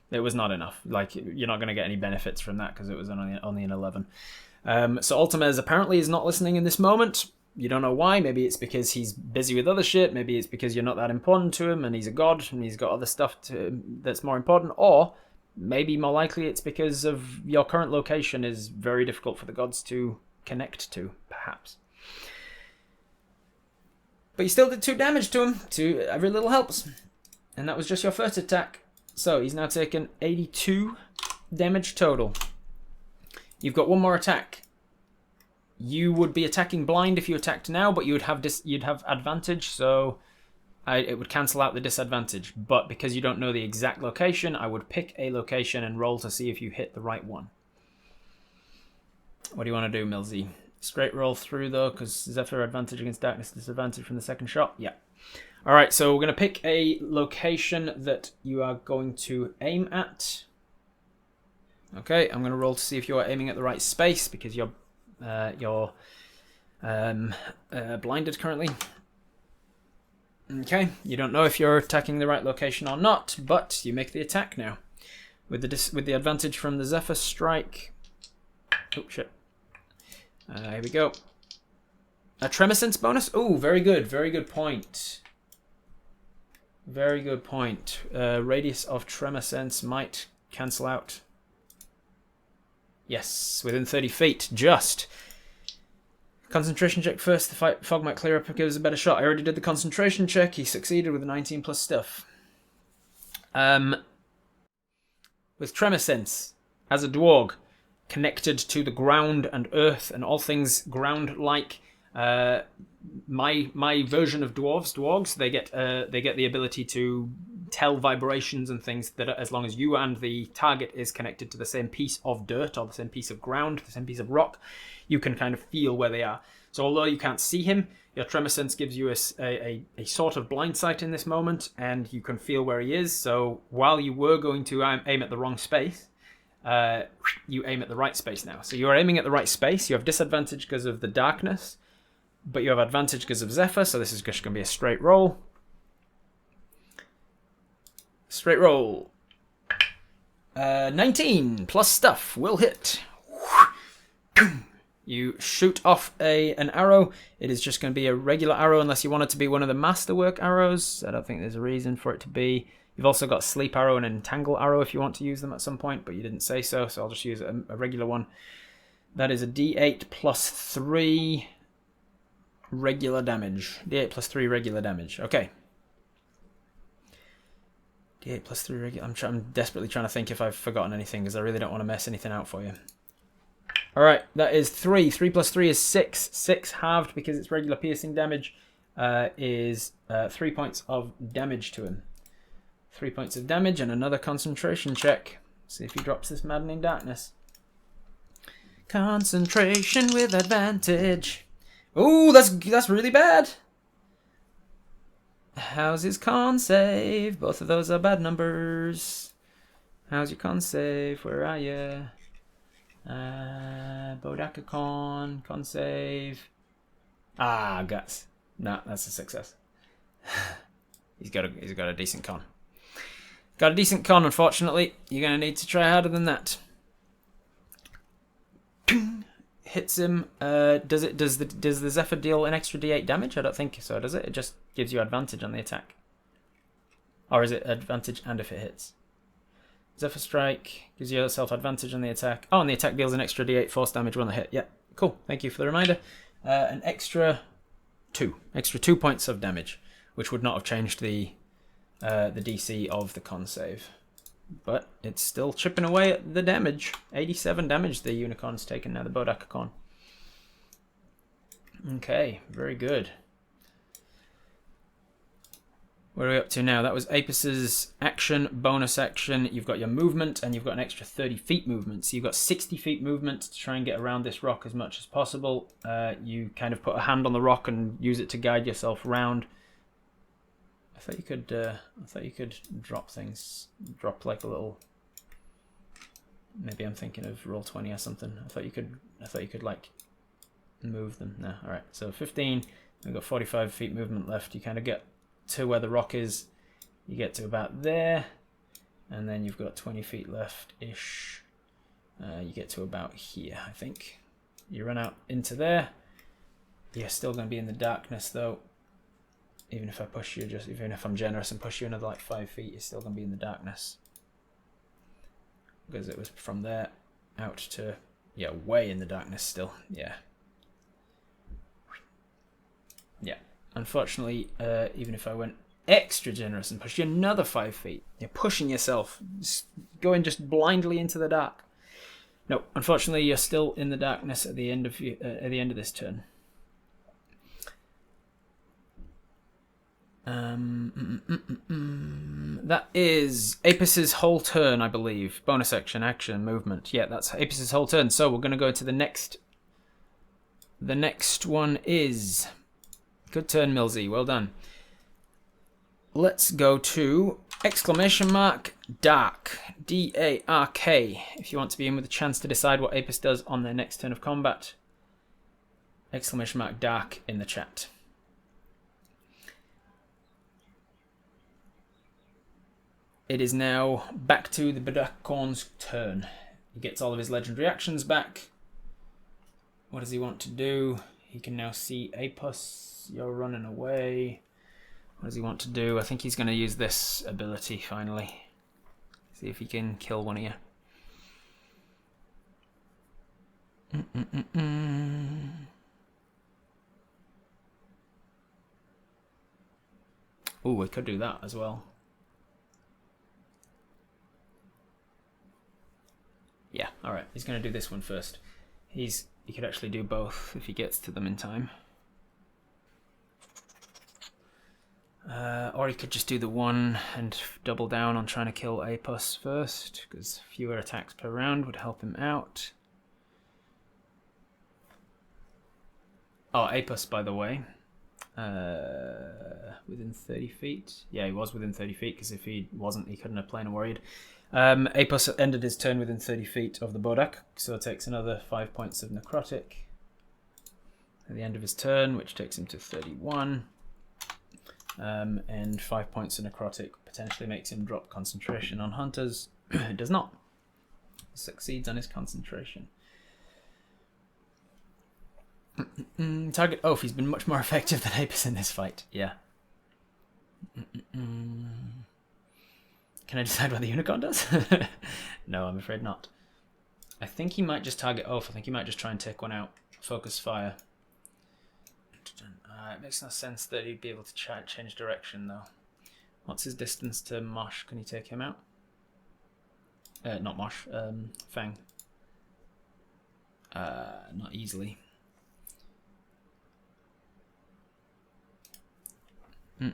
[SPEAKER 1] it was not enough. Like, you're not going to get any benefits from that because it was only an 11. So Ultimes apparently is not listening in this moment. You don't know why. Maybe it's because he's busy with other shit. Maybe it's because you're not that important to him and he's a god and he's got other stuff that's more important. Or maybe more likely it's because of your current location is very difficult for the gods to connect to, perhaps. But you still did 2 damage to him. Every little helps. And that was just your first attack. So he's now taken 82 damage total. You've got 1 more attack. You would be attacking blind if you attacked now, but you'd have advantage, so it would cancel out the disadvantage. But because you don't know the exact location, I would pick a location and roll to see if you hit the right one. What do you want to do, Milsey? Straight roll through, though, because Zephyr advantage against darkness, disadvantage from the second shot? Yeah. All right, so we're going to pick a location that you are going to aim at. Okay, I'm going to roll to see if you're aiming at the right space, because you're blinded currently. Okay, you don't know if you're attacking the right location or not, but you make the attack now. With the advantage from the Zephyr strike. Oh, shit. Here we go. A Tremor Sense bonus? Oh, very good point. Very good point. Radius of Tremor Sense might cancel out. Yes, within 30 feet, just. Concentration check first. The fog might clear up and give us a better shot. I already did the concentration check. He succeeded with a 19 plus stuff. With Tremor Sense, as a dwarg, connected to the ground and earth and all things ground-like, my version of dwarves, they get the ability to tell vibrations and things that as long as you and the target is connected to the same piece of dirt or the same piece of ground, the same piece of rock, you can kind of feel where they are. So although you can't see him, your tremor sense gives you a sort of blind sight in this moment, and you can feel where he is. So while you were going to aim at the wrong space, you aim at the right space now. So you're aiming at the right space. You have disadvantage because of the darkness, but you have advantage because of Zephyr, so this is just going to be a straight roll. Straight roll. 19 plus stuff will hit. You shoot off an arrow. It is just going to be a regular arrow unless you want it to be one of the masterwork arrows. I don't think there's a reason for it to be. You've also got sleep arrow and entangle arrow if you want to use them at some point, but you didn't say so, so I'll just use a regular one. That is a d8 plus 3 regular damage. D8 plus 3 regular damage. Okay. D8 plus 3 regular. I'm desperately trying to think if I've forgotten anything because I really don't want to mess anything out for you. Alright, that is 3. 3 plus 3 is 6. 6 halved because it's regular piercing damage is 3 points of damage to him. 3 points of damage and another concentration check. See if he drops this maddening darkness. Concentration with advantage. Ooh, that's really bad. How's his con save? Both of those are bad numbers. How's your con save? Where are you? Bodakicorn, con save. Ah, guts. Nah, that's a success. He's got a decent con. Got a decent con, unfortunately. You're gonna need to try harder than that. Hits him. Does the Zephyr deal an extra d8 damage? I don't think so, does it? It just gives you advantage on the attack. Or is it advantage and if it hits? Zephyr Strike gives yourself advantage on the attack. Oh, and the attack deals an extra d8 force damage when they hit. Yeah, cool. Thank you for the reminder. An extra 2 points of damage, which would not have changed the DC of the con save. But it's still chipping away at the damage. 87 damage the unicorn's taken now, the bodakicorn. Okay, very good. Where are we up to now? That was Apus's action, bonus action. You've got your movement, and you've got an extra 30 feet movement. So you've got 60 feet movement to try and get around this rock as much as possible. You kind of put a hand on the rock and use it to guide yourself around. I thought you could drop things. Drop like a little. Maybe I'm thinking of Roll20 or something. I thought you could like move them. No, all right. So 15. We've got 45 feet movement left. You kind of get to where the rock is. You get to about there, and then you've got 20 feet left ish. You get to about here, I think. You run out into there. You're still going to be in the darkness though. Even if I push you, even if I'm generous and push you another like 5 feet, you're still going to be in the darkness. Because it was from there out to, yeah, way in the darkness still. Yeah. Yeah. Unfortunately, even if I went extra generous and pushed you another 5 feet, you're pushing yourself, going just blindly into the dark. No, unfortunately, you're still in the darkness at the end of this turn. That is Apus's whole turn, I believe. Bonus action, movement. Yeah, that's Apus's whole turn. So we're going to go to the next. The next one is. Good turn, Millsy. Well done. Let's go to !Dark. D-A-R-K. If you want to be in with a chance to decide what Apus does on their next turn of combat. !Dark in the chat. It is now back to the bodakicorn's turn. He gets all of his legendary actions back. What does he want to do? He can now see Apus. You're running away. What does he want to do? I think he's going to use this ability finally. See if he can kill one of you. Oh, we could do that as well. Yeah, alright. He's going to do this one first. He could actually do both if he gets to them in time. Or he could just do the one and double down on trying to kill Apus first, because fewer attacks per round would help him out. Oh, Apus, by the way. Within 30 feet. Yeah, he was within 30 feet, because if he wasn't, he couldn't have plain and worried. Apus ended his turn within 30 feet of the Bodak, so it takes another 5 points of necrotic at the end of his turn, which takes him to 31. And 5 points of necrotic potentially makes him drop concentration on hunters. It does not. He succeeds on his concentration. Target Oath. He's been much more effective than Apus in this fight. Yeah. Can I decide what the unicorn does? No, I'm afraid not. I think he might just target Oath. I think he might just try and take one out. Focus fire. It makes no sense that he'd be able to change direction, though. What's his distance to Mosh? Can he take him out? Not Mosh. Fang. Not easily. He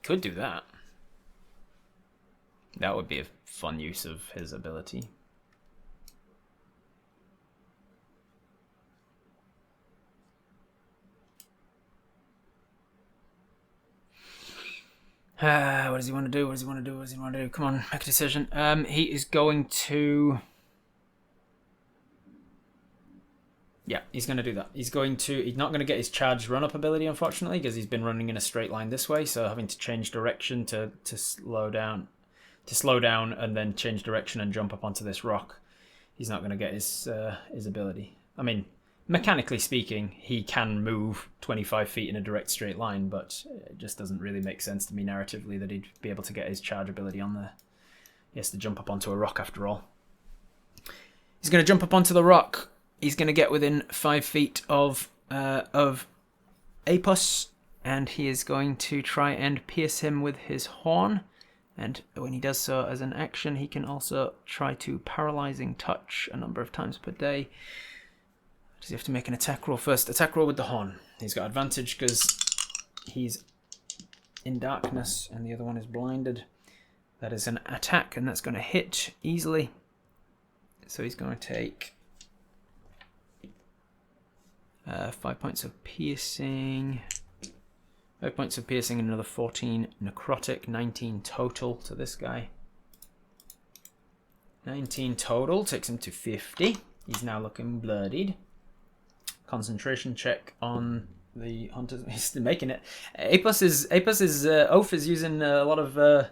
[SPEAKER 1] could do that. That would be a fun use of his ability. What does he want to do? What does he want to do? What does he want to do? Come on, make a decision. He is going to... Yeah, he's going to do that. He's not going to get his charged run-up ability, unfortunately, because he's been running in a straight line this way, so having to change direction to slow down and then change direction and jump up onto this rock. He's not going to get his ability. I mean, mechanically speaking, he can move 25 feet in a direct straight line, but it just doesn't really make sense to me narratively that he'd be able to get his charge ability on there. He has to jump up onto a rock after all. He's going to jump up onto the rock. He's going to get within 5 feet of Apus, and he is going to try and pierce him with his horn. And when he does so as an action, he can also try to paralyzing touch a number of times per day. Does he have to make an attack roll first? Attack roll with the horn. He's got advantage because he's in darkness and the other one is blinded. That is an attack, and that's going to hit easily. So he's going to take 5 points of piercing. 5 points of piercing and another 14 necrotic. 19 total to this guy. 19 total takes him to 50. He's now looking bloodied. Concentration check on the hunters. He's still making it. Apus's oath is using a lot of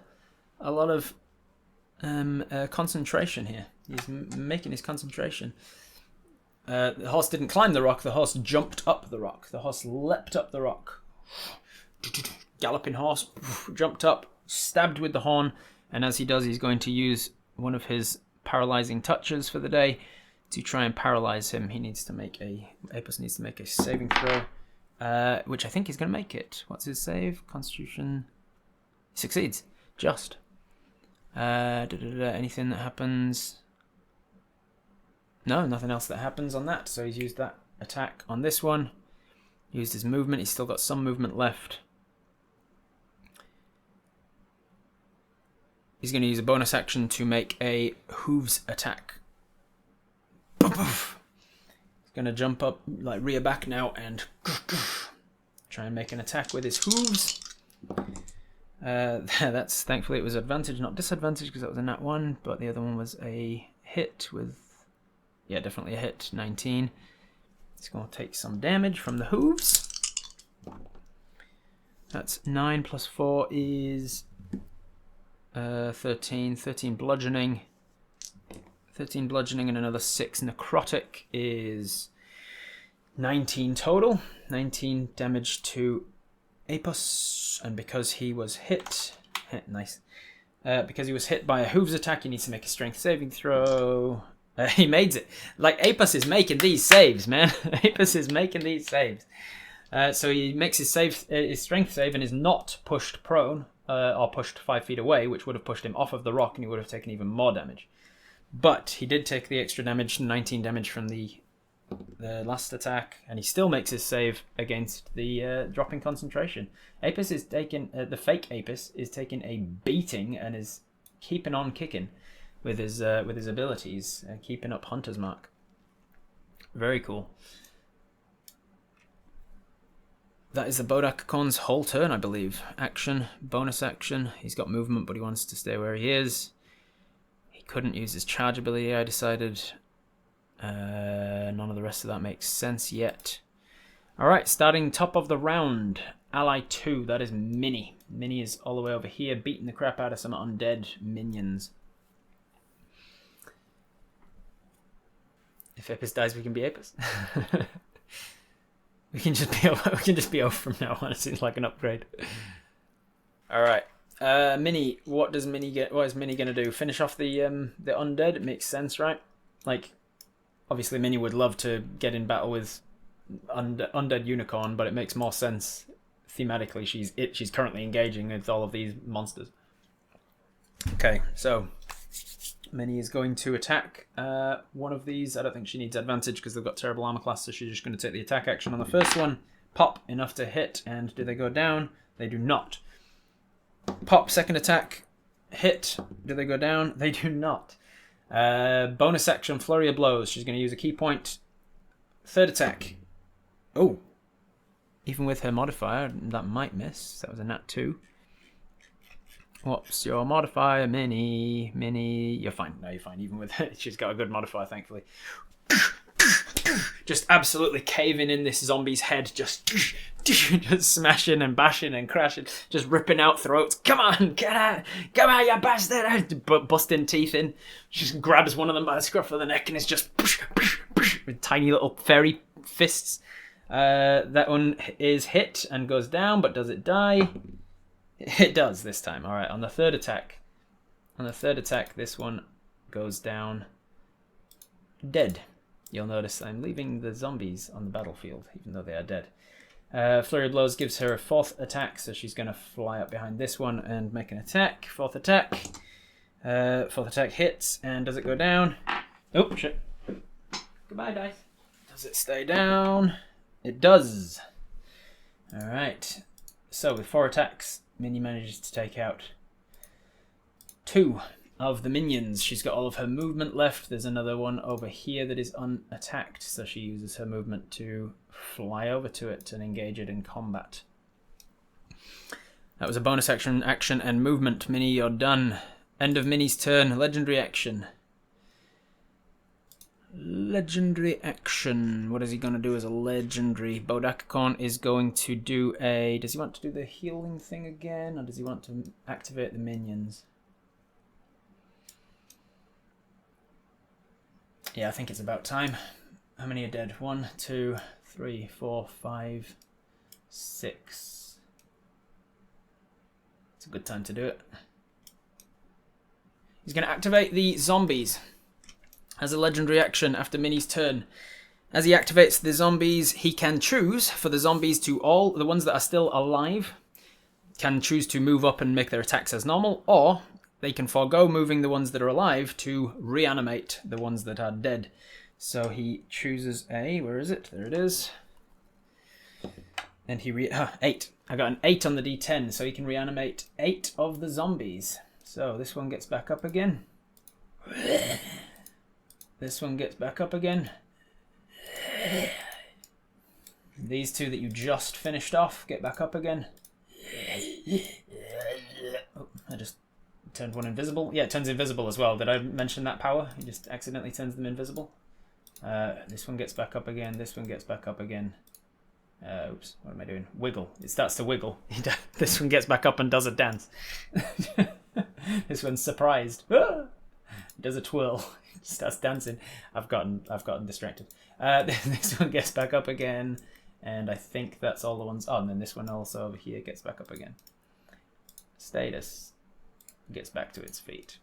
[SPEAKER 1] concentration here. He's making his concentration. The horse didn't climb the rock. The horse jumped up the rock. The horse leapt up the rock. Galloping horse jumped up, stabbed with the horn, and as he does, he's going to use one of his paralyzing touches for the day to try and paralyze him. Apus needs to make a saving throw, which I think he's going to make it. What's his save? Constitution. He succeeds. Just. Anything that happens? No, nothing else that happens on that. So he's used that attack on this one. Used his movement. He's still got some movement left. He's going to use a bonus action to make a hooves attack. He's going to jump up, like rear back now, and try and make an attack with his hooves. That's thankfully it was advantage, not disadvantage, because that was a nat 1, but the other one was a hit with, yeah, definitely a hit, 19. He's going to take some damage from the hooves. That's 9 plus 4 is 13. 13 bludgeoning. 13 bludgeoning and another 6 necrotic is 19 total. 19 damage to Apus. And because he was hit... nice. Because he was hit by a hooves attack, he needs to make a strength saving throw. He made it. Like, Apis is making these saves, man. Apis is making these saves. So he makes his strength save, and is not pushed prone, or pushed 5 feet away, which would have pushed him off of the rock, and he would have taken even more damage. But he did take the extra damage, 19 damage from the last attack, and he still makes his save against the dropping concentration. Apis is taking, the fake Apis is taking a beating and is keeping on kicking with his abilities, keeping up Hunter's Mark. Very cool. That is the bodakicorn's whole turn, I believe. Action, bonus action. He's got movement, but he wants to stay where he is. He couldn't use his charge ability, I decided. None of the rest of that makes sense yet. Alright, starting top of the round. Ally 2, that is Minnie. Minnie is all the way over here, beating the crap out of some undead minions. If Apis dies, we can be Apis. we can just be over from now on. It seems like an upgrade. Alright. Minnie, what is Minnie gonna do? Finish off the undead? It makes sense, right? Like, obviously Minnie would love to get in battle with undead unicorn, but it makes more sense thematically. She's currently engaging with all of these monsters. Okay, so Minnie is going to attack one of these. I don't think she needs advantage because they've got terrible armor class, so she's just going to take the attack action on the first one. Pop, enough to hit, and do they go down? They do not. Pop, second attack, hit. Do they go down? They do not. Bonus action, flurry of blows. She's going to use a key point. Third attack. Oh. Even with her modifier, that might miss. That was a nat 2. What's your modifier, Minnie? Minnie, you're fine. No, you're fine. Even with her, she's got a good modifier, thankfully. Just absolutely caving in this zombie's head. Just smashing and bashing and crashing. Just ripping out throats. Come on, get out. Come on, you bastard. Busting teeth in. She just grabs one of them by the scruff of the neck and is just with tiny little fairy fists. That one is hit and goes down, but does it die? It does this time. Alright, on the third attack. This one goes down dead. You'll notice I'm leaving the zombies on the battlefield, even though they are dead. Flurry of Blows gives her a fourth attack, so she's going to fly up behind this one and make an attack. Fourth attack hits, and does it go down? Oh, shit. Goodbye, dice. Does it stay down? It does. Alright. So, with 4 attacks, Minnie manages to take out 2 of the minions. She's got all of her movement left. There's another one over here that is unattacked, so she uses her movement to fly over to it and engage it in combat. That was a bonus action and movement. Minnie, you're done. End of Minnie's turn. Legendary action. Legendary action. What is he going to do as a legendary? Bodakicorn is going to do a... Does he want to do the healing thing again, or does he want to activate the minions? Yeah, I think it's about time. How many are dead? 1, 2, 3, 4, 5, 6. It's a good time to do it. He's going to activate the zombies as a legendary action after Minnie's turn. As he activates the zombies, he can choose for the zombies to the ones that are still alive, can choose to move up and make their attacks as normal, or they can forego moving the ones that are alive to reanimate the ones that are dead. So he chooses where is it? There it is. And he 8. I got an 8 on the D10, so he can reanimate 8 of the zombies. So this one gets back up again. This one gets back up again. These 2 that you just finished off get back up again. Oh, I just turned one invisible. Yeah, it turns invisible as well. Did I mention that power? It just accidentally turns them invisible. This one gets back up again. This one gets back up again. Oops, what am I doing? Wiggle. It starts to wiggle. This one gets back up and does a dance. This one's surprised. It does a twirl. He starts dancing. I've gotten distracted. This one gets back up again, and I think that's all the ones. Oh, and then this one also over here gets back up again. Status gets back to its feet.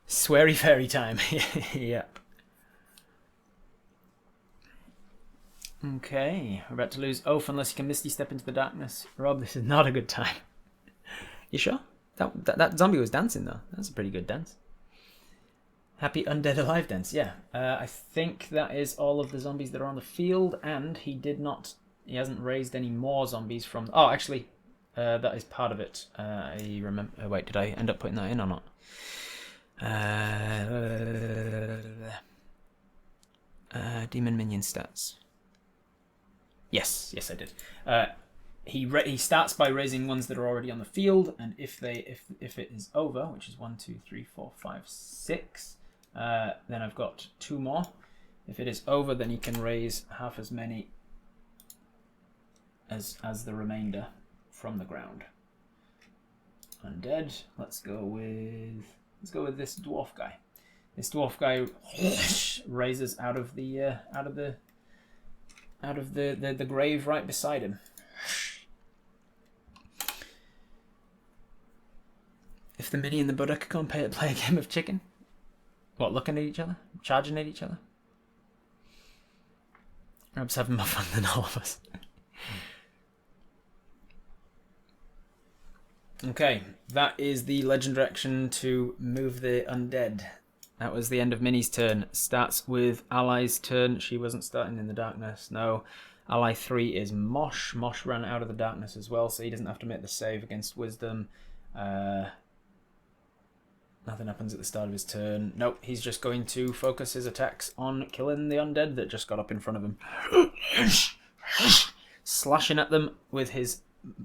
[SPEAKER 1] Sweary fairy time. Yep. Okay, we're about to lose Oath unless you can Misty Step into the darkness. Rob, this is not a good time. You sure? That zombie was dancing though. That's a pretty good dance. Happy Undead Alive dance, yeah. I think that is all of the zombies that are on the field, and he hasn't raised any more zombies from... Oh, actually, that is part of it. I remember... wait, did I end up putting that in or not? Demon minion stats. Yes, I did. He starts by raising ones that are already on the field, and if it is over, which is 1, 2, 3, 4, 5, 6, then I've got 2 more. If it is over, then he can raise half as many as the remainder from the ground. Undead. Let's go with this dwarf guy. This dwarf guy raises out of the grave right beside him. If the mini and the bodakicorn play a game of chicken, what, looking at each other, charging at each other? Rob's having more fun than all of us. Okay, that is the legendary action to move the undead. That was the end of Minnie's turn. Starts with Ally's turn. She wasn't starting in the darkness. No. Ally 3 is Mosh. Mosh ran out of the darkness as well, so he doesn't have to make the save against Wisdom. Nothing happens at the start of his turn. Nope, he's just going to focus his attacks on killing the undead that just got up in front of him. Slashing at them with his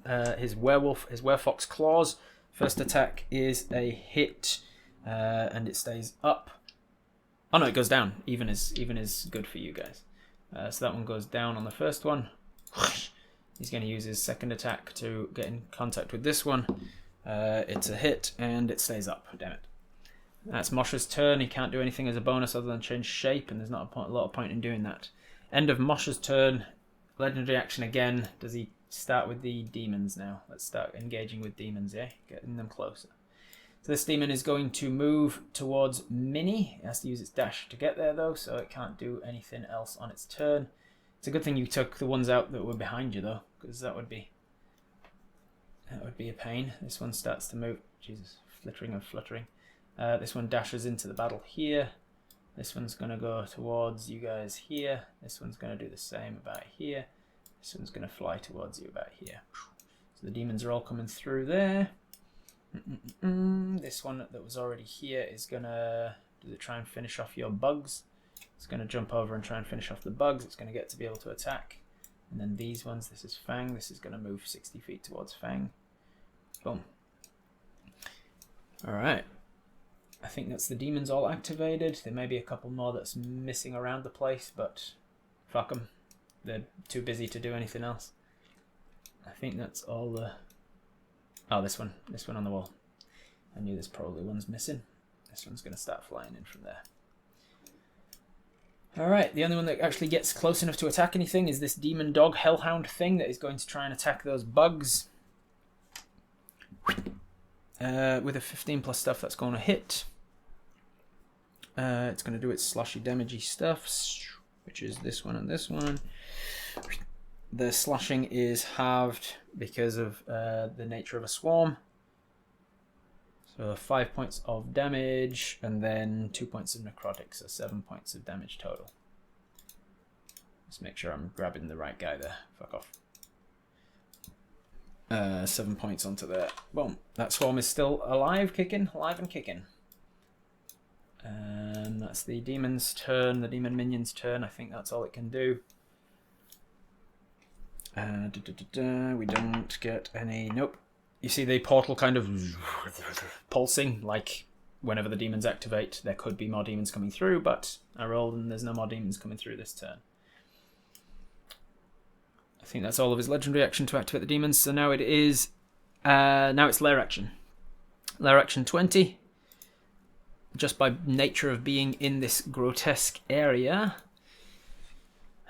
[SPEAKER 1] werefox claws. First attack is a hit, and it stays up. Oh no, it goes down. Even is good for you guys. So that one goes down on the first one. He's going to use his second attack to get in contact with this one. It's a hit, and it stays up. Damn it. That's Mosh's turn. He can't do anything as a bonus other than change shape, and there's not a lot of point in doing that. End of Mosh's turn. Legendary action again. Does he start with the demons now? Let's start engaging with demons, yeah? Getting them closer. So this demon is going to move towards Minnie. It has to use its dash to get there, though, so it can't do anything else on its turn. It's a good thing you took the ones out that were behind you, though, because that would be a pain. This one starts to move. Jesus, fluttering. This one dashes into the battle here. This one's going to go towards you guys here. This one's going to do the same about here. This one's going to fly towards you about here. So the demons are all coming through there. This one that was already here is going to... Does it try and finish off your bugs? It's going to jump over and try and finish off the bugs. It's going to get to be able to attack. And then these ones, this is Fang. This is going to move 60 feet towards Fang. Boom. Alright. I think that's the demons all activated. There may be a couple more that's missing around the place, but fuck them. They're too busy to do anything else. I think that's all the... Oh, this one on the wall. I knew there's probably one's missing. This one's going to start flying in from there. Alright, the only one that actually gets close enough to attack anything is this demon dog hellhound thing that is going to try and attack those bugs. With a 15 plus stuff, that's going to hit. It's going to do its slashy damagey stuff, which is this one and this one. The slashing is halved because of the nature of a swarm. So 5 points of damage and then 2 points of necrotic, so 7 points of damage total. Let's make sure I'm grabbing the right guy there. Fuck off. 7 points onto there. Boom. That swarm is still alive and kicking. And that's the demon's turn, the demon minion's turn. I think that's all it can do. We don't get any... Nope. You see the portal kind of pulsing, like whenever the demons activate, there could be more demons coming through, but I rolled and there's no more demons coming through this turn. I think that's all of his legendary action to activate the demons, so now it is... now it's lair action. Lair action 20. Just by nature of being in this grotesque area...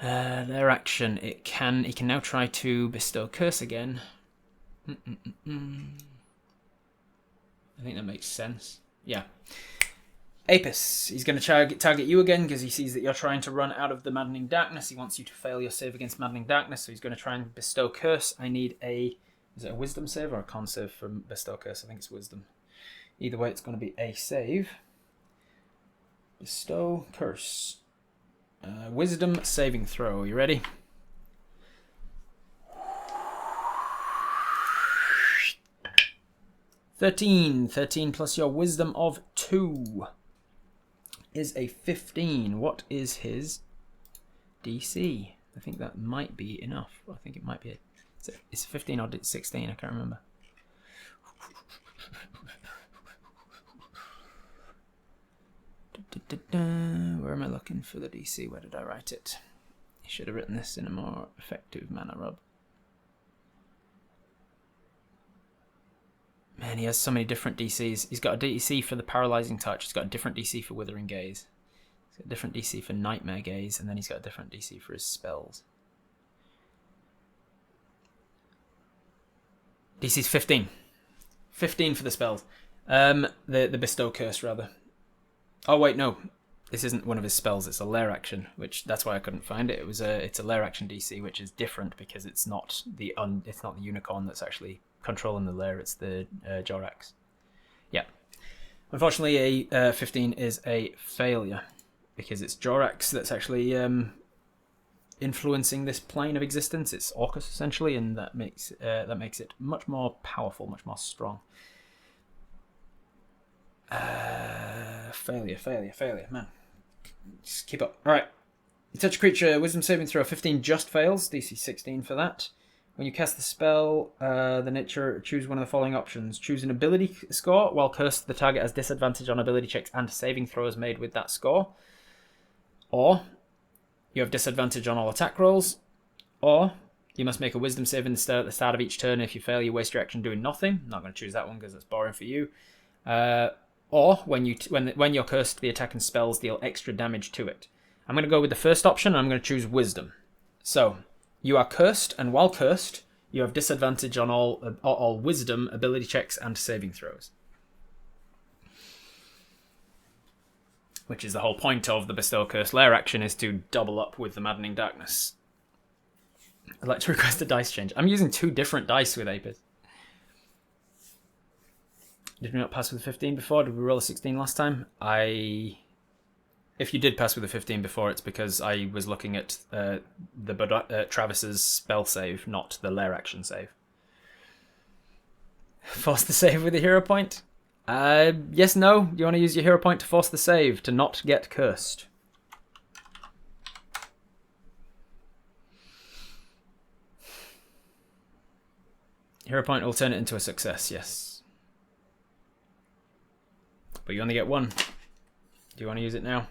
[SPEAKER 1] their action, he can now try to bestow curse again. I think that makes sense. Yeah. Apis, he's going to target you again because he sees that you're trying to run out of the Maddening Darkness. He wants you to fail your save against Maddening Darkness, so he's going to try and bestow Curse. I need a... Is it a Wisdom save or a Con save for bestow Curse? I think it's Wisdom. Either way, it's going to be a save. Bestow Curse. Wisdom saving throw. You ready? $13 plus your Wisdom of 2 is a 15. What is his DC? I think that might be enough. I think it might be. It's 15 or 16. I can't remember. Where am I looking for the DC? Where did I write it? I should have written this in a more effective manner, Rob. Man, he has so many different DCs. He's got a DC for the Paralyzing Touch. He's got a different DC for Withering Gaze. He's got a different DC for Nightmare Gaze. And then he's got a different DC for his spells. DC's 15. 15 for the spells. The Bestow Curse, rather. Oh, wait, no. This isn't one of his spells. It's a lair action, which that's why I couldn't find it. It's a lair action DC, which is different because it's not the unicorn that's actually controlling the lair. It's the Jorax. Yeah. Unfortunately, a 15 is a failure because it's Jorax that's actually influencing this plane of existence. It's Orcus essentially, and that makes it much more powerful, much more strong. Failure, man. Just keep up. Alright. You touch a creature, Wisdom saving throw 15 just fails, DC 16 for that. When you cast the spell, the nature, choose one of the following options. Choose an ability score, while cursed the target has disadvantage on ability checks and saving throws made with that score. Or, you have disadvantage on all attack rolls. Or, you must make a Wisdom save at the start of each turn. If you fail, you waste your action doing nothing. I'm not going to choose that one because it's boring for you. Or, when you're cursed, the attack and spells deal extra damage to it. I'm going to go with the first option, and I'm going to choose Wisdom. So, you are cursed, and while cursed, you have disadvantage on all Wisdom, ability checks, and saving throws. Which is the whole point of the Bestow Curse lair action, is to double up with the Maddening Darkness. I'd like to request a dice change. I'm using 2 different dice with Apis. Did we not pass with a 15 before? Did we roll a 16 last time? If you did pass with a 15 before, it's because I was looking at Travis's spell save, not the lair action save. Force the save with a hero point? Yes, no. You want to use your hero point to force the save, to not get cursed. Hero point will turn it into a success, yes. But you only get 1. Do you want to use it now?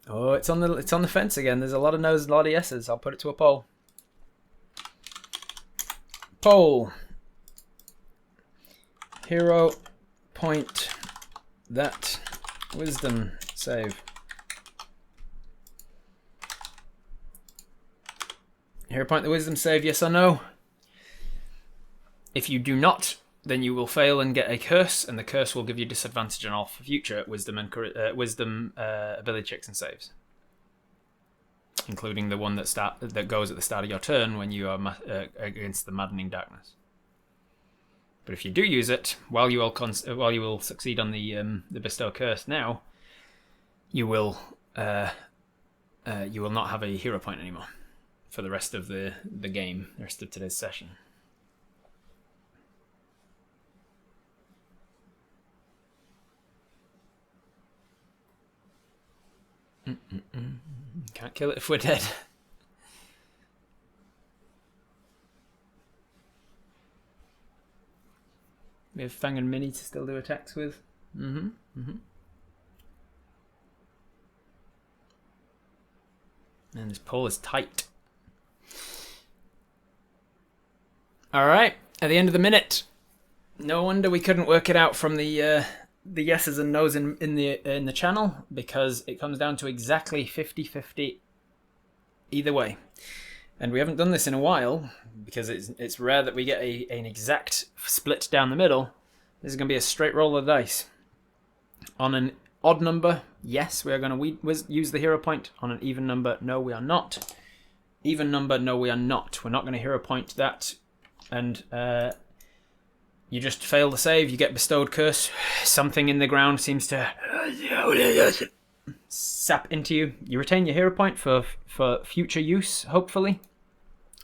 [SPEAKER 1] Oh, it's on the fence again. There's a lot of no's and a lot of yeses. I'll put it to a poll. Poll. Hero point that Wisdom save. Hero point the Wisdom save, yes or no? If you do not, then you will fail and get a curse, and the curse will give you disadvantage on all future Wisdom and ability checks and saves, including the one that goes at the start of your turn when you are against the Maddening Darkness. But if you do use it, while you will succeed on the Bestow Curse now, you will not have a hero point anymore for the rest of the game, the rest of today's session. Can't kill it if we're dead. We have Fang and Minnie to still do attacks with. Man, this poll is tight. Alright, at the end of the minute. No wonder we couldn't work it out from the yeses and nos in the channel, because it comes down to exactly 50-50 either way. And we haven't done this in a while, because it's rare that we get an exact split down the middle. This is going to be a straight roll of the dice. On an odd number, yes, we are going to use the hero point. On an even number, no, we are not. Even number, no, we are not. We're not going to hero point that. And you just fail the save, you get bestowed curse. Something in the ground seems to sap into you. You retain your hero point for future use, hopefully.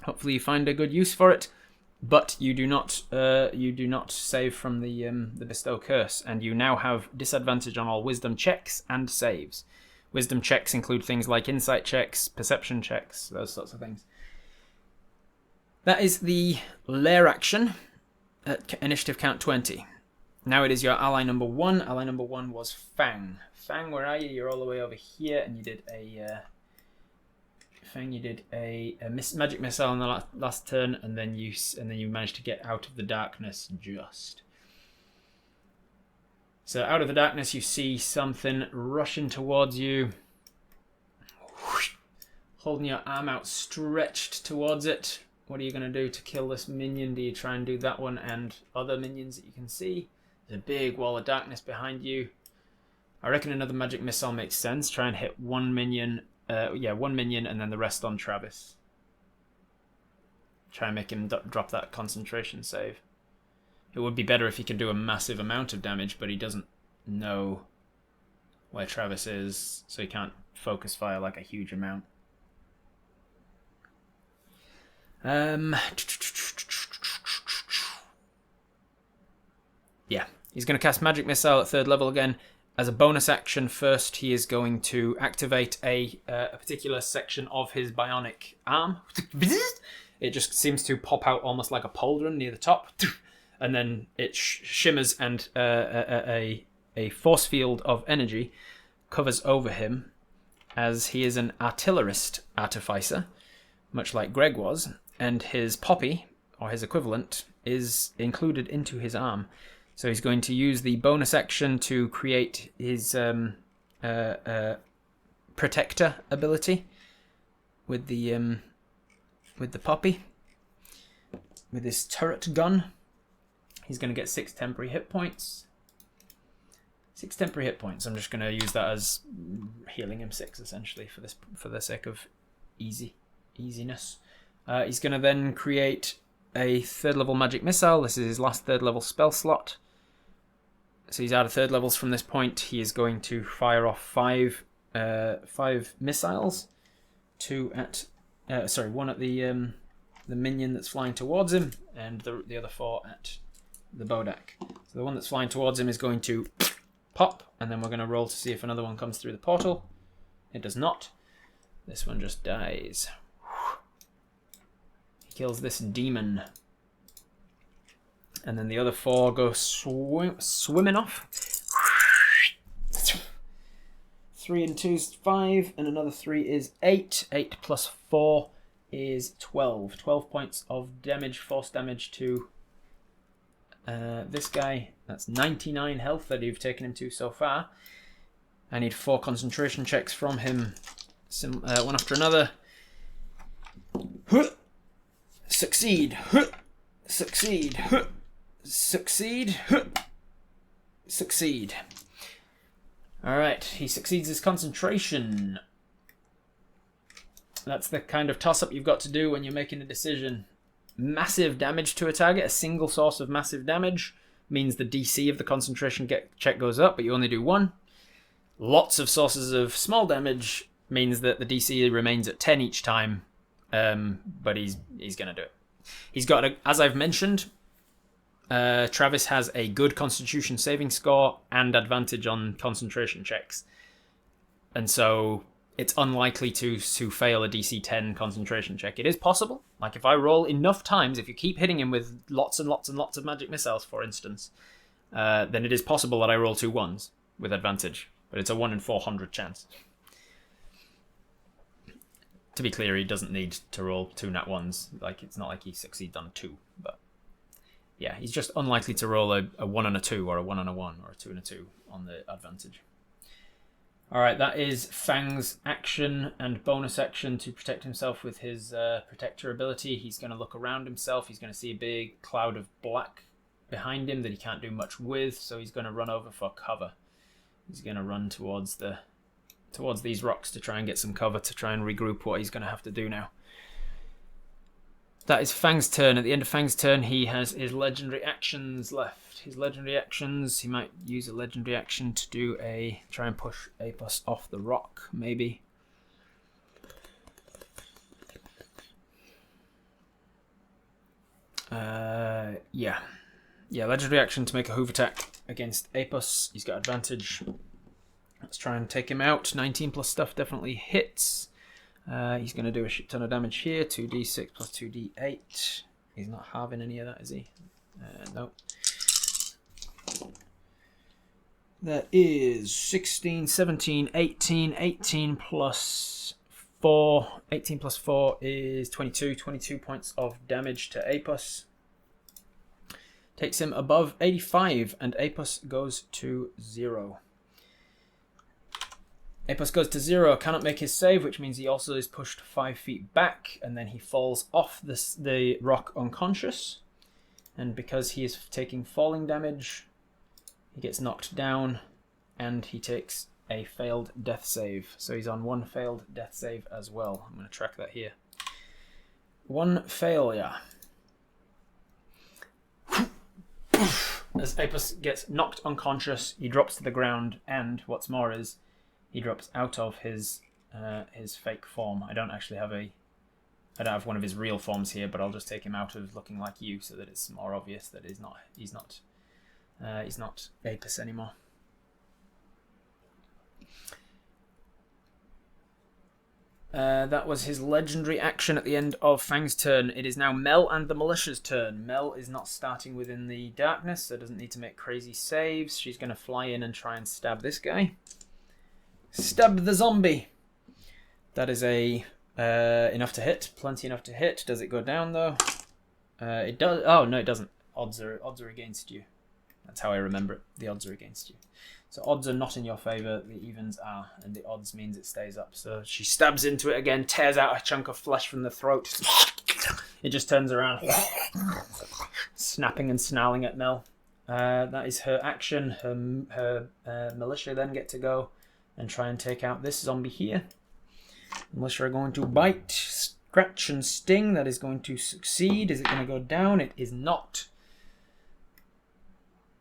[SPEAKER 1] Hopefully you find a good use for it. But you do not save from the bestow curse, and you now have disadvantage on all wisdom checks and saves. Wisdom checks include things like insight checks, perception checks, those sorts of things. That is the lair action at initiative count 20. Now it is your ally number 1. Ally number 1 was Fang. Fang, where are you? You're all the way over here, and you did a magic missile on the last turn, and then you managed to get out of the darkness just. So out of the darkness, you see something rushing towards you, holding your arm out stretched towards it. What are you going to do to kill this minion? Do you try and do that one and other minions that you can see? There's a big wall of darkness behind you. I reckon another magic missile makes sense. Try and hit one minion. One minion and then the rest on Travis. Try and make him drop that concentration save. It would be better if he could do a massive amount of damage, but he doesn't know where Travis is, so he can't focus fire like a huge amount. Yeah, he's going to cast Magic Missile at 3rd level again. As a bonus action, first he is going to activate a particular section of his bionic arm. It just seems to pop out almost like a pauldron near the top. And then it shimmers, and a force field of energy covers over him, as he is an artillerist artificer, much like Greg was, and his poppy, or his equivalent, is included into his arm. So he's going to use the bonus action to create his protector ability with the poppy, with his turret gun. He's going to get 6 temporary hit points. 6 temporary hit points. I'm just going to use that as healing him 6 essentially for the sake of easiness. He's going to then create a 3rd level magic missile. This is his last 3rd level spell slot. So he's out of 3rd levels from this point. He is going to fire off 5 missiles. 1 at the minion that's flying towards him, and the other 4 at the bodak. So the one that's flying towards him is going to pop, and then we're going to roll to see if another one comes through the portal. It does not. This one just dies. He kills this demon. And then the other 4 go swimming off. 3 and 2 is 5, and another 3 is 8. 8 plus 4 is 12. 12 points of damage, force damage to this guy. That's 99 health that you've taken him to so far. I need 4 concentration checks from him, one after another. Succeed. Succeed. Succeed. Succeed. Alright, he succeeds his concentration. That's the kind of toss-up you've got to do when you're making a decision. Massive damage to a target, a single source of massive damage, means the DC of the concentration check goes up, but you only do 1. Lots of sources of small damage means that the DC remains at 10 each time, but he's going to do it. He's got, as I've mentioned, Travis has a good Constitution saving score and advantage on concentration checks. And so it's unlikely to fail a DC 10 concentration check. It is possible. Like if I roll enough times, if you keep hitting him with lots and lots and lots of magic missiles, for instance, then it is possible that I roll 2 1s with advantage. But it's a 1 in 400 chance. To be clear, he doesn't need to roll 2 nat 1s. Like, it's not like he succeeds on 2. But yeah, he's just unlikely to roll a 1 and a 2, or a 1 and a 1, or a 2 and a 2 on the advantage. Alright, that is Fang's action and bonus action to protect himself with his protector ability. He's going to look around himself. He's going to see a big cloud of black behind him that he can't do much with, so he's going to run over for cover. He's going to run towards these rocks to try and get some cover, to try and regroup what he's going to have to do now. That is Fang's turn. At the end of Fang's turn, he has his legendary actions left. His legendary actions, he might use a legendary action to do try and push Apos off the rock, maybe. Yeah, legendary action to make a hoof attack against Apos. He's got advantage. Let's try and take him out. 19 plus stuff definitely hits. He's going to do a shit ton of damage here. 2d6 plus 2d8. He's not halving any of that, is he? No. That is 16, 17, 18. 18 plus 4. 18 plus 4 is 22. 22 points of damage to Apos. Takes him above 85, and Apos goes to 0. Apos goes to 0, cannot make his save, which means he also is pushed 5 feet back, and then he falls off the rock unconscious. And because he is taking falling damage, he gets knocked down, and he takes a failed death save. So he's on 1 failed death save as well. I'm going to track that here. 1 failure. As Apos gets knocked unconscious, he drops to the ground, and what's more is he drops out of his fake form. I don't have one of his real forms here, but I'll just take him out of looking like you, so that it's more obvious that he's not Apos anymore. That was his legendary action at the end of Fang's turn. It is now Mel and the Militia's turn. Mel is not starting within the darkness, so doesn't need to make crazy saves. She's going to fly in and try and stab this guy. Stab the zombie. That is enough to hit. Plenty enough to hit. Does it go down though? It does. Oh no, it doesn't. Odds are against you. That's how I remember it. The odds are against you. So odds are not in your favour, the evens are, and the odds means it stays up. So she stabs into it again, tears out a chunk of flesh from the throat. It just turns around, snapping and snarling at Mel. That is her action. Her militia then get to go and try and take out this zombie here. Militia are going to bite, scratch and sting. That is going to succeed. Is it going to go down? It is not.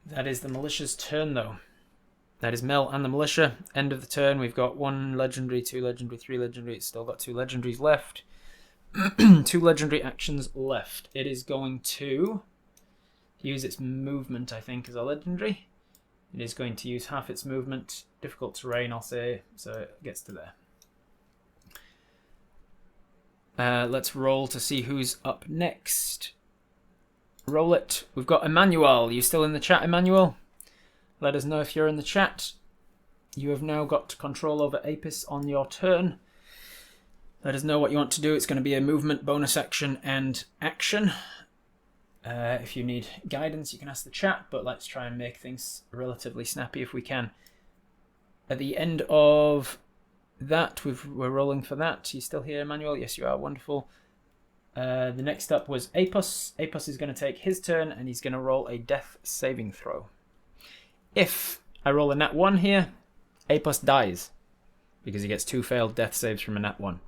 [SPEAKER 1] That is the militia's turn though. That is Mel and the militia. End of the turn. We've got 1 legendary, 2 legendary, 3 legendary. It's still got 2 legendaries left. 2 legendary actions left. It is going to use its movement, I think, as a legendary. It is going to use half its movement. Difficult terrain, I'll say, so it gets to there. Let's roll to see who's up next. Roll it. We've got Emmanuel. You still in the chat, Emmanuel? Let us know if you're in the chat. You have now got control over Apis on your turn. Let us know what you want to do. It's going to be a movement, bonus action, and action. If you need guidance, you can ask the chat, but let's try and make things relatively snappy if we can. At the end of that, we're rolling for that. You still here, Emmanuel? Yes, you are. Wonderful. The next up was Apos. Apos is going to take his turn, and he's going to roll a death saving throw. If I roll a nat 1 here, Apos dies, because he gets 2 failed death saves from a nat 1.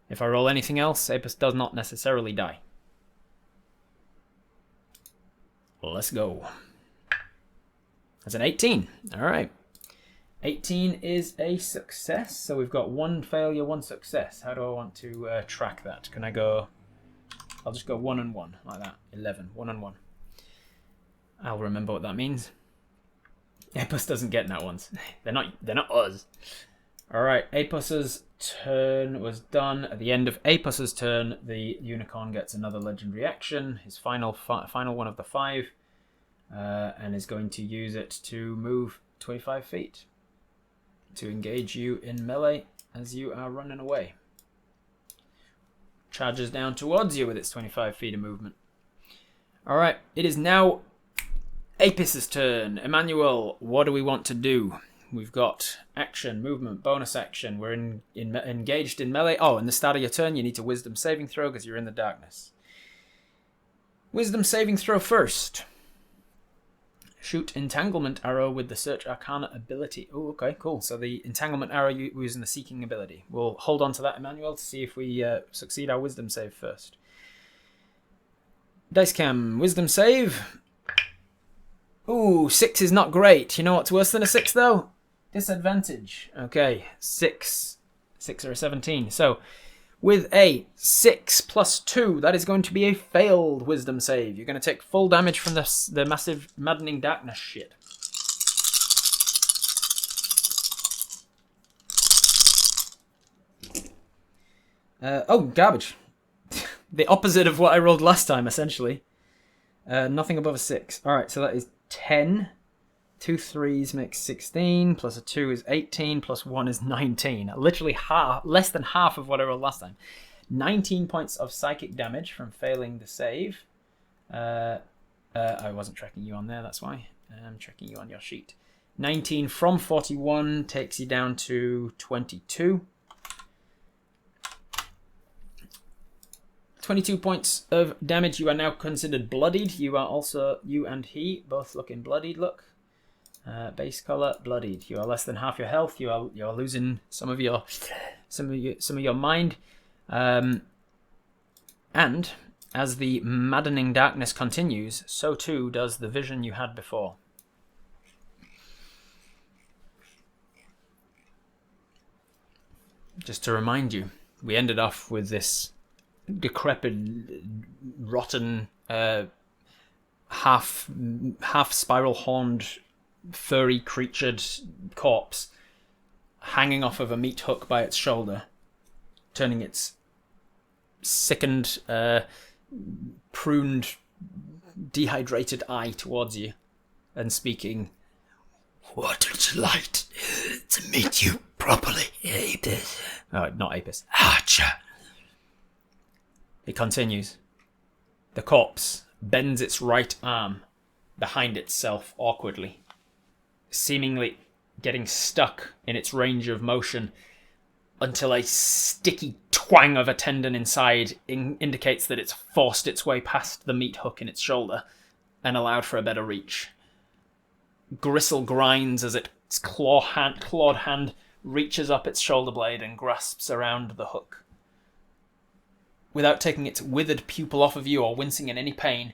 [SPEAKER 1] If I roll anything else, Apos does not necessarily die. Let's go. That's an 18. Alright. 18 is a success, so we've got 1 failure, 1 success. How do I want to track that? Can I go... I'll just go 1 and 1, like that. 11. 1 and 1. I'll remember what that means. Apos doesn't get nat ones. They're not us. Alright, Apos's turn was done. At the end of Apos's turn, the unicorn gets another legendary action, his final one of the 5, and is going to use it to move 25 feet to engage you in melee as you are running away. Charges down towards you with its 25 feet of movement. Alright, it is now Apis' turn. Emmanuel, what do we want to do? we've got action, movement, bonus action. We're engaged in melee. Oh, in the start of your turn, you need to wisdom saving throw because you're in the darkness. Wisdom saving throw first. Shoot entanglement arrow with the search arcana ability. Oh, okay, cool. So the entanglement arrow you're using the seeking ability. We'll hold on to that, Emmanuel, to see if we succeed our wisdom save first. Dice cam, wisdom save. Ooh, 6 is not great. You know what's worse than a 6 though? Disadvantage. Okay, 6 or a 17. So with a 6 plus 2, that is going to be a failed wisdom save. You're going to take full damage from the massive maddening darkness shit. Oh, garbage. The opposite of what I rolled last time, essentially. Nothing above a 6. Alright, so that is 10. 2 3s makes 16, plus a 2 is 18, plus 1 is 19. Literally less than half of what I rolled last time. 19 points of psychic damage from failing the save. I wasn't tracking you on there, that's why. I'm tracking you on your sheet. 19 from 41 takes you down to 22. 22 points of damage. You are now considered bloodied. You and he both looking bloodied. Look. Base color bloodied. You are less than half your health. You are losing some of your mind. And as the maddening darkness continues, so too does the vision you had before. Just to remind you, we ended off with this decrepit, rotten, half spiral horned, furry creatured corpse hanging off of a meat hook by its shoulder, turning its sickened, pruned, dehydrated eye towards you and speaking,
[SPEAKER 2] "What a delight to meet you properly, Apis."
[SPEAKER 1] Oh, not Apis.
[SPEAKER 2] Archer.
[SPEAKER 1] It continues. The corpse bends its right arm behind itself awkwardly, seemingly getting stuck in its range of motion until a sticky twang of a tendon inside indicates that it's forced its way past the meat hook in its shoulder and allowed for a better reach. Gristle grinds as its clawed hand reaches up its shoulder blade and grasps around the hook. Without taking its withered pupil off of you or wincing in any pain,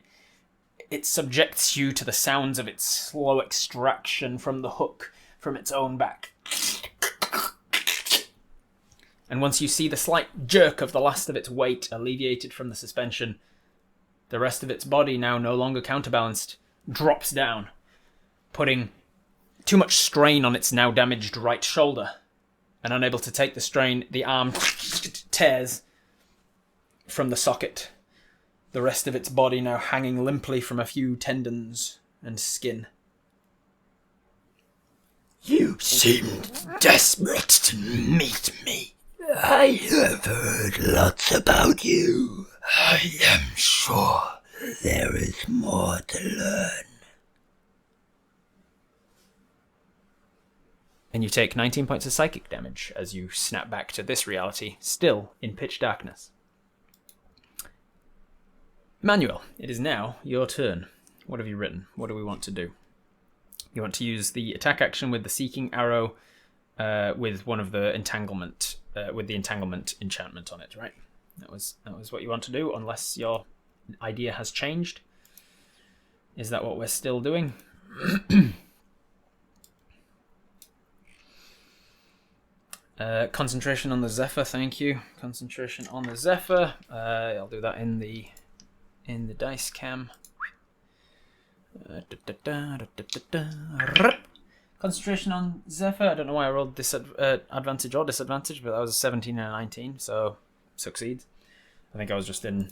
[SPEAKER 1] it subjects you to the sounds of its slow extraction from the hook from its own back. And once you see the slight jerk of the last of its weight alleviated from the suspension, the rest of its body, now no longer counterbalanced, drops down, putting too much strain on its now damaged right shoulder. And unable to take the strain, the arm tears from the socket, the rest of its body now hanging limply from a few tendons and skin.
[SPEAKER 2] You seemed desperate to meet me. I have heard lots about you. I am sure there is more to learn.
[SPEAKER 1] And you take 19 points of psychic damage as you snap back to this reality, still in pitch darkness. Manuel, it is now your turn. What have you written? What do we want to do? You want to use the attack action with the seeking arrow with one of the entanglement, with the entanglement enchantment on it, right? That was what you want to do, unless your idea has changed. Is that what we're still doing? Concentration on the Zephyr, thank you. Concentration on the Zephyr. I'll do that in the dice cam. Concentration on Zephyr. I don't know why I rolled advantage or disadvantage, but that was a 17 and a 19, so succeeds. I think I was just in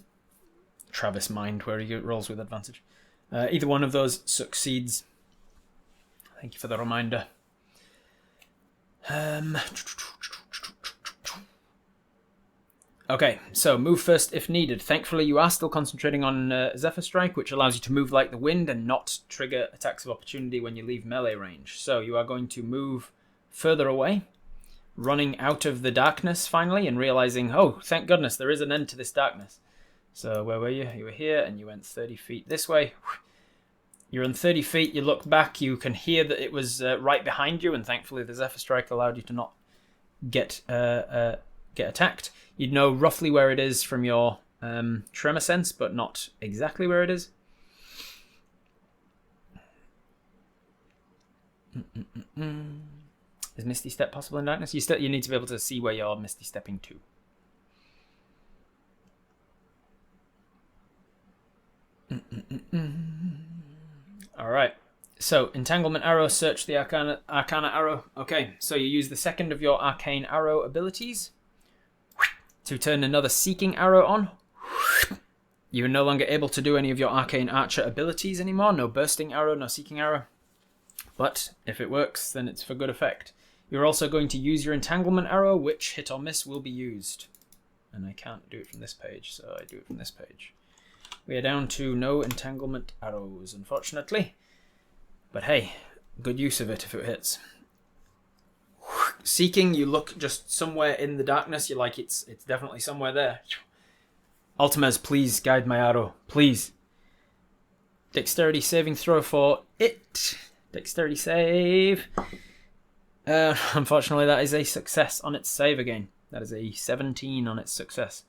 [SPEAKER 1] Travis' mind where he rolls with advantage. Either one of those succeeds. Thank you for the reminder. Okay, so move first if needed. Thankfully, you are still concentrating on Zephyr Strike, which allows you to move like the wind and not trigger attacks of opportunity when you leave melee range. So you are going to move further away, running out of the darkness finally, and realizing, oh, thank goodness, there is an end to this darkness. So where were you? You were here, and you went 30 feet this way. You're on 30 feet, you look back, you can hear that it was right behind you, and thankfully the Zephyr Strike allowed you to not get attacked. You'd know roughly where it is from your tremor sense, but not exactly where it is. Is Misty Step possible in darkness? You need to be able to see where you're Misty Stepping to. Alright, so Entanglement Arrow, search the Arcana Arrow. Okay, so you use the second of your Arcane Arrow abilities to turn another Seeking Arrow on. You are no longer able to do any of your Arcane Archer abilities anymore. No Bursting Arrow, no Seeking Arrow. But if it works, then it's for good effect. You're also going to use your Entanglement Arrow, which hit or miss will be used. And I can't do it from this page, so I do it from this page. We are down to no Entanglement Arrows, unfortunately. But hey, good use of it if it hits. Seeking, you look just somewhere in the darkness. You're like, it's definitely somewhere there. Ultimas, please guide my arrow. Please. Dexterity saving throw for it. Dexterity save. Unfortunately, that is a success on its save again. That is a 17 on its success.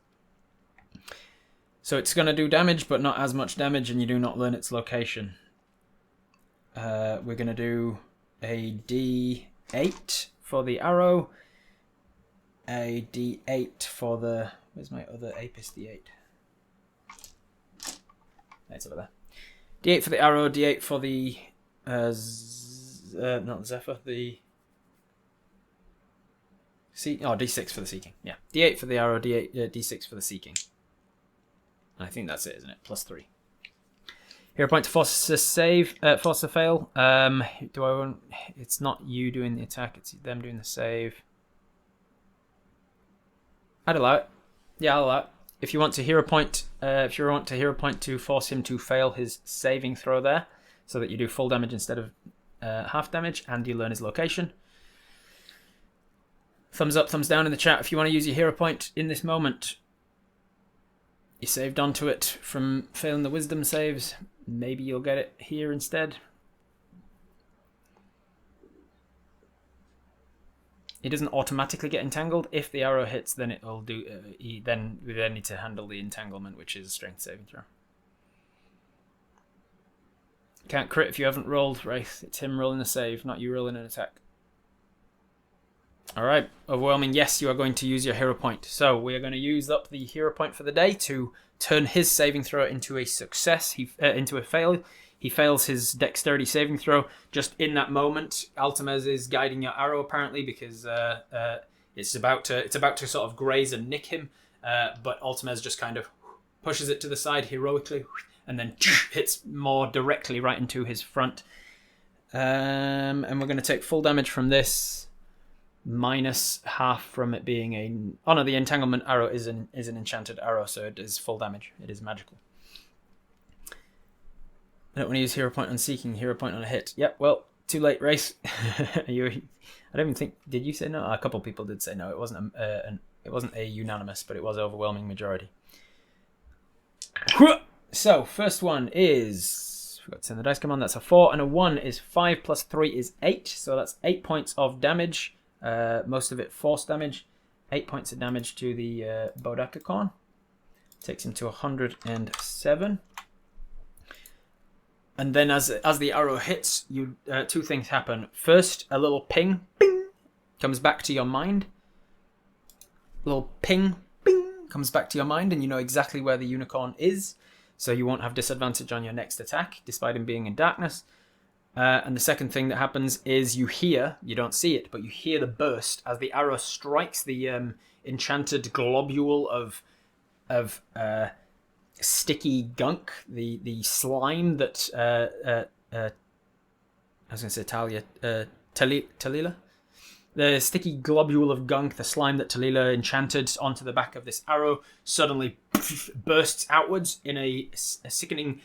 [SPEAKER 1] So it's going to do damage, but not as much damage, and you do not learn its location. We're going to do a D8 for the arrow. A D8 for the... Where's my other Apis D8? It's over there. D8 for the arrow, D8 for the... not Zephyr, the... D6 for the Seeking. Yeah, D8 for the arrow, D6 for the Seeking. I think that's it, isn't it? +3. Hero point to force a save, force a fail. Do I want? It's not you doing the attack; it's them doing the save. I'd allow it. Yeah, I'll allow it. If you want to hero point, to force him to fail his saving throw there, so that you do full damage instead of half damage, and you learn his location. Thumbs up, thumbs down in the chat if you want to use your hero point in this moment. You saved onto it from failing the wisdom saves. Maybe you'll get it here instead. It doesn't automatically get entangled. If the arrow hits, then it'll do. Then we need to handle the entanglement, which is a strength saving throw. Can't crit if you haven't rolled, Wraith. It's him rolling a save, not you rolling an attack. Alright, overwhelming, yes, you are going to use your hero point. So we are going to use up the hero point for the day to turn his saving throw into a success, into a fail. He fails his dexterity saving throw. Just in that moment, Altamez is guiding your arrow apparently because it's about to sort of graze and nick him, but Altamez just kind of pushes it to the side heroically and then hits more directly right into his front. And we're going to take full damage from this. Minus half from it being a... Oh no, the entanglement arrow is an enchanted arrow, so it is full damage. It is magical. I don't want to use hero point on seeking, hero point on a hit. Yep, well, too late, Race. I don't even think... Did you say no? A couple people did say no. It wasn't a unanimous, but it was overwhelming majority. So, first one is... Forgot to send the dice command. That's a 4, and a 1 is 5 plus 3 is 8. So that's 8 points of damage. Most of it force damage. 8 points of damage to the bodakicorn. Takes him to 107. And then as the arrow hits, you two things happen. First, a little ping, bing, comes back to your mind. A little ping, bing, comes back to your mind, and you know exactly where the unicorn is. So you won't have disadvantage on your next attack, despite him being in darkness. And the second thing that happens is you don't see it, but you hear the burst as the arrow strikes the enchanted globule of sticky gunk, the slime that I was going to say Talila. The sticky globule of gunk, the slime that Talila enchanted onto the back of this arrow, suddenly bursts outwards in a sickening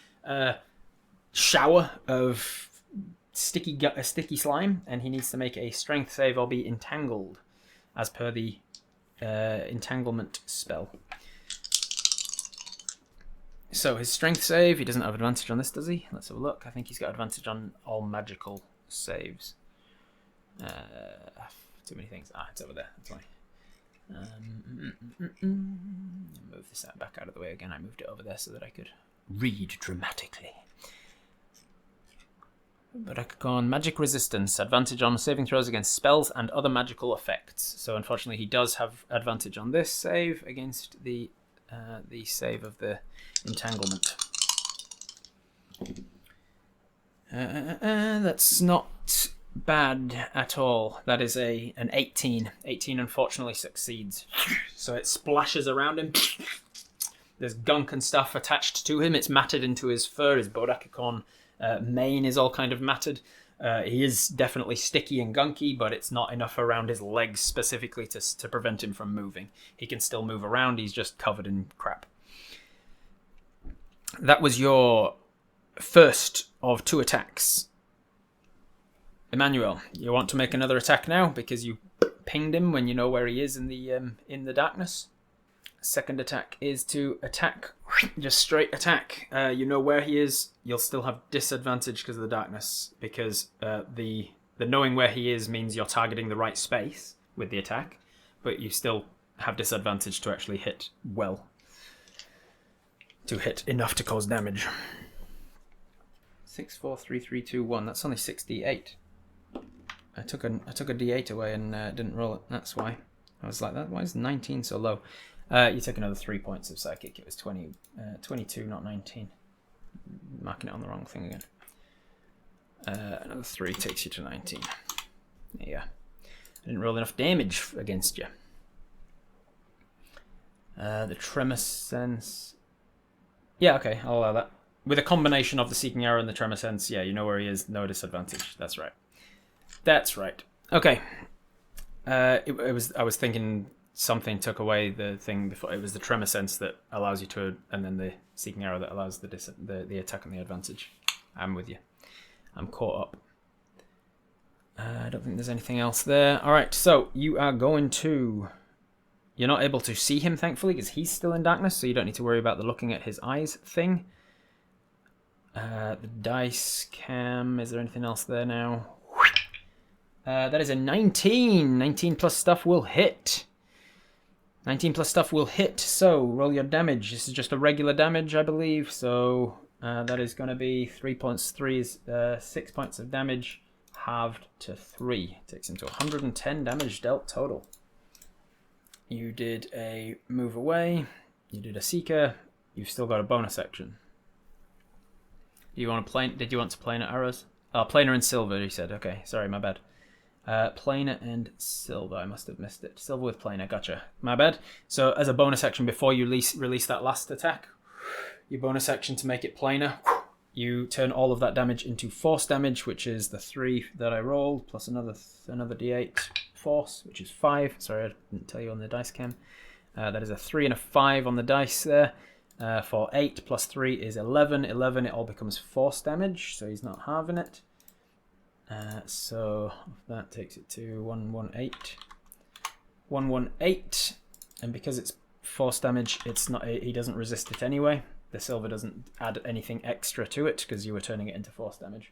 [SPEAKER 1] shower of sticky slime, and he needs to make a strength save or be entangled, as per the entanglement spell. So his strength save, he doesn't have advantage on this, does he? Let's have a look. I think he's got advantage on all magical saves. Too many things. It's over there. That's why. Move this back out of the way again. I moved it over there so that I could read dramatically. Bodakicorn, magic resistance, advantage on saving throws against spells and other magical effects. So unfortunately, he does have advantage on this save against the save of the entanglement. That's not bad at all. That is an 18. 18 unfortunately succeeds. So it splashes around him. There's gunk and stuff attached to him. It's matted into his fur. His bodakicorn mane is all kind of matted. He is definitely sticky and gunky, but it's not enough around his legs specifically to prevent him from moving. He can still move around. He's just covered in crap. That was your first of 2 attacks. Emmanuel, you want to make another attack now because you pinged him when you know where he is in the darkness. Second attack is to attack, just straight attack. You know where he is. You'll still have disadvantage because of the darkness, because the knowing where he is means you're targeting the right space with the attack, but you still have disadvantage to actually hit well. To hit enough to cause damage. 6, 4, 3, 2, 2, 1. That's only 68. I took a D8 away and didn't roll it. That's why. I was like, that. Why is 19 so low? You take another 3 points of psychic. It was 22, not 19. Marking it on the wrong thing again. Another 3 takes you to 19. There you go. I didn't roll enough damage against you. The tremor sense. Yeah, okay, I'll allow that. With a combination of the seeking arrow and the tremor sense, yeah, you know where he is. No disadvantage. That's right. That's right. Okay. I was thinking something took away the thing before. It was the tremor sense that allows you to, and then the seeking arrow that allows the attack and the advantage. I'm with you. I'm caught up. I don't think there's anything else there. All right, so you are going to. You're not able to see him, thankfully, because he's still in darkness, so you don't need to worry about the looking at his eyes thing. The dice cam. Is there anything else there now? That is a 19. 19 plus stuff will hit. 19 plus stuff will hit. So roll your damage. This is just a regular damage, I believe. So that is going to be 3 points. 3 is 6 points of damage, halved to 3. Takes him to 110 damage dealt total. You did a move away. You did a seeker. You've still got a bonus action. Did you want to planar arrows? Oh, planar and silver, he said. Okay, sorry, my bad. Planar and silver. I must have missed it. Silver with planar. Gotcha. My bad. So as a bonus action, before you release that last attack, your bonus action to make it planar, you turn all of that damage into force damage, which is the 3 that I rolled, plus another d8 force, which is 5. Sorry, I didn't tell you on the dice cam. That is a 3 and a 5 on the dice there. For 8 plus 3 is 11. 11, it all becomes force damage, so he's not halving it. So that takes it to 118. 118, and because it's force damage, it's not. He doesn't resist it anyway. The silver doesn't add anything extra to it because you were turning it into force damage.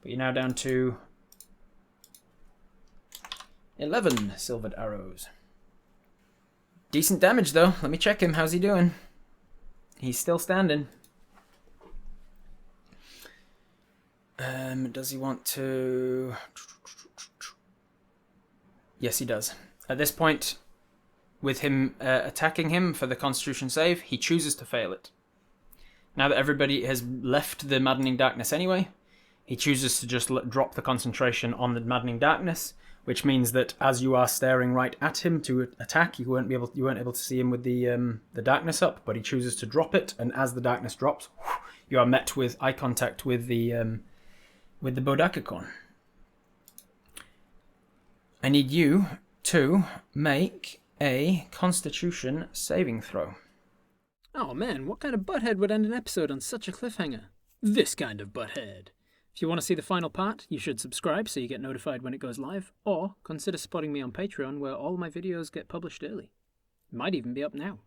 [SPEAKER 1] But you're now down to 11 silvered arrows. Decent damage though. Let me check him. How's he doing? He's still standing. Does he want to? Yes, he does. At this point, with him attacking him for the Constitution save, he chooses to fail it. Now that everybody has left the Maddening Darkness anyway, he chooses to just drop the concentration on the Maddening Darkness, which means that as you are staring right at him to attack, you weren't able to see him with the darkness up, but he chooses to drop it, and as the darkness drops, you are met with eye contact with the bodakicorn. I need you to make a Constitution saving throw.
[SPEAKER 3] Oh man, what kind of butthead would end an episode on such a cliffhanger? This kind of butthead. If you want to see the final part, you should subscribe so you get notified when it goes live, or consider supporting me on Patreon where all my videos get published early. It might even be up now.